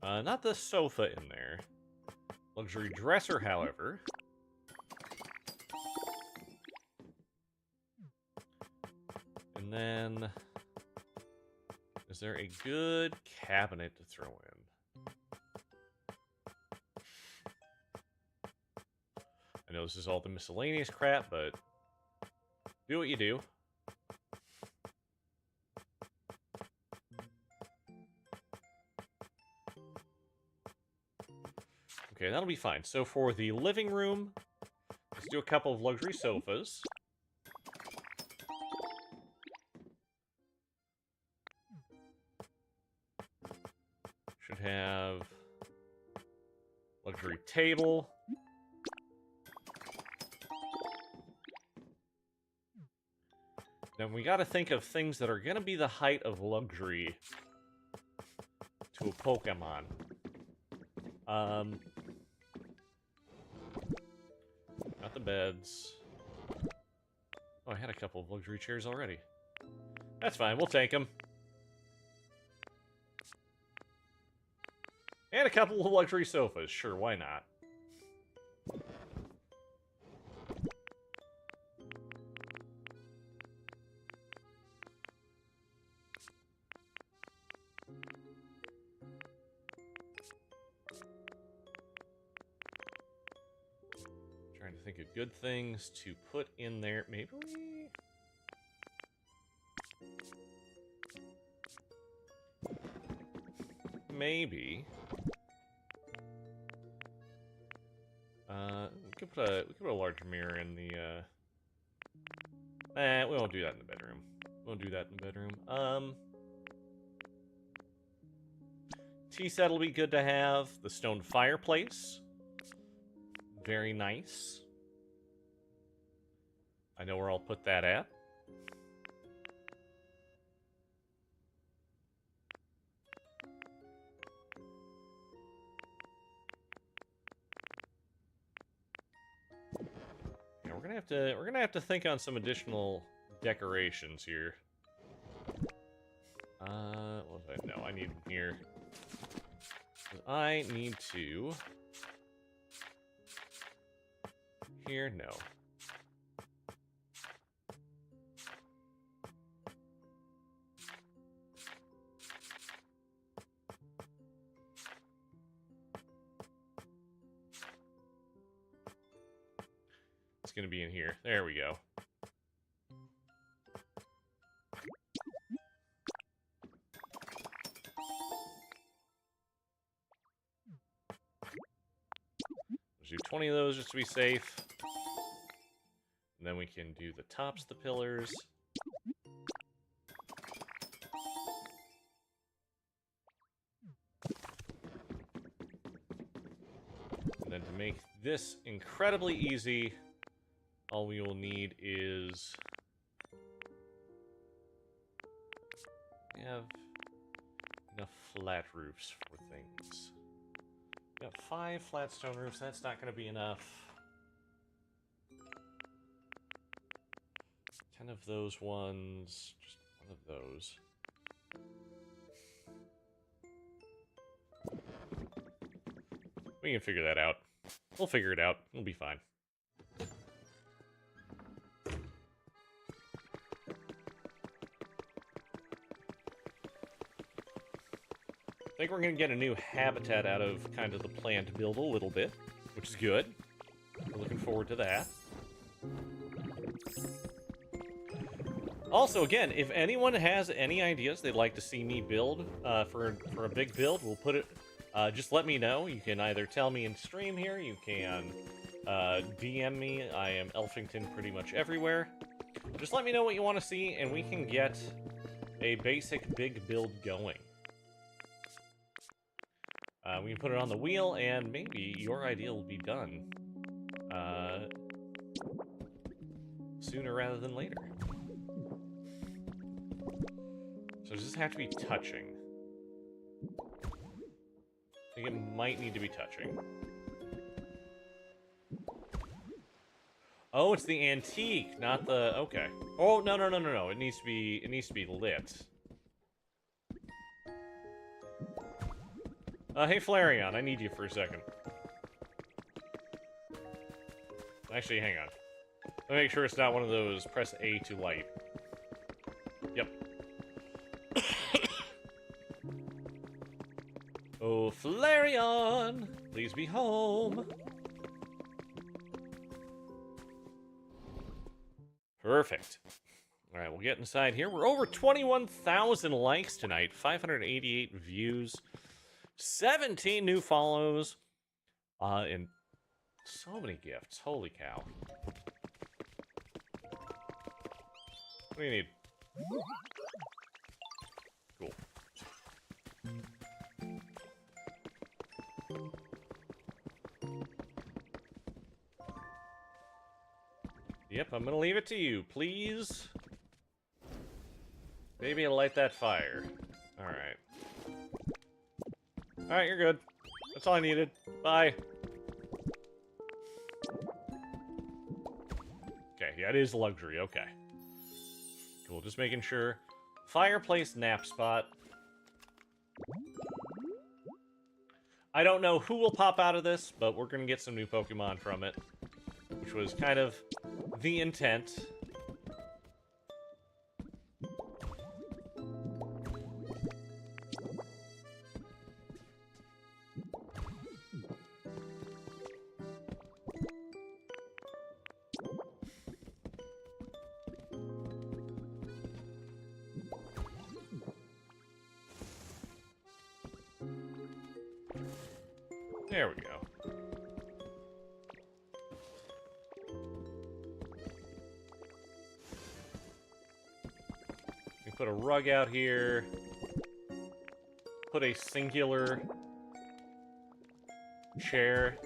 Not the sofa in there. Luxury dresser, however. And then... is there a good cabinet to throw in? I know this is all the miscellaneous crap, but... do what you do. Okay, that'll be fine. So for the living room, let's do a couple of luxury sofas. Should have luxury table. Then we got to think of things that are going to be the height of luxury to a Pokemon. Not the beds. Oh, I had a couple of luxury chairs already. That's fine, we'll take them. And a couple of luxury sofas. Sure, why not? Trying to think of good things to put in there. Maybe we... Maybe... we could put a large mirror in the, we won't do that in the bedroom. We won't do that in the bedroom. Tea set will be good to have. The stone fireplace. Very nice. I know where I'll put that at. We're gonna have to think on some additional decorations here. What was I? No, I need them here. I need to. Here, no. It's gonna be in here. There we go. Let's do 20 of those just to be safe. And then we can do the tops of the pillars. And then to make this incredibly easy, all we will need is... we have enough flat roofs for things. We got 5 flat stone roofs, that's not going to be enough. 10 of those ones, just one of those. We can figure that out. We'll figure it out. We'll be fine. I think we're going to get a new habitat out of kind of the plant build a little bit, which is good. We're looking forward to that. Also, again, if anyone has any ideas they'd like to see me build for a big build, we'll put it... just let me know. You can either tell me in stream here, you can DM me. I am Elfington pretty much everywhere. Just let me know what you want to see, and we can get a basic big build going. We can put it on the wheel, and maybe your idea will be done sooner rather than later. So does this have to be touching? I think it might need to be touching. Oh, it's the antique, not the... okay. Oh, no. It needs to be lit. Hey, Flareon, I need you for a second. Actually, hang on. Let me make sure it's not one of those press A to light. Yep. Oh, Flareon, please be home. Perfect. All right, we'll get inside here. We're over 21,000 likes tonight, 588 views, 17 new follows. And so many gifts. Holy cow. What do you need? Cool. Yep, I'm gonna leave it to you, please. Maybe light that fire. Alright. Alright, you're good. That's all I needed. Bye. Okay, yeah, it is luxury. Okay. Cool, just making sure. Fireplace nap spot. I don't know who will pop out of this, but we're gonna get some new Pokemon from it. Which was kind of the intent. There we go. You can put a rug out here. Put a singular chair.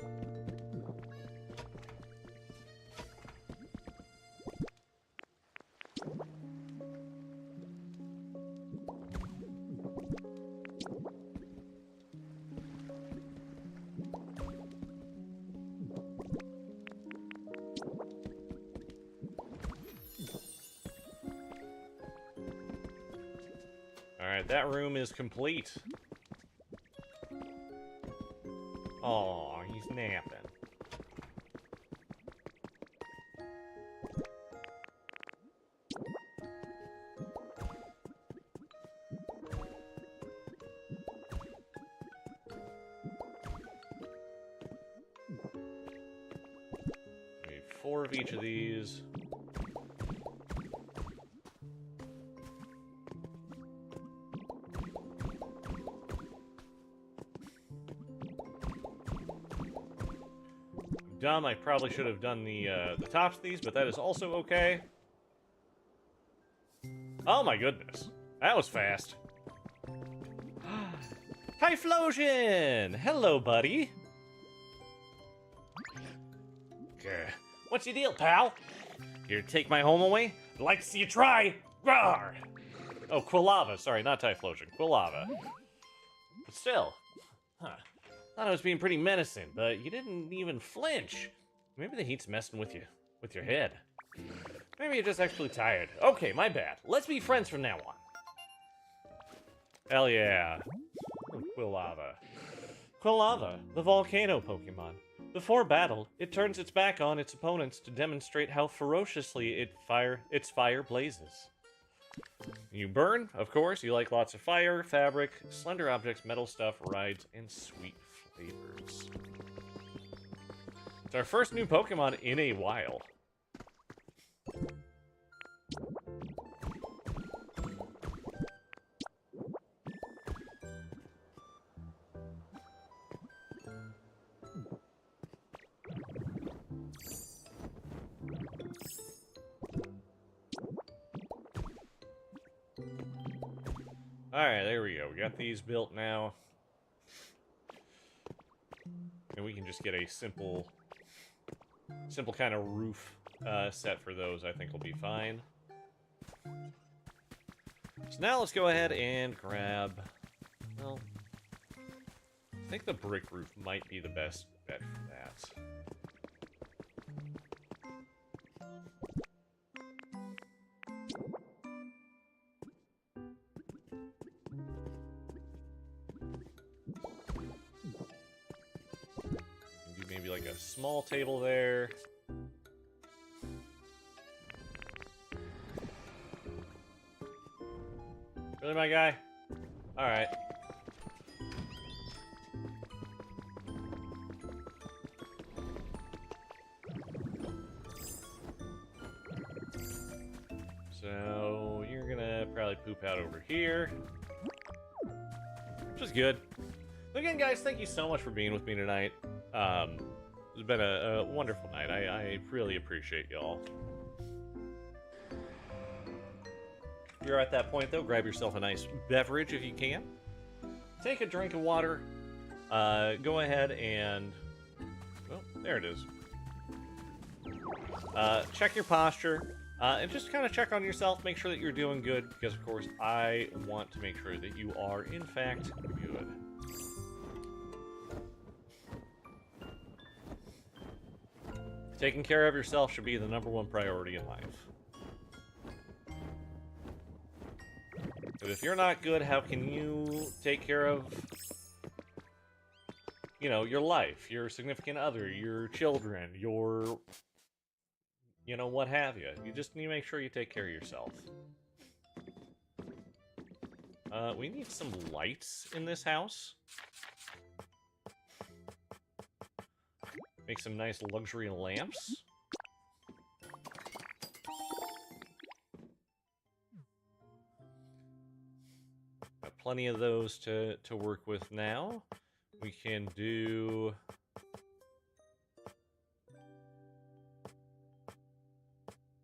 Alright, that room is complete. Oh, he's napping. Need 4 of each of these. Dumb, I probably should have done the tops of these, but that is also okay. Oh my goodness. That was fast. Typhlosion! Hello, buddy. What's your deal, pal? Here to take my home away? I'd like to see you try! Rawr! Oh, Quilava. Sorry, not Typhlosion. Quilava. But still. Huh. Thought I was being pretty menacing, but you didn't even flinch. Maybe the heat's messing with you, with your head. Maybe you're just actually tired. Okay, my bad. Let's be friends from now on. Hell yeah. Quilava. Quilava, the volcano Pokemon. Before battle, it turns its back on its opponents to demonstrate how ferociously its fire blazes. You burn, of course. You like lots of fire, fabric, slender objects, metal stuff, rides, and sweet flavors. It's our first new Pokemon in a while. Alright, there we go. We got these built now. And we can just get a simple kind of roof set for those. I think will be fine. So now let's go ahead and grab... Well, I think the brick roof might be the best bet for that. Maybe like a small table there. Really, my guy? Alright. So, you're gonna probably poop out over here. Which is good. Again, guys, thank you so much for being with me tonight. It's been a wonderful night. I really appreciate y'all. If you're at that point, though, grab yourself a nice beverage if you can. Take a drink of water. Go ahead and... Well, there it is. Check your posture. And just kind of check on yourself. Make sure that you're doing good. Because, of course, I want to make sure that you are, in fact, good. Taking care of yourself should be the #1 priority in life. But if you're not good, how can you take care of, you know, your life, your significant other, your children, your, you know, what have you? You just need to make sure you take care of yourself. We need some lights in this house. Make some nice luxury lamps. Got plenty of those to work with now. We can do...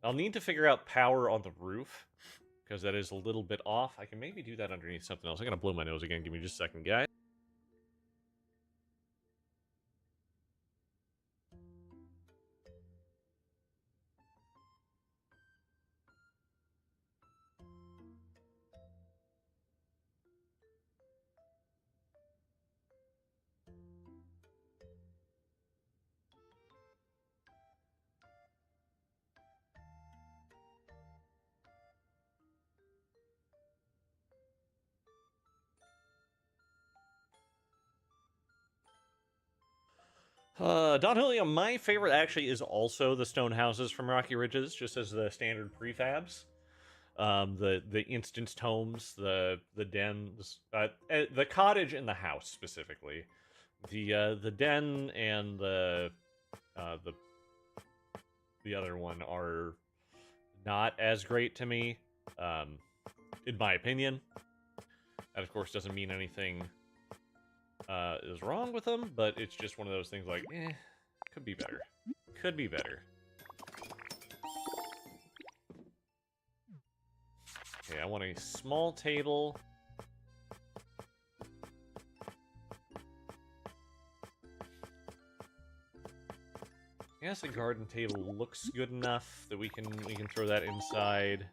I'll need to figure out power on the roof, because that is a little bit off. I can maybe do that underneath something else. I'm going to blow my nose again. Give me just a second, guys. Don Julio, my favorite actually is also the stone houses from Rocky Ridges, just as the standard prefabs. The instance homes, the den, the cottage and the house specifically. The den and the other one are not as great to me, in my opinion. That of course doesn't mean anything is wrong with them, but it's just one of those things like, could be better. Could be better. Okay, I want a small table. I guess a garden table looks good enough that we can throw that inside.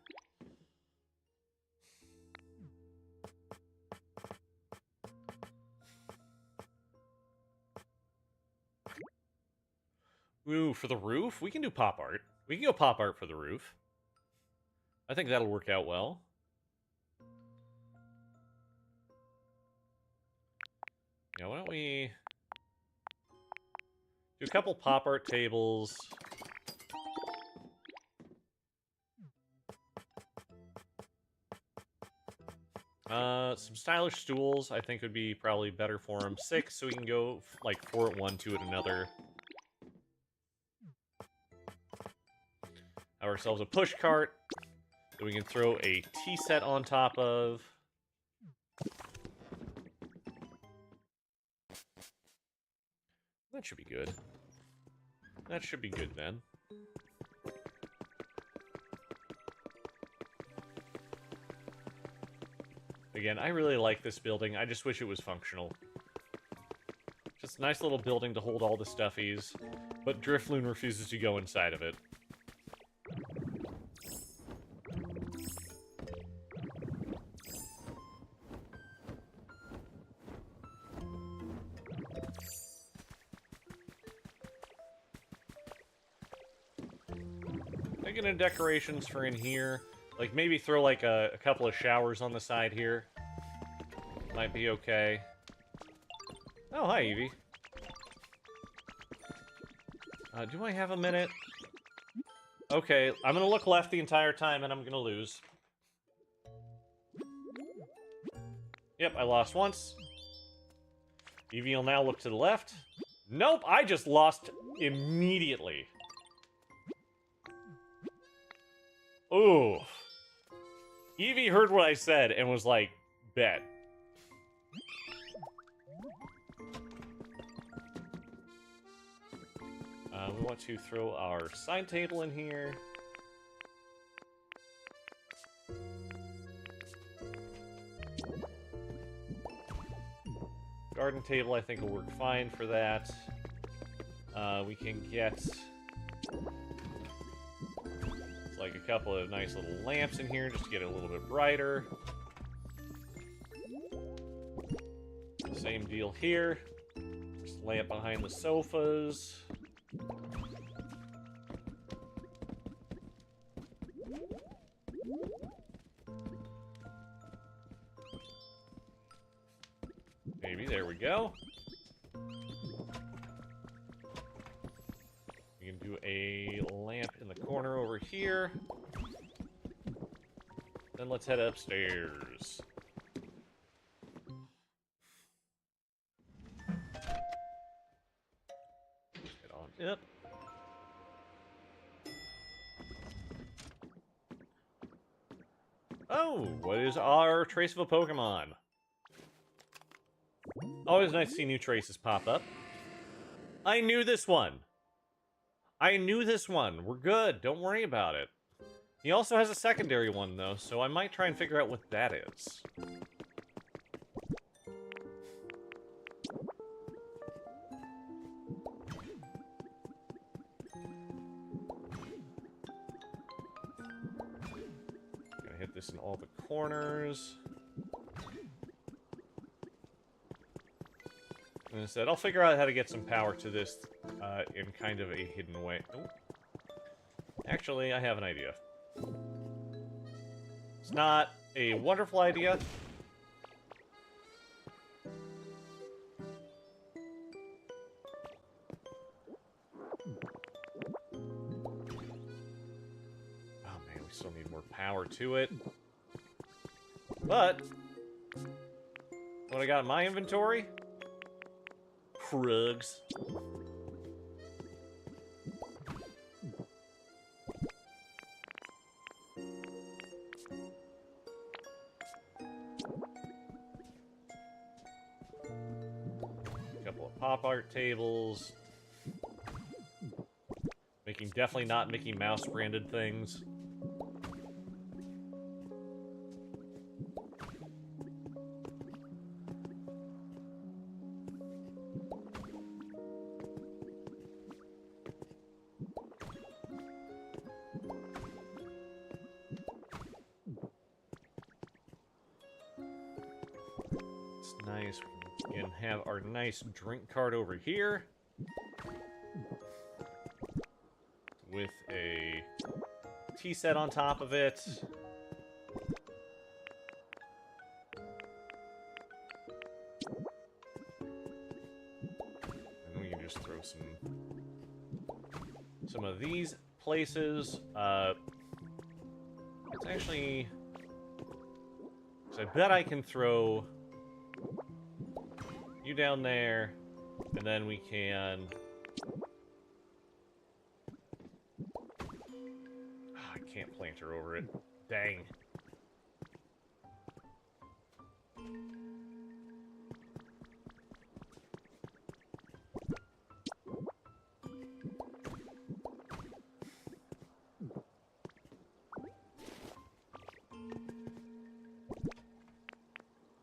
Ooh, for the roof? We can do pop art. We can go pop art for the roof. I think that'll work out well. Yeah, why don't we do a couple pop art tables. Some stylish stools, I think would be probably better for him. 6, so we can go like 4 at one, 2 at another. Have ourselves a push cart that we can throw a tea set on top of. That should be good. That should be good then. Again, I really like this building. I just wish it was functional. Just a nice little building to hold all the stuffies, but Drifloon refuses to go inside of it. Thinking of decorations for in here. Like, maybe throw, like, a couple of showers on the side here. Might be okay. Oh, hi, Evie. Do I have a minute? Okay, I'm gonna look left the entire time, and I'm gonna lose. Yep, I lost once. Evie will now look to the left. Nope, I just lost immediately. Ooh. Evie heard what I said and was like, bet. We want to throw our side table in here. Garden table, I think, will work fine for that. We can get like a couple of nice little lamps in here just to get it a little bit brighter. Same deal here. Just lamp behind the sofas. Maybe, there we go. We can do a lamp in the corner over here. Then let's head upstairs. Get on up. Oh, what is our trace of a Pokemon? Always nice to see new traces pop up. I knew this one. I knew this one. We're good. Don't worry about it. He also has a secondary one, though, so I might try and figure out what that is. Gonna hit this in all the corners. And instead, I'll figure out how to get some power to this in kind of a hidden way. Oh. Actually, I have an idea. It's not a wonderful idea. Oh man, we still need more power to it. But what I got in my inventory? Krugs. Couple of pop art tables. Making definitely not Mickey Mouse branded things. Nice. We can have our nice drink cart over here. With a tea set on top of it. And we can just throw some of these places. It's actually... So I bet I can throw you down there, and then we can... Oh, I can't plant her over it. Dang.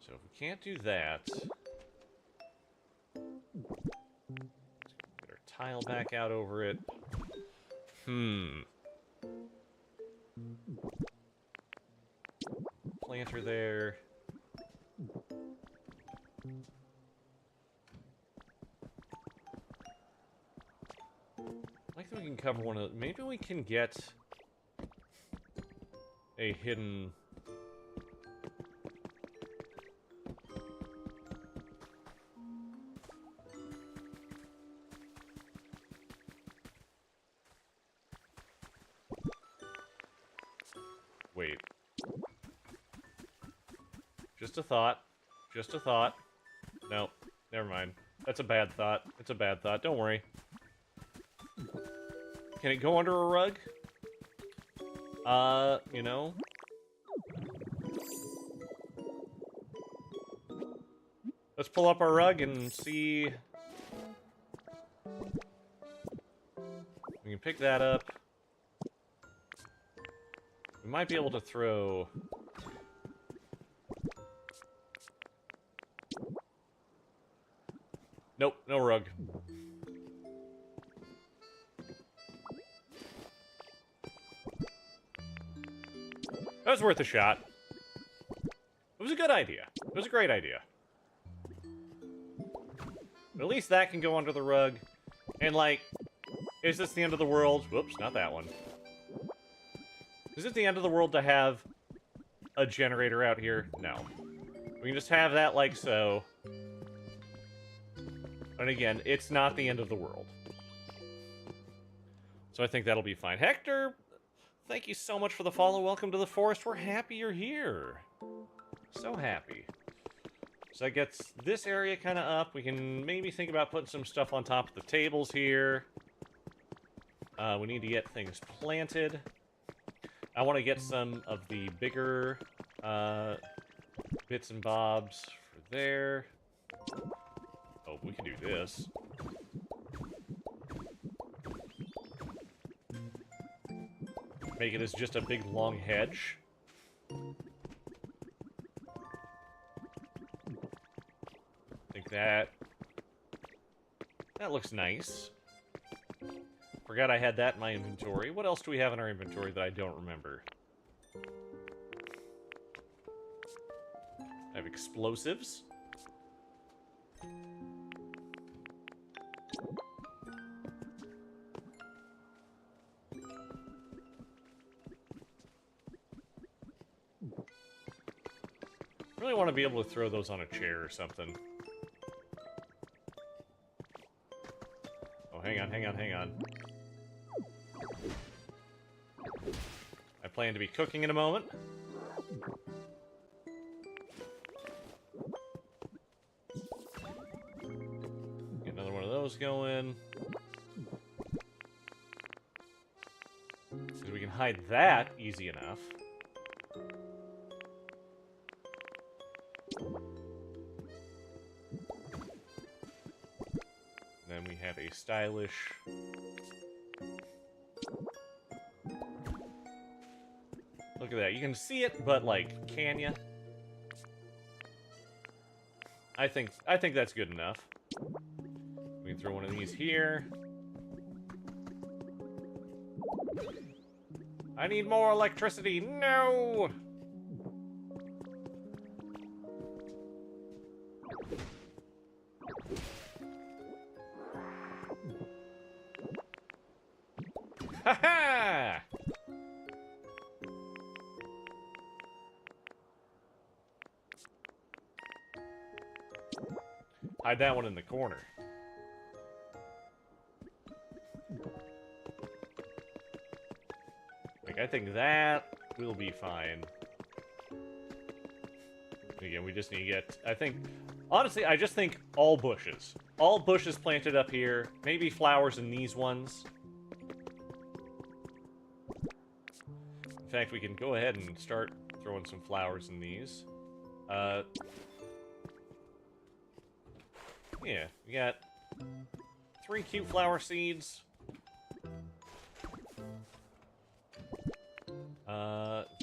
So if we can't do that... Get our tile back out over it. Planter there. I like that we can cover one of... Maybe we can get a hidden... Wait. Just a thought. Just a thought. No, never mind. That's a bad thought. It's a bad thought. Don't worry. Can it go under a rug? You know? Let's pull up our rug and see... pick that up. We might be able to throw... Nope, no rug. That was worth a shot. It was a good idea. It was a great idea. But at least that can go under the rug. And, like, is this the end of the world? Whoops, not that one. Is it the end of the world to have a generator out here? No. We can just have that like so. And again, it's not the end of the world. So I think that'll be fine. Hector, thank you so much for the follow. Welcome to the forest. We're happy you're here. So happy. So that gets this area kind of up. We can maybe think about putting some stuff on top of the tables here. We need to get things planted. I want to get some of the bigger bits and bobs for there. Oh, we can do this. Make it as just a big long hedge. I think that looks nice. Forgot I had that in my inventory. What else do we have in our inventory that I don't remember? I have explosives. Really want to be able to throw those on a chair or something. Oh, hang on, hang on, hang on. I plan to be cooking in a moment. Get another one of those going. Because we can hide that easy enough. Then we have a stylish... Look at that. You can see it, but, like, can ya? I think that's good enough. We can throw one of these here. I need more electricity. No! Ha-ha! Hide that one in the corner. Like, I think that will be fine. Again, we just need to get... I think... Honestly, I just think all bushes. All bushes planted up here. Maybe flowers in these ones. In fact, we can go ahead and start throwing some flowers in these. Yeah, we got 3 cute flower seeds. We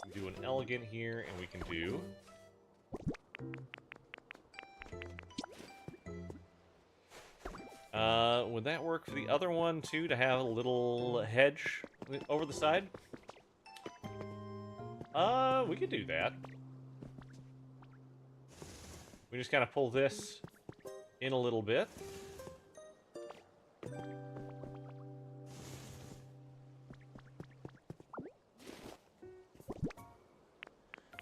can do an elegant here, and we can do... would that work for the other one, too, to have a little hedge over the side? We could do that. We just kind of pull this in a little bit.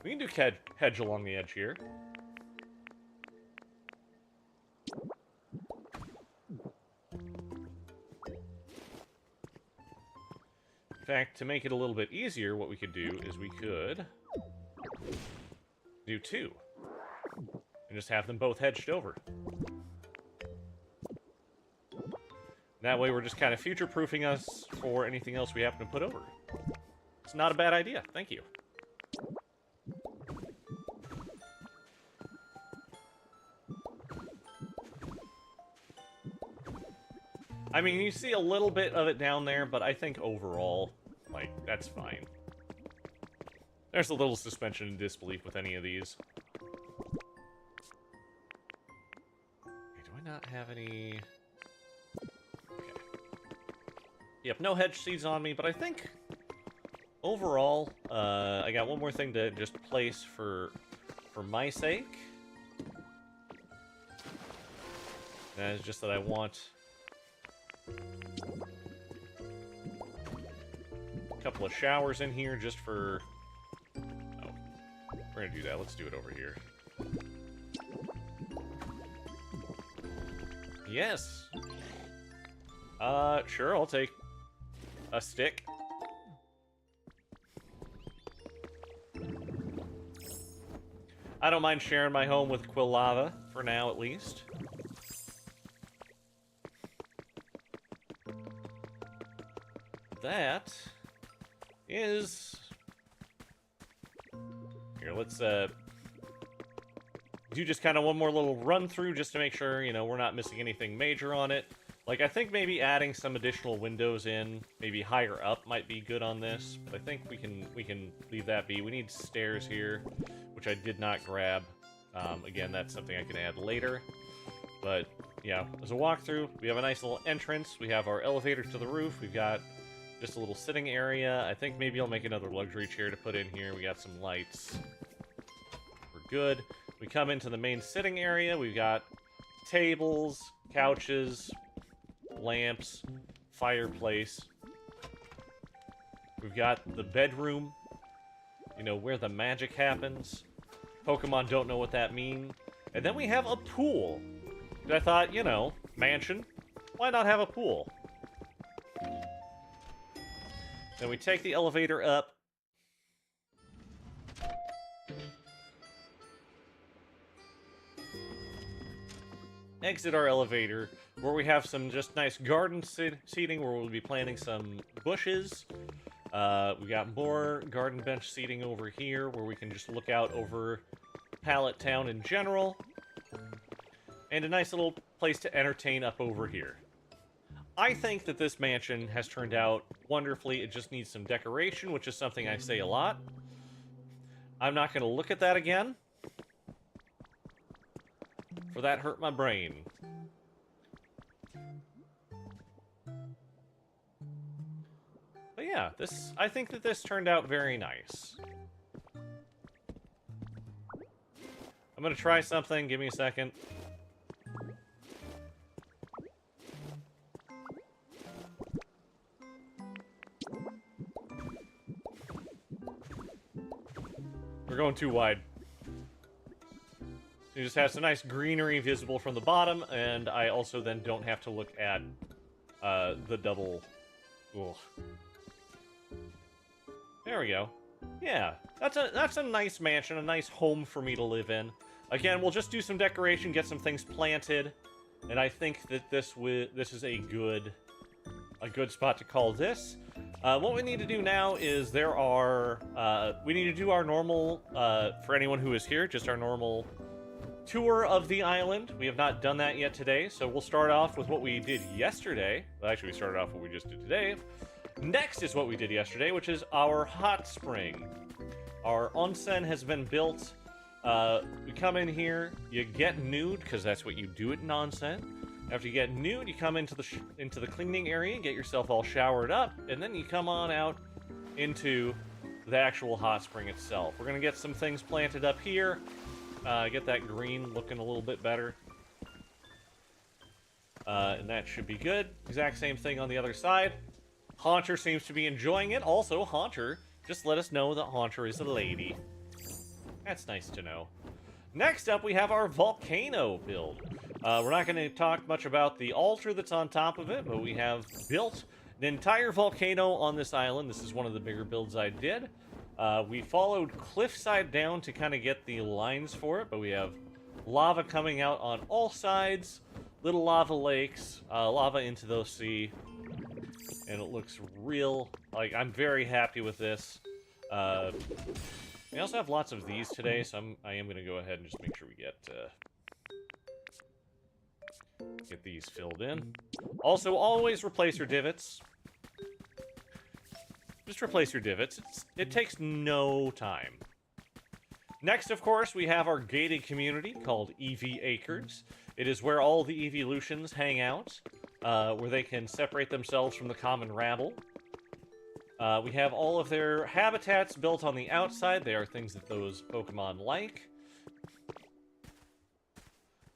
We can do hedge along the edge here. In fact, to make it a little bit easier, what we could do is we could do 2. And just have them both hedged over. That way we're just kind of future-proofing us for anything else we happen to put over. It's not a bad idea. Thank you. I mean, you see a little bit of it down there, but I think overall, like, that's fine. There's a little suspension of disbelief with any of these. Okay, do I not have any... Okay. Yep, no hedge seeds on me, but I think... Overall, I got one more thing to just place for my sake. That is just that I want a couple of showers in here just for... Oh, we're gonna do that. Let's do it over here. Yes! Sure, I'll take a stick. I don't mind sharing my home with Quill Lava, for now at least. That is... Here, let's do just kind of one more little run through just to make sure, you know, we're not missing anything major on it. Like, I think maybe adding some additional windows in, maybe higher up might be good on this, but I think we can leave that be. We need stairs here, which I did not grab. Again, that's something I can add later. But, yeah, as a walkthrough, we have a nice little entrance. We have our elevator to the roof. We've got just a little sitting area. I think maybe I'll make another luxury chair to put in here. We got some lights. We're good. We come into the main sitting area. We've got tables, couches, lamps, fireplace. We've got the bedroom, you know, where the magic happens. Pokemon don't know what that means. And then we have a pool. And I thought, you know, mansion, why not have a pool? Then we take the elevator up. Exit our elevator, where we have some just nice garden seating where we'll be planting some bushes. We got more garden bench seating over here where we can just look out over Pallet Town in general. And a nice little place to entertain up over here. I think that this mansion has turned out wonderfully. It just needs some decoration, which is something I say a lot. I'm not going to look at that again, for that hurt my brain. But yeah, I think that this turned out very nice. I'm going to try something. Give me a second. We're going too wide. You just have some nice greenery visible from the bottom, and I also then don't have to look at the double... Ugh. There we go. Yeah, that's a nice mansion, a nice home for me to live in. Again, we'll just do some decoration, get some things planted, and I think that this is a good spot to call this. What we need to do now is we need to do our normal, for anyone who is here, just our normal tour of the island. We have not done that yet today, so we'll start off with what we did yesterday. Well, actually, we started off what we just did today. Next is what we did yesterday, which is our hot spring. Our onsen has been built. We come in here, you get nude, because that's what you do at an onsen. After you get nude, you come into the cleaning area and get yourself all showered up, and then you come on out into the actual hot spring itself. We're going to get some things planted up here. Get that green looking a little bit better. And that should be good. Exact same thing on the other side. Haunter seems to be enjoying it. Also, Haunter just let us know that Haunter is a lady. That's nice to know. Next up, we have our volcano build. We're not going to talk much about the altar that's on top of it, but we have built an entire volcano on this island. This is one of the bigger builds I did. We followed cliffside down to kind of get the lines for it, but we have lava coming out on all sides, little lava lakes, lava into the sea, and it looks real. Like, I'm very happy with this. We also have lots of these today, so I am going to go ahead and just make sure we get... Get these filled in. Also, always replace your divots. Just replace your divots. It takes no time. Next, of course, we have our gated community called EV Acres. It is where all the evolutions hang out, where they can separate themselves from the common rabble. We have all of their habitats built on the outside. They are things that those Pokemon like.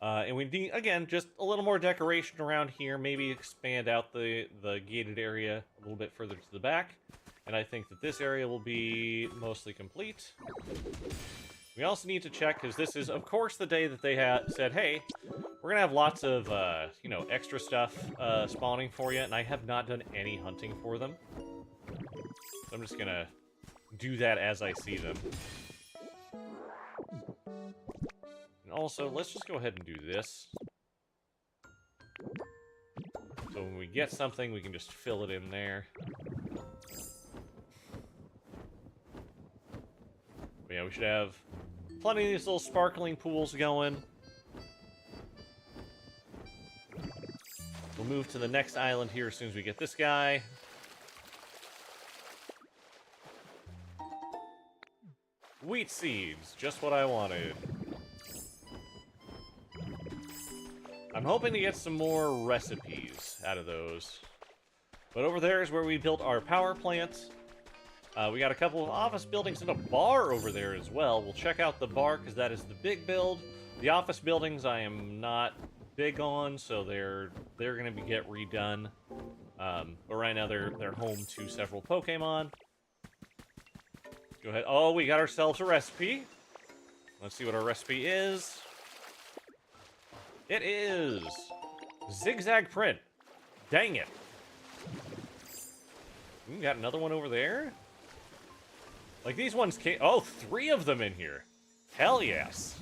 And we need, again, just a little more decoration around here. Maybe expand out the gated area a little bit further to the back. And I think that this area will be mostly complete. We also need to check, because this is, of course, the day that they said, hey, we're going to have lots of, you know, extra stuff spawning for you, and I have not done any hunting for them. So I'm just going to do that as I see them. And also, let's just go ahead and do this. So when we get something, we can just fill it in there. But yeah, we should have plenty of these little sparkling pools going. We'll move to the next island here as soon as we get this guy. Wheat seeds, just what I wanted. I'm hoping to get some more recipes out of those. But over there is where we built our power plant. We got a couple of office buildings and a bar over there as well. We'll check out the bar because that is the big build. The office buildings I am not big on, so they're going to get redone. But right now they're home to several Pokemon. Go ahead. Oh, we got ourselves a recipe. Let's see what our recipe is. It is zigzag print. Dang it. We got another one over there. Like, these ones came... Oh, 3 of them in here. Hell yes.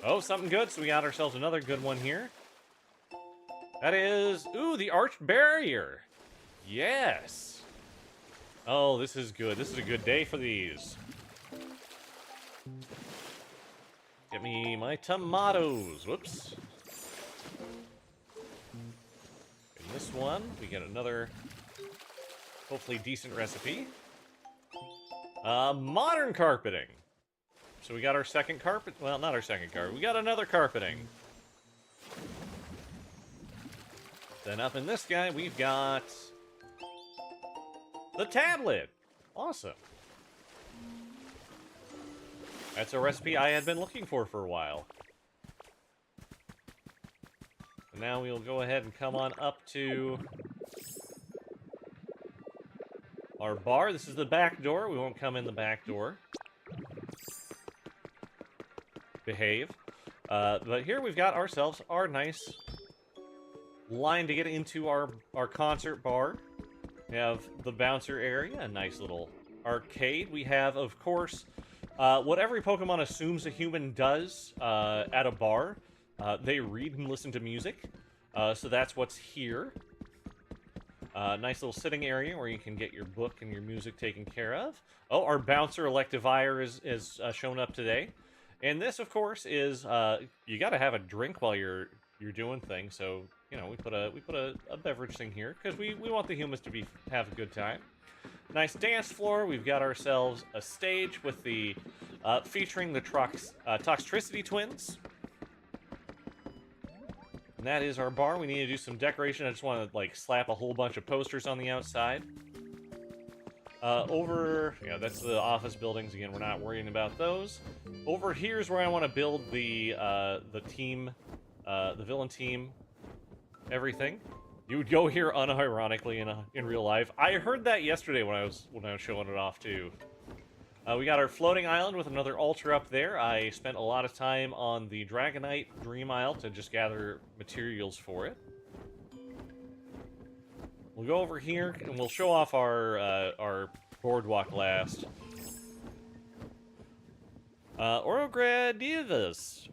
Oh, something good. So we got ourselves another good one here. That is... Ooh, the Arched Barrier. Yes. Oh, this is good. This is a good day for these. Get me my tomatoes. Whoops. In this one, we get another... hopefully decent recipe. Modern carpeting. So we got our second carpet. Well, not our second carpet. We got another carpeting. Then up in this guy, we've got the tablet. Awesome. That's a recipe I had been looking for a while. And now we'll go ahead and come on up to our bar. This is the back door. We won't come in the back door. Behave. But here we've got ourselves our nice line to get into our concert bar. We have the bouncer area, a nice little arcade. We have, of course, what every Pokemon assumes a human does at a bar. They read and listen to music. So that's what's here. Nice little sitting area where you can get your book and your music taken care of. Oh, our bouncer Electivire is shown up today. And this, of course, is you got to have a drink while you're doing things. So you know we put a beverage thing here because we want the humans to have a good time. Nice dance floor. We've got ourselves a stage with the featuring the Toxtricity twins. And that is our bar. We need to do some decoration. I just want to, like, slap a whole bunch of posters on the outside. Yeah, that's the office buildings. Again, we're not worrying about those. Over here is where I want to build the team, the villain team, everything. You would go here unironically in real life. I heard that yesterday when I was showing it off too. We got our floating island with another altar up there. I spent a lot of time on the Dragonite Dream Isle to just gather materials for it. We'll go over here and we'll show off our boardwalk last. Orogradivus.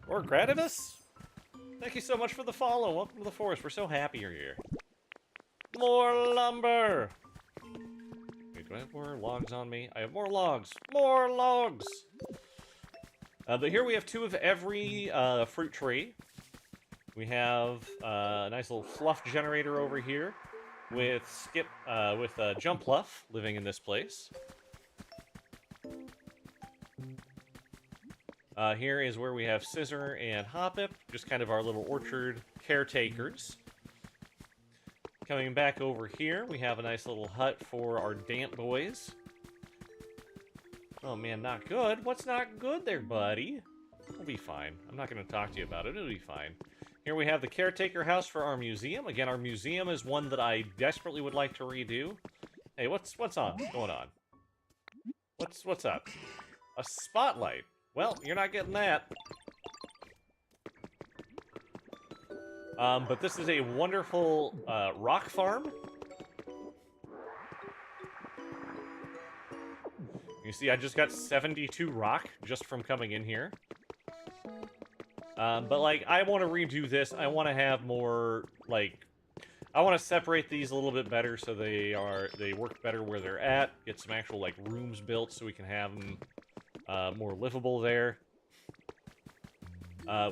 Thank you so much for the follow. Welcome to the forest. We're so happy you're here. More lumber. Wait, do I have more logs on me? I have more logs. More logs! But here we have 2 of every fruit tree. We have a nice little fluff generator over here with Jump Luff living in this place. Here is where we have Scissor and Hoppip, just kind of our little orchard caretakers. Coming back over here, we have a nice little hut for our Dant boys. Oh man, not good. What's not good there, buddy? We'll be fine. I'm not going to talk to you about it. It'll be fine. Here we have the caretaker house for our museum. Again, our museum is one that I desperately would like to redo. Hey, what's going on? What's up? A spotlight. Well, you're not getting that. But this is a wonderful rock farm. You see, I just got 72 rock just from coming in here. But, like, I want to redo this. I want to have more, like... I want to separate these a little bit better so they work better where they're at. Get some actual, like, rooms built so we can have them more livable there.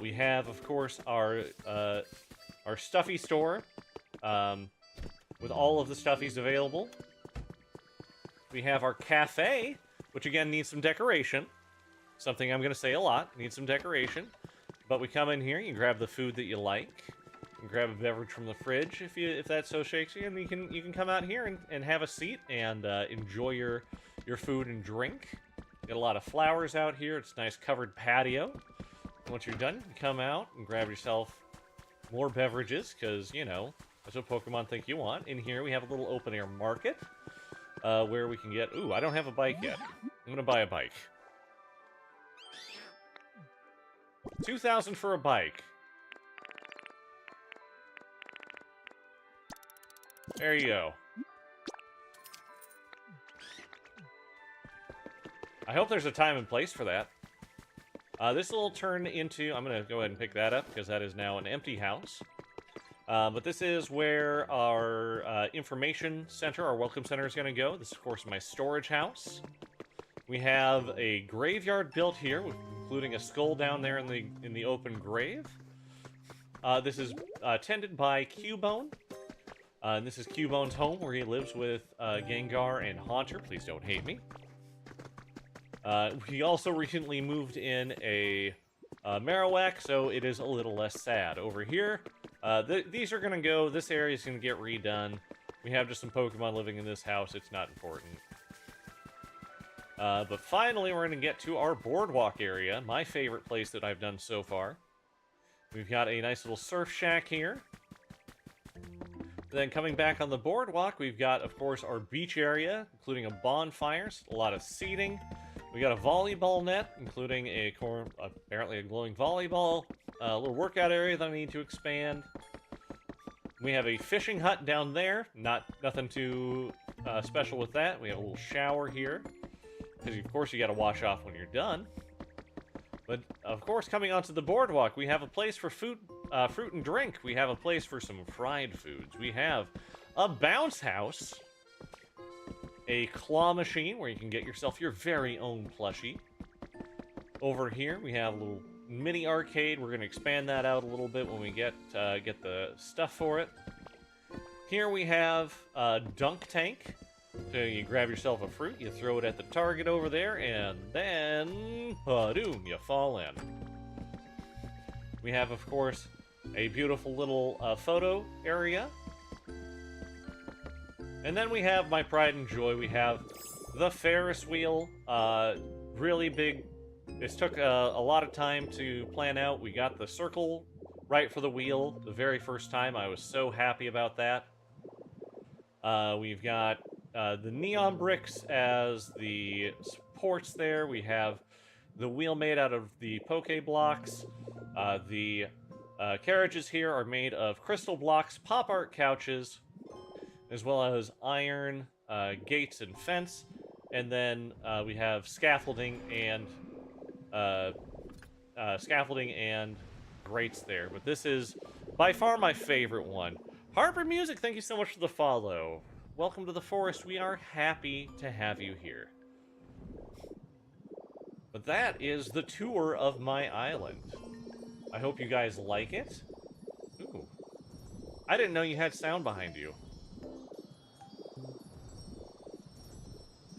We have, of course, our stuffy store with all of the stuffies available. We have our cafe, which again needs some decoration. Something I'm going to say a lot. Needs some decoration. But we come in here, you grab the food that you like. You can grab a beverage from the fridge if that so shakes you, and you can come out here and have a seat and enjoy your food and drink. Got a lot of flowers out here. It's a nice covered patio. Once you're done, you come out and grab yourself more beverages, because, you know, that's what Pokemon think you want. In here, we have a little open-air market, where we can get... Ooh, I don't have a bike yet. I'm gonna buy a bike. 2,000 for a bike. There you go. I hope there's a time and place for that. This will turn into... I'm going to go ahead and pick that up, because that is now an empty house. But this is where our information center, our welcome center, is going to go. This is, of course, my storage house. We have a graveyard built here, including a skull down there in the open grave. This is tended by Cubone. And this is Cubone's home, where he lives with Gengar and Haunter. Please don't hate me. We also recently moved in a Marowak, so it is a little less sad. Over here, these are going to go... This area is going to get redone. We have just some Pokemon living in this house. It's not important. But finally, we're going to get to our boardwalk area, my favorite place that I've done so far. We've got a nice little surf shack here. Then coming back on the boardwalk, we've got, of course, our beach area, including a bonfires, a lot of seating. We got a volleyball net, including apparently a glowing volleyball, a little workout area that I need to expand. We have a fishing hut down there, nothing too special with that. We have a little shower here, because of course you got to wash off when you're done. But of course, coming onto the boardwalk, we have a place for fruit and drink. We have a place for some fried foods. We have a bounce house, a claw machine where you can get yourself your very own plushie. Over here, we have a little mini arcade. We're going to expand that out a little bit when we get the stuff for it. Here we have a dunk tank. So you grab yourself a fruit, you throw it at the target over there, and then, ba-doom, you fall in. We have, of course, a beautiful little photo area. And then we have my pride and joy. We have the Ferris wheel. Really big. This took a lot of time to plan out. We got the circle right for the wheel the very first time. I was so happy about that. We've got the neon bricks as the supports there. We have the wheel made out of the Poke blocks. The carriages here are made of crystal blocks, pop art couches, as well as iron gates and fence. And then we have scaffolding and grates there. But this is by far my favorite one. Harper Music, thank you so much for the follow. Welcome to the forest. We are happy to have you here. But that is the tour of my island. I hope you guys like it. Ooh. I didn't know you had sound behind you.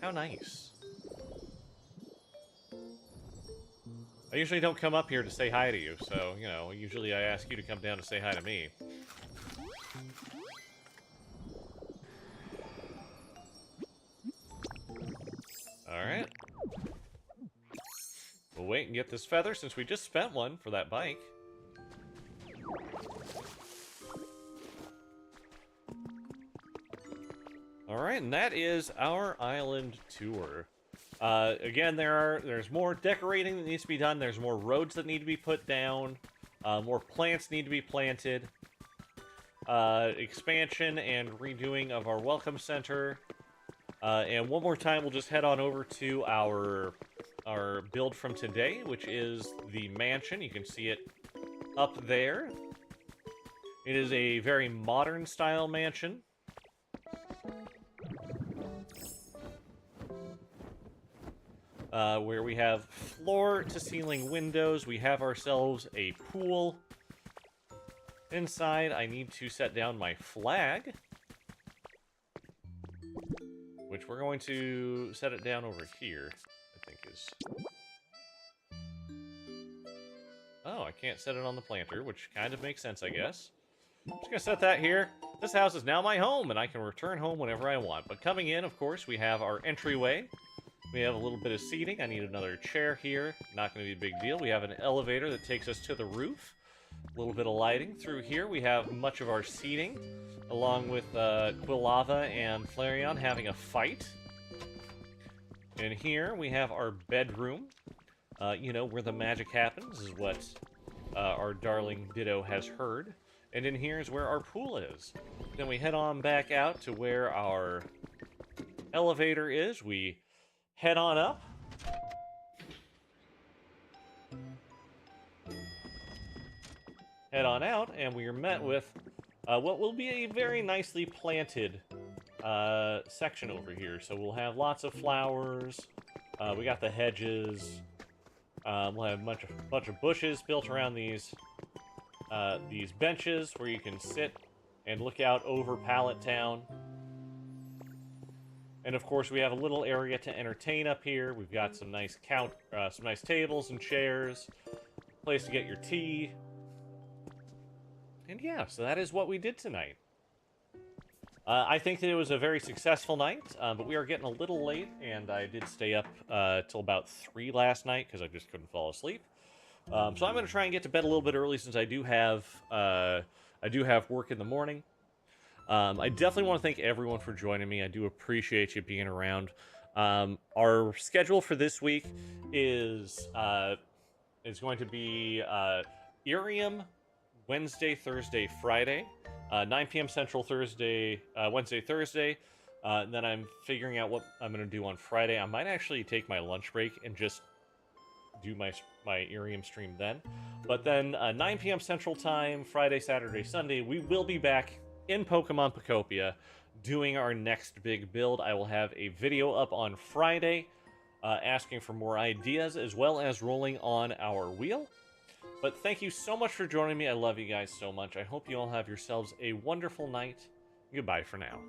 How nice. I usually don't come up here to say hi to you, so, you know, usually I ask you to come down to say hi to me. Alright. We'll wait and get this feather since we just spent one for that bike. Alright, and that is our island tour. Again, there's more decorating that needs to be done. There's more roads that need to be put down. More plants need to be planted. Expansion and redoing of our welcome center. And one more time, we'll just head on over to our build from today, which is the mansion. You can see it up there. It is a very modern style mansion. Where we have floor-to-ceiling windows. We have ourselves a pool. Inside, I need to set down my flag, which we're going to set it down over here, I think is... Oh, I can't set it on the planter, which kind of makes sense, I guess. I'm just going to set that here. This house is now my home, and I can return home whenever I want. But coming in, of course, we have our entryway. We have a little bit of seating. I need another chair here. Not going to be a big deal. We have an elevator that takes us to the roof. A little bit of lighting through here. We have much of our seating, along with Quilava and Flareon having a fight. And here we have our bedroom. You know, where the magic happens is what our darling Ditto has heard. And in here is where our pool is. Then we head on back out to where our elevator is. We head on up. Head on out, and we are met with what will be a very nicely planted section over here. So we'll have lots of flowers. We got the hedges. We'll have a bunch of bushes built around these benches where you can sit and look out over Pallet Town. And of course, we have a little area to entertain up here. We've got some nice tables and chairs, place to get your tea. And yeah, so that is what we did tonight. I think that it was a very successful night, but we are getting a little late, and I did stay up till about 3 last night because I just couldn't fall asleep. So I'm going to try and get to bed a little bit early since I do have work in the morning. I definitely want to thank everyone for joining me. I do appreciate you being around. Our schedule for this week is going to be Irium Wednesday, Thursday, Friday, 9 p.m. Central Wednesday, Thursday. Then I'm figuring out what I'm going to do on Friday. I might actually take my lunch break and just do my Irium stream then. But then 9 p.m. Central Time, Friday, Saturday, Sunday, we will be back in Pokemon Pokopia doing our next big build. I will have a video up on Friday asking for more ideas as well as rolling on our wheel. But thank you so much for joining me. I love you guys so much. I hope you all have yourselves a wonderful night. Goodbye for now.